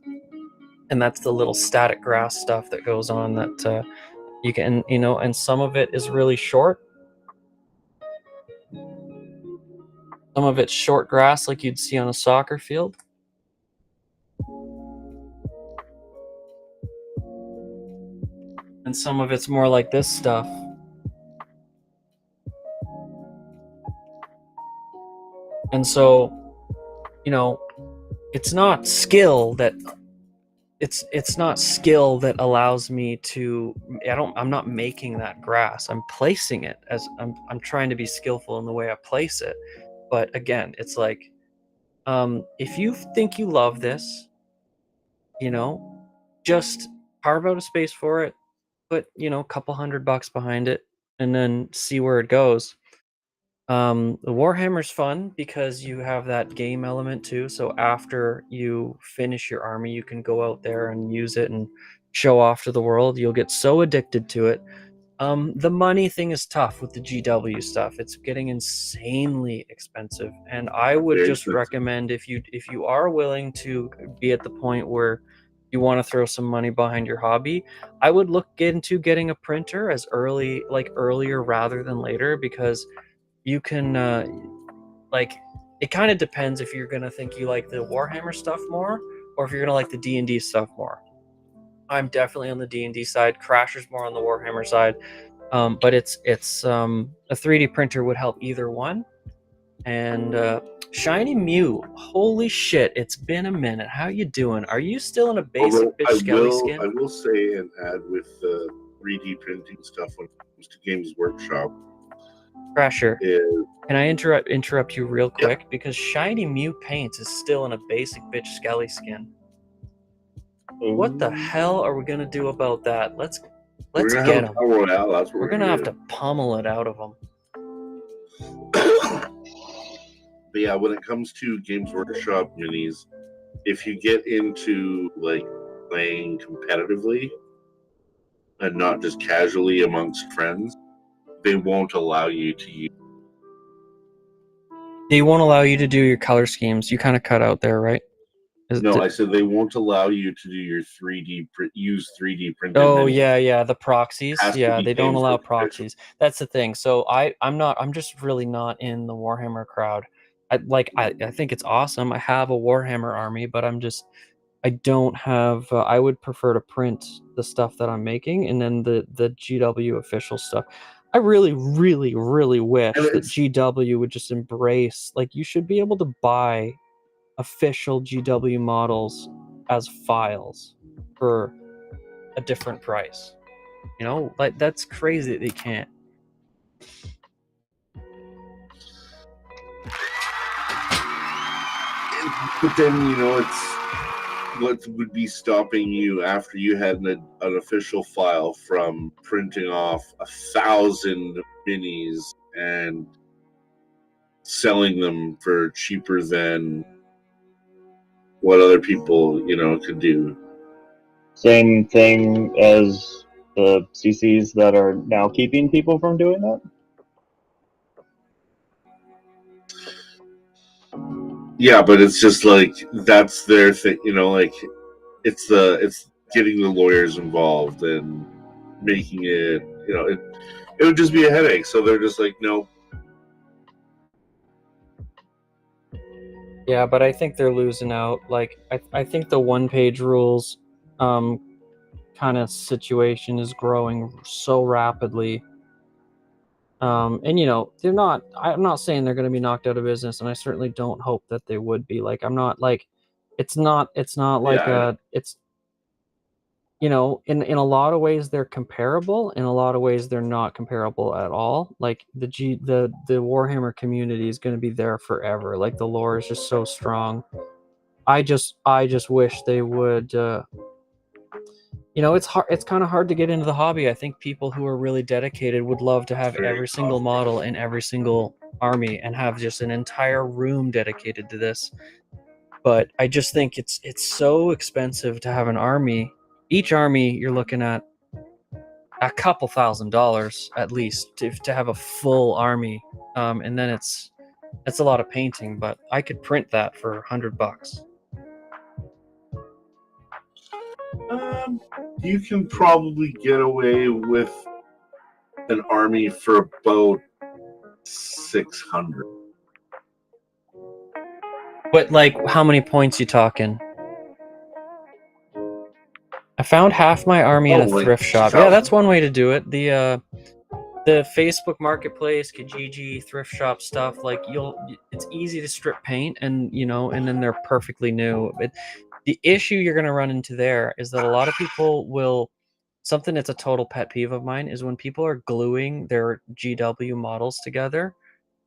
[SPEAKER 1] and that's the little static grass stuff that goes on that you can, and some of it is really short. Some of it's short grass like you'd see on a soccer field. And some of it's more like this stuff. And so, it's not skill that allows me to, I'm not making that grass. I'm placing it as I'm trying to be skillful in the way I place it. But again, it's like, if you think you love this, just carve out a space for it, put, a couple $100 behind it, and then see where it goes. The Warhammer's fun because you have that game element too. So after you finish your army, you can go out there and use it and show off to the world. You'll get so addicted to it. The money thing is tough with the GW stuff. It's getting insanely expensive, and I would just recommend, if you are willing to be at the point where you want to throw some money behind your hobby, I would look into getting a printer as earlier rather than later, because you can it kind of depends if you're gonna think you like the Warhammer stuff more, or if you're gonna like the D&D stuff more. I'm definitely on the D&D side. Crasher's more on the Warhammer side, but it's a 3D printer would help either one. And Shiny Mew, holy shit, it's been a minute. How you doing? Are you still in a basic bitch skelly skin?
[SPEAKER 10] I will say and add with the 3D printing stuff when it comes to Games Workshop.
[SPEAKER 1] Crasher, can I interrupt you real quick? Yep. Because Shiny Mew Paints is still in a basic bitch skelly skin. What the hell are we gonna do about that? Let's get him. We're gonna have to pummel it out of him.
[SPEAKER 10] But yeah, when it comes to Games Workshop minis, if you get into like playing competitively and not just casually amongst friends, they won't allow you to use.
[SPEAKER 1] They won't allow you to do your color schemes. You kind of cut out there, right?
[SPEAKER 10] I said they won't allow you to do your 3D use 3D printed.
[SPEAKER 1] Oh yeah, the proxies. Yeah, they don't allow proxies. That's the thing. So I'm just really not in the Warhammer crowd. I think it's awesome. I have a Warhammer army, but I don't have. I would prefer to print the stuff that I'm making, and then the GW official stuff. I really, really, really wish that GW would just embrace. Like, you should be able to buy official GW models as files for a different price. Like, that's crazy that they can't.
[SPEAKER 10] But then, it's what would be stopping you after you had an official file from printing off 1,000 minis and selling them for cheaper than what other people, could do.
[SPEAKER 7] Same thing as the CCs that are now keeping people from doing that?
[SPEAKER 10] Yeah, but it's just like, that's their thing, it's getting the lawyers involved and making it, it would just be a headache. So they're just like, no.
[SPEAKER 1] Yeah, but I think they're losing out. Like, I think the one-page rules kind of situation is growing so rapidly. And they're not. I'm not saying they're going to be knocked out of business, and I certainly don't hope that they would be. Like, I'm not like, it's not like it's. In a lot of ways they're comparable. In a lot of ways they're not comparable at all. Like, the Warhammer community is going to be there forever. Like, the lore is just so strong. I just wish they would you know, it's hard. It's kind of hard to get into the hobby. I think people who are really dedicated would love to have every single model in every single army and have just an entire room dedicated to this. But I just think it's so expensive to have an army. Each army you're looking at a couple $1,000s at least to have a full army, and then it's a lot of painting. But I could print that for $100.
[SPEAKER 10] You can probably get away with an army for about 600.
[SPEAKER 1] But like, how many points you talking? I found half my army in a thrift shop. Yeah, that's one way to do it. The Facebook Marketplace, Kijiji, thrift shop stuff, like it's easy to strip paint, and you know, and then they're perfectly new. But the issue you're gonna run into there is that a lot of people will. Something that's a total pet peeve of mine is when people are gluing their GW models together.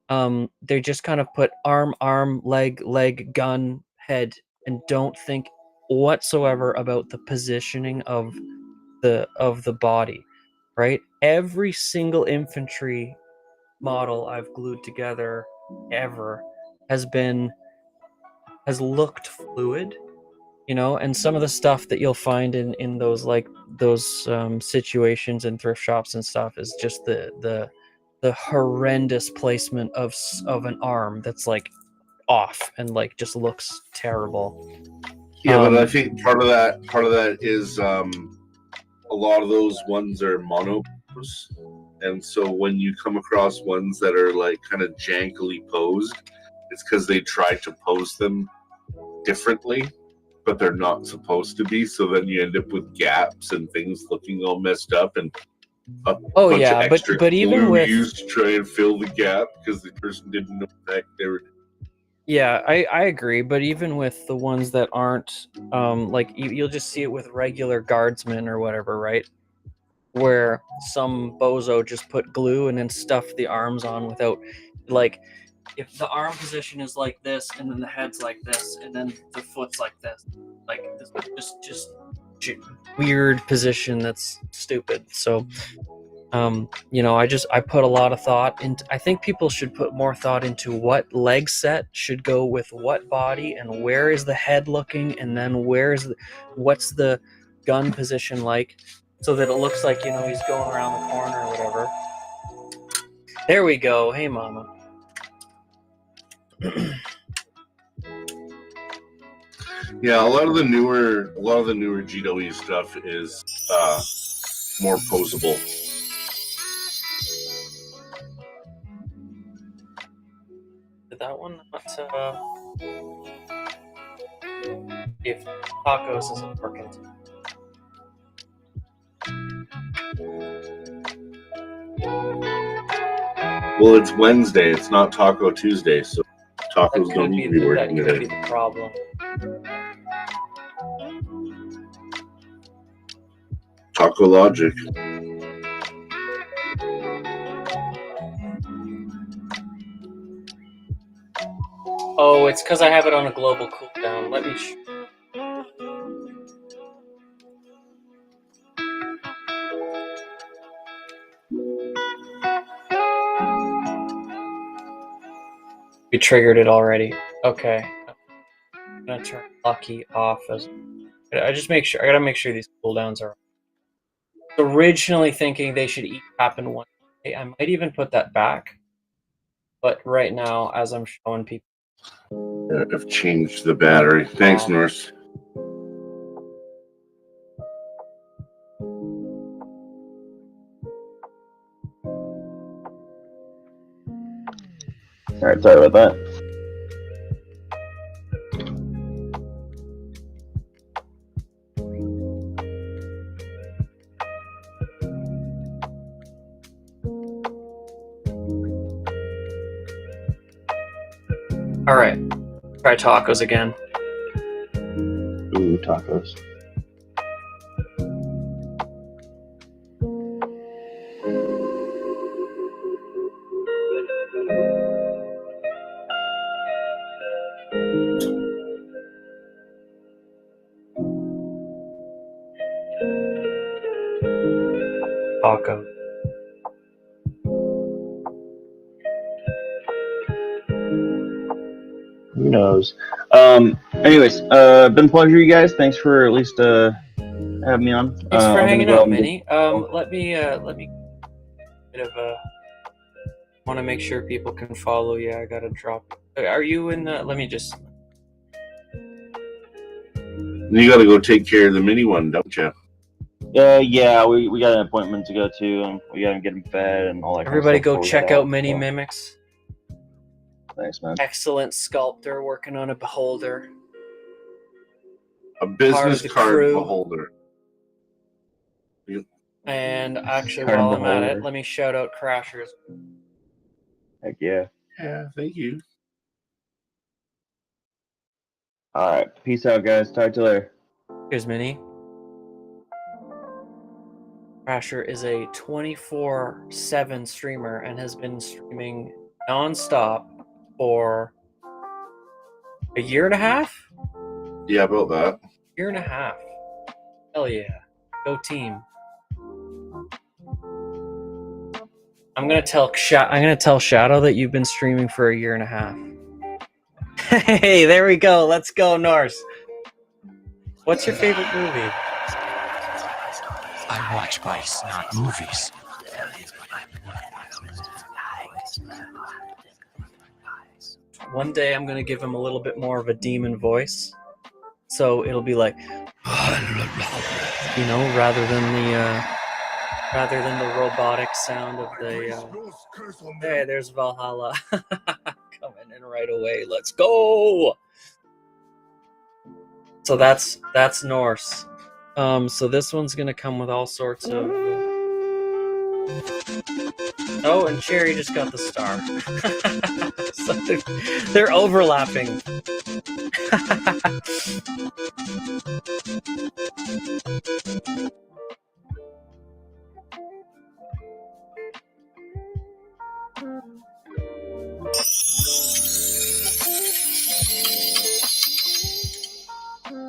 [SPEAKER 1] They just kind of put arm, leg, gun, head, and don't think whatsoever about the positioning of the body, right? Every single infantry model I've glued together ever has looked fluid, you know, and some of the stuff that you'll find in those situations in thrift shops and stuff is just the horrendous placement of an arm that's like off and like just looks terrible.
[SPEAKER 10] Yeah, but I think part of that is a lot of those ones are monos, and so when you come across ones that are like kind of jankily posed, it's because they tried to pose them differently, but they're not supposed to be. So then you end up with gaps and things looking all messed up, and
[SPEAKER 1] oh yeah, but even with
[SPEAKER 10] used to try and fill the gap because the person didn't know what the heck they were.
[SPEAKER 1] Yeah, I agree, but even with the ones that aren't, like you'll just see it with regular guardsmen or whatever, right? Where some bozo just put glue and then stuffed the arms on without, like, if the arm position is like this and then the head's like this and then the foot's like this, like this just weird position that's stupid. So you know, I put a lot of thought into. I think people should put more thought into what leg set should go with what body, and where is the head looking, and then what's the gun position like, so that it looks like, you know, he's going around the corner or whatever. There we go. Hey, mama.
[SPEAKER 10] Yeah, a lot of the newer GW stuff is more posable.
[SPEAKER 1] Did that one not if tacos isn't working?
[SPEAKER 10] Well, it's Wednesday. It's not Taco Tuesday, so tacos don't need to be working
[SPEAKER 1] today. That could be
[SPEAKER 10] today.
[SPEAKER 1] the problem.
[SPEAKER 10] Taco logic.
[SPEAKER 1] Oh, it's because I have it on a global cooldown. Let me. We triggered it already. Okay. I'm gonna turn Lucky off as. I gotta make sure these cooldowns are. Originally thinking they should each happen one day. I might even put that back. But right now, as I'm showing people,
[SPEAKER 10] I've changed the battery. Thanks, Norse.
[SPEAKER 7] Alright, sorry about that.
[SPEAKER 1] Alright. Try tacos again.
[SPEAKER 7] Ooh, tacos.
[SPEAKER 1] Paco.
[SPEAKER 7] Who knows? Anyways, been a pleasure, you guys. Thanks for at least having me on.
[SPEAKER 1] Thanks for
[SPEAKER 7] I'm gonna
[SPEAKER 1] hanging
[SPEAKER 7] go
[SPEAKER 1] out,
[SPEAKER 7] and
[SPEAKER 1] Minnie. Let me bit of a. Want to make sure people can follow you. I gotta drop. Are you in the? Let me just.
[SPEAKER 10] You got to go take care of the mini one, don't you?
[SPEAKER 7] Yeah, we got an appointment to go to, and we gotta get him fed and all that.
[SPEAKER 1] Everybody
[SPEAKER 7] kind of
[SPEAKER 1] go
[SPEAKER 7] stuff
[SPEAKER 1] check out Mini
[SPEAKER 7] so.
[SPEAKER 1] Mimics.
[SPEAKER 7] Thanks, man.
[SPEAKER 1] Excellent sculptor working on a beholder.
[SPEAKER 10] A business
[SPEAKER 1] the
[SPEAKER 10] card
[SPEAKER 1] crew.
[SPEAKER 10] beholder.
[SPEAKER 1] And actually,
[SPEAKER 7] Card
[SPEAKER 1] while I'm at
[SPEAKER 7] beholder.
[SPEAKER 1] it, let me shout out Crashers.
[SPEAKER 7] Heck yeah.
[SPEAKER 10] Yeah, thank you.
[SPEAKER 7] All right, peace out, guys. Talk to you later.
[SPEAKER 1] Here's Minnie. Crasher is a 24/7 streamer and has been streaming non-stop for a year and a half?
[SPEAKER 10] Yeah, about that.
[SPEAKER 1] Year and a half. Hell yeah. Go team. I'm gonna tell Shadow that you've been streaming for a year and a half. Hey, there we go. Let's go, Norse. What's your favorite movie?
[SPEAKER 3] I watch Vice, not movies.
[SPEAKER 1] One day I'm gonna give him a little bit more of a demon voice, so it'll be like, you know, rather than the robotic sound of the. Hey, there's Valhalla coming in right away. Let's go. So that's Norse. So this one's gonna come with all sorts of. Oh, and Cherry just got the star. So they're overlapping.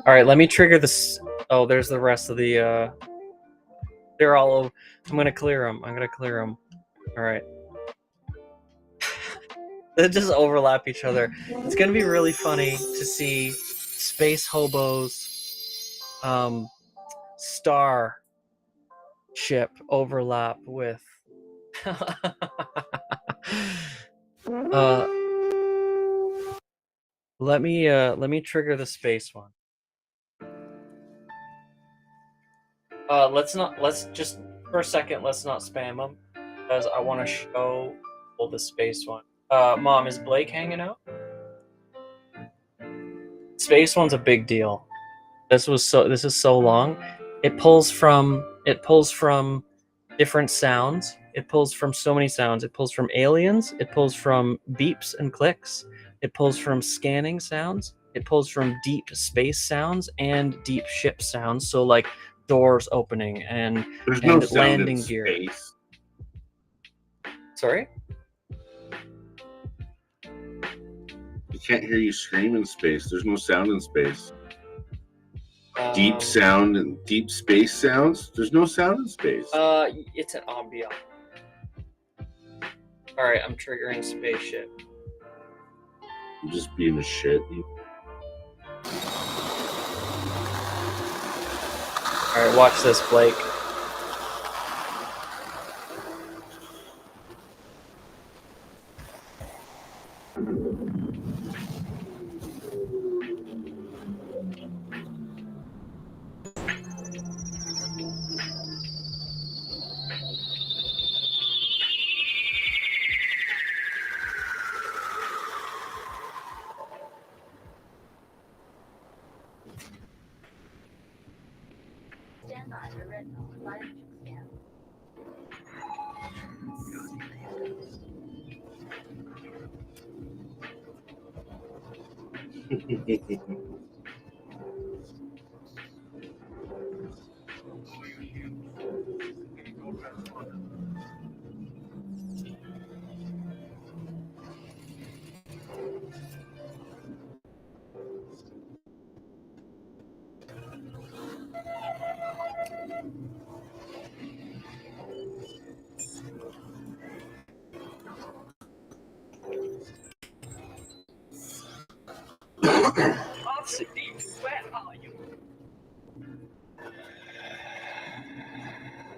[SPEAKER 1] All right, let me trigger this. Oh, there's the rest of the. They're all over. I'm gonna clear them. All right. They just overlap each other. It's gonna be really funny to see space hobos, star ship overlap with. Let me trigger the space one. Let's just for a second, let's not spam them, because I want to show the space one. Mom, is Blake hanging out? Space one's a big deal. This is so long. It pulls from different sounds. It pulls from so many sounds. It pulls from aliens. It pulls from beeps and clicks. It pulls from scanning sounds. It pulls from deep space sounds and deep ship sounds. So like doors opening and
[SPEAKER 10] no sound
[SPEAKER 1] landing
[SPEAKER 10] in
[SPEAKER 1] gear.
[SPEAKER 10] Space.
[SPEAKER 1] Sorry?
[SPEAKER 10] You can't hear you scream in space. There's no sound in space. Deep sound and deep space sounds. There's no sound in space.
[SPEAKER 1] It's an ambient. All right, I'm triggering spaceship.
[SPEAKER 10] I'm just being a shit.
[SPEAKER 1] All right, watch this, Blake.
[SPEAKER 4] Stand by for retinal biometric scan.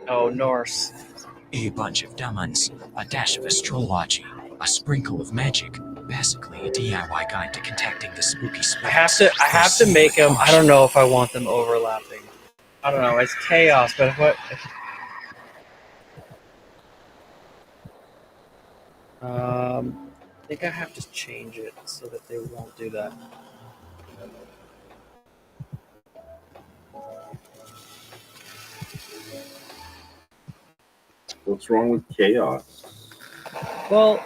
[SPEAKER 1] Oh, Norse.
[SPEAKER 3] A bunch of diamonds, a dash of astrology, a sprinkle of magic. Basically, a DIY guide to contacting the spooky spirits.
[SPEAKER 1] I have to make them. I don't know if I want them overlapping. I don't know. It's chaos, but I think I have to change it so that they won't do that.
[SPEAKER 10] What's wrong with chaos?
[SPEAKER 1] Well,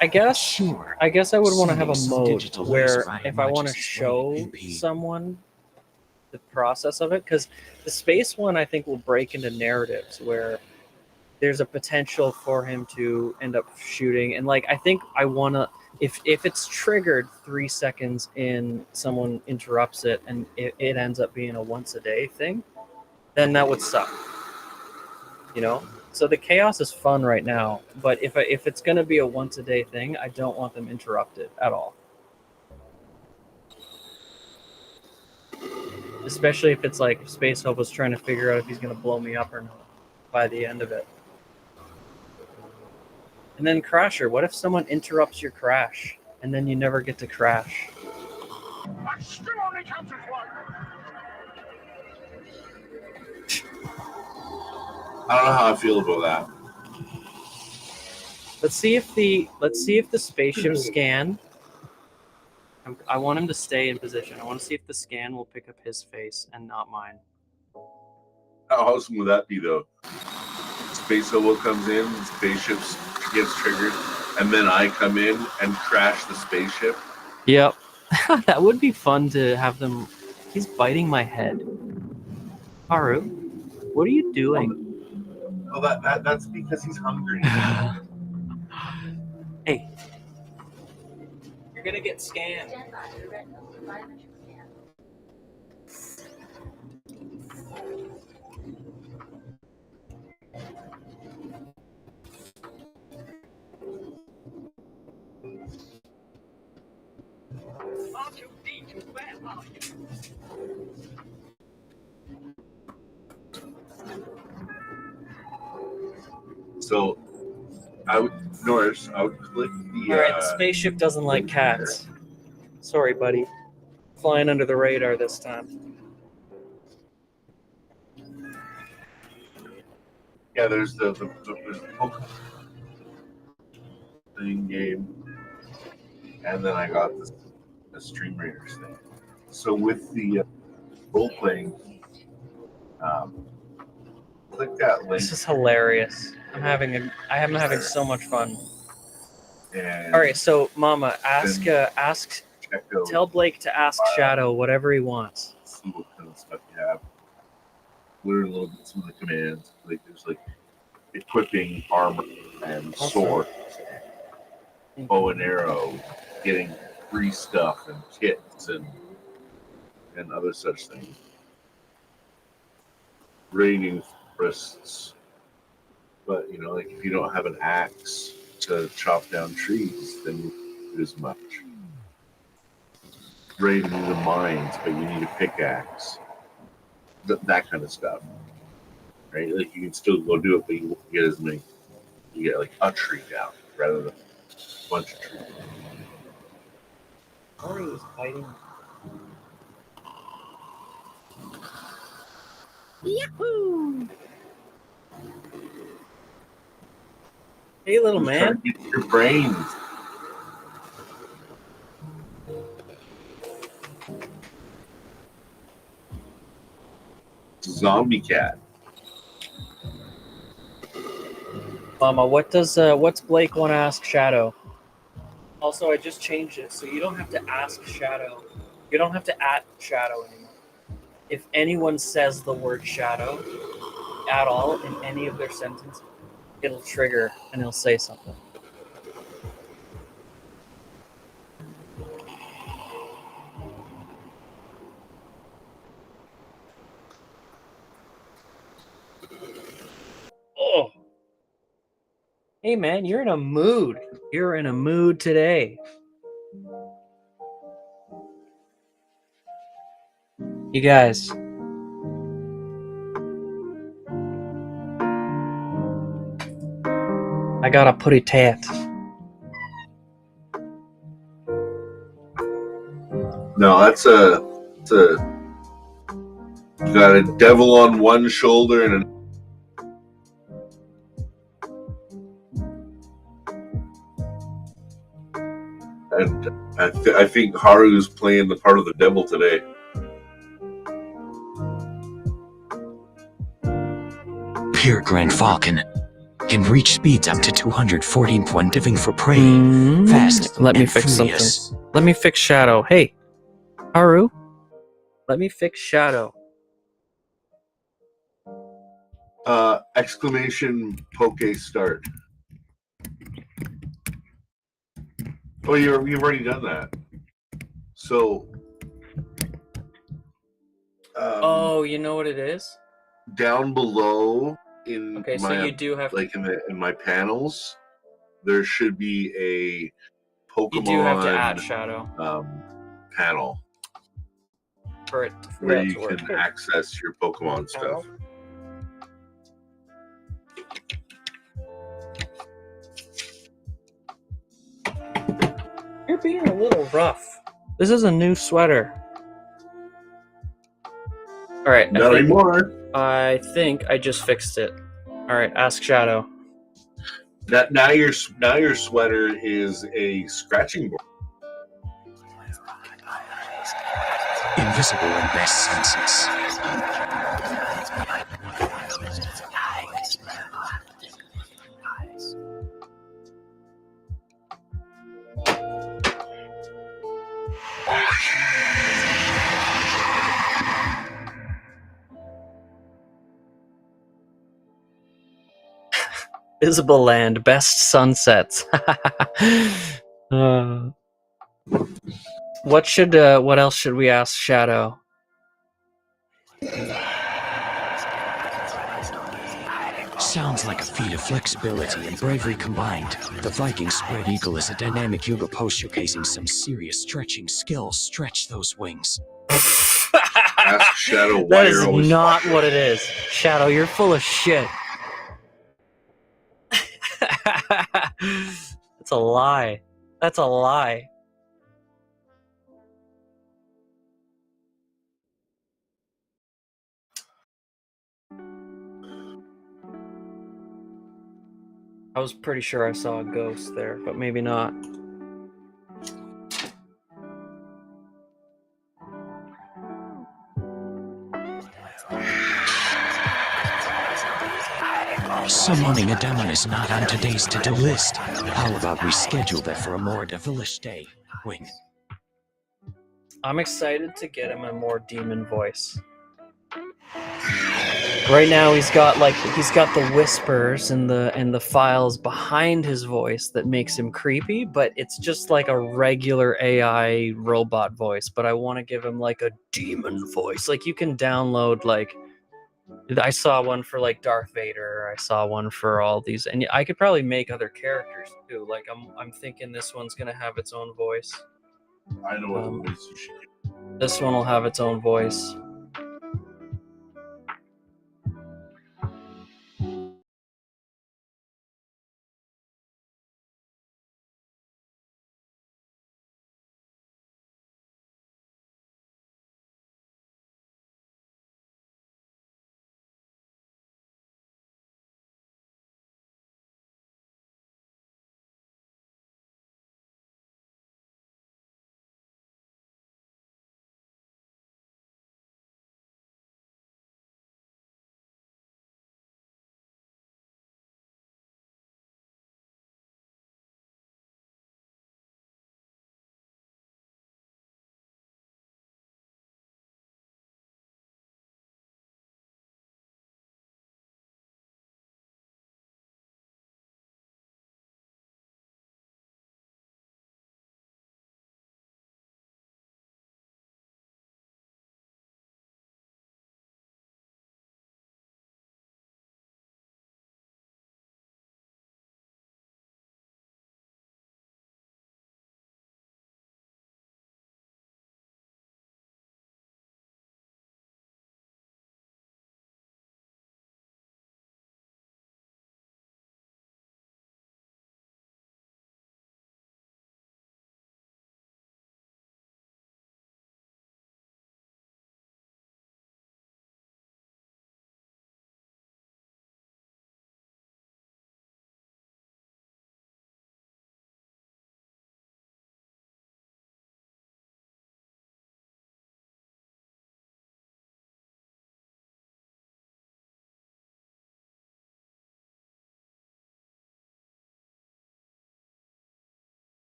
[SPEAKER 1] I guess
[SPEAKER 3] Sure.
[SPEAKER 1] I would want to have a
[SPEAKER 3] Some
[SPEAKER 1] mode
[SPEAKER 3] digital
[SPEAKER 1] where
[SPEAKER 3] laser
[SPEAKER 1] if I want to
[SPEAKER 3] images
[SPEAKER 1] show
[SPEAKER 3] display MP.
[SPEAKER 1] someone the process of it, because the space one I think will break into narratives where there's a potential for him to end up shooting, and like I think I want to, if it's triggered 3 seconds in, someone interrupts it and it ends up being a once a day thing, then that would suck, you know. So the chaos is fun right now, but if it's going to be a once a day thing, I don't want them interrupted at all. Especially if it's like Space Hope was trying to figure out if he's going to blow me up or not by the end of it. And then Crasher, what if someone interrupts your crash and then you never get to crash?
[SPEAKER 2] I still only counts as one.
[SPEAKER 10] I don't know how I feel about that.
[SPEAKER 1] Let's see if the spaceship scan. I want him to stay in position. I want to see if the scan will pick up his face and not mine.
[SPEAKER 10] How awesome would that be, though? Space Hobo comes in, the spaceship gets triggered, and then I come in and crash the spaceship.
[SPEAKER 1] Yep. That would be fun to have them. He's biting my head. Haru, what are you doing?
[SPEAKER 10] Oh, that's because he's hungry.
[SPEAKER 1] Hey. You're gonna get scanned.
[SPEAKER 4] Stand by for retinal biometric scan.
[SPEAKER 10] So, I would click the.
[SPEAKER 1] Alright, the spaceship doesn't like cats. Sorry, buddy. Flying under the radar this time.
[SPEAKER 10] Yeah, there's the Pokemon thing game, and then I got the Stream Raiders thing. So with the role playing, click that link.
[SPEAKER 1] This is hilarious. I'm having so much fun.
[SPEAKER 10] And
[SPEAKER 1] All right, so Mama, ask
[SPEAKER 10] check out,
[SPEAKER 1] tell Blake to ask Shadow whatever he wants.
[SPEAKER 10] see what kind of stuff you have. Learn a little bit some of the commands. Like there's like equipping armor and sword, bow and arrow, getting free stuff and kits and other such things. Raining forests. But you know, like if you don't have an axe to chop down trees, then you don't do as much. Raiding the mines, but you need a pickaxe. That kind of stuff. Right? Like you can still go do it, but you won't get as many. You get like a tree down rather than a bunch of trees.
[SPEAKER 1] Ori is biting. Yahoo! Hey, little man.
[SPEAKER 10] Get your brains. Zombie cat.
[SPEAKER 1] Mama, what's Blake want to ask Shadow? Also, I just changed it, so you don't have to ask Shadow. You don't have to at Shadow anymore. If anyone says the word Shadow at all in any of their sentences, it'll trigger and he'll say something. Oh. Hey man, you're in a mood. You're in a mood today. You guys. I got a pretty tat.
[SPEAKER 10] No, that's a. You got a devil on one shoulder and I think Haru's playing the part of the devil today.
[SPEAKER 3] Pure Grand Falcon can reach speeds up to 214 when diving for prey. Fast.
[SPEAKER 1] Let me
[SPEAKER 3] and
[SPEAKER 1] fix
[SPEAKER 3] furious.
[SPEAKER 1] something. Let me fix Shadow. Hey, Haru. Let me fix Shadow.
[SPEAKER 10] Exclamation poke start. Oh, you've already done that. So.
[SPEAKER 1] Oh, you know what it is?
[SPEAKER 10] Down below in
[SPEAKER 1] Okay, so
[SPEAKER 10] my
[SPEAKER 1] you do have
[SPEAKER 10] like in my panels, there should be a Pokemon.
[SPEAKER 1] You do have to add Shadow
[SPEAKER 10] panel
[SPEAKER 1] for it
[SPEAKER 10] where
[SPEAKER 1] that
[SPEAKER 10] you
[SPEAKER 1] to work.
[SPEAKER 10] can access your Pokemon stuff.
[SPEAKER 1] You're being a little rough. This is a new sweater. All right.
[SPEAKER 10] Not anymore.
[SPEAKER 1] I think I just fixed it. All right. Ask Shadow.
[SPEAKER 10] Now your sweater is a scratching board.
[SPEAKER 3] Invisible in best senses.
[SPEAKER 1] Visible Land, best sunsets. What else should we ask Shadow?
[SPEAKER 3] Sounds like a feat of flexibility and bravery combined. The Viking spread eagle is a dynamic yoga pose showcasing some serious stretching skills. Stretch those wings.
[SPEAKER 10] Ask Shadow why
[SPEAKER 1] That
[SPEAKER 10] you're
[SPEAKER 1] is
[SPEAKER 10] always
[SPEAKER 1] not
[SPEAKER 10] fucking.
[SPEAKER 1] what it is. Shadow, you're full of shit. That's a lie. That's a lie. I was pretty sure I saw a ghost there, but maybe not.
[SPEAKER 3] Summoning a demon is not on today's to-do list. How about we schedule that for a more devilish day? Wing.
[SPEAKER 1] I'm excited to get him a more demon voice. Right now he's got the whispers and the files behind his voice that makes him creepy, but it's just like a regular AI robot voice. But I want to give him like a demon voice. Like you can download like I saw one for like Darth Vader. I saw one for all these, and I could probably make other characters too. Like I'm thinking this one's gonna have its own voice.
[SPEAKER 10] I know what voice you should get.
[SPEAKER 1] This one will have its own voice.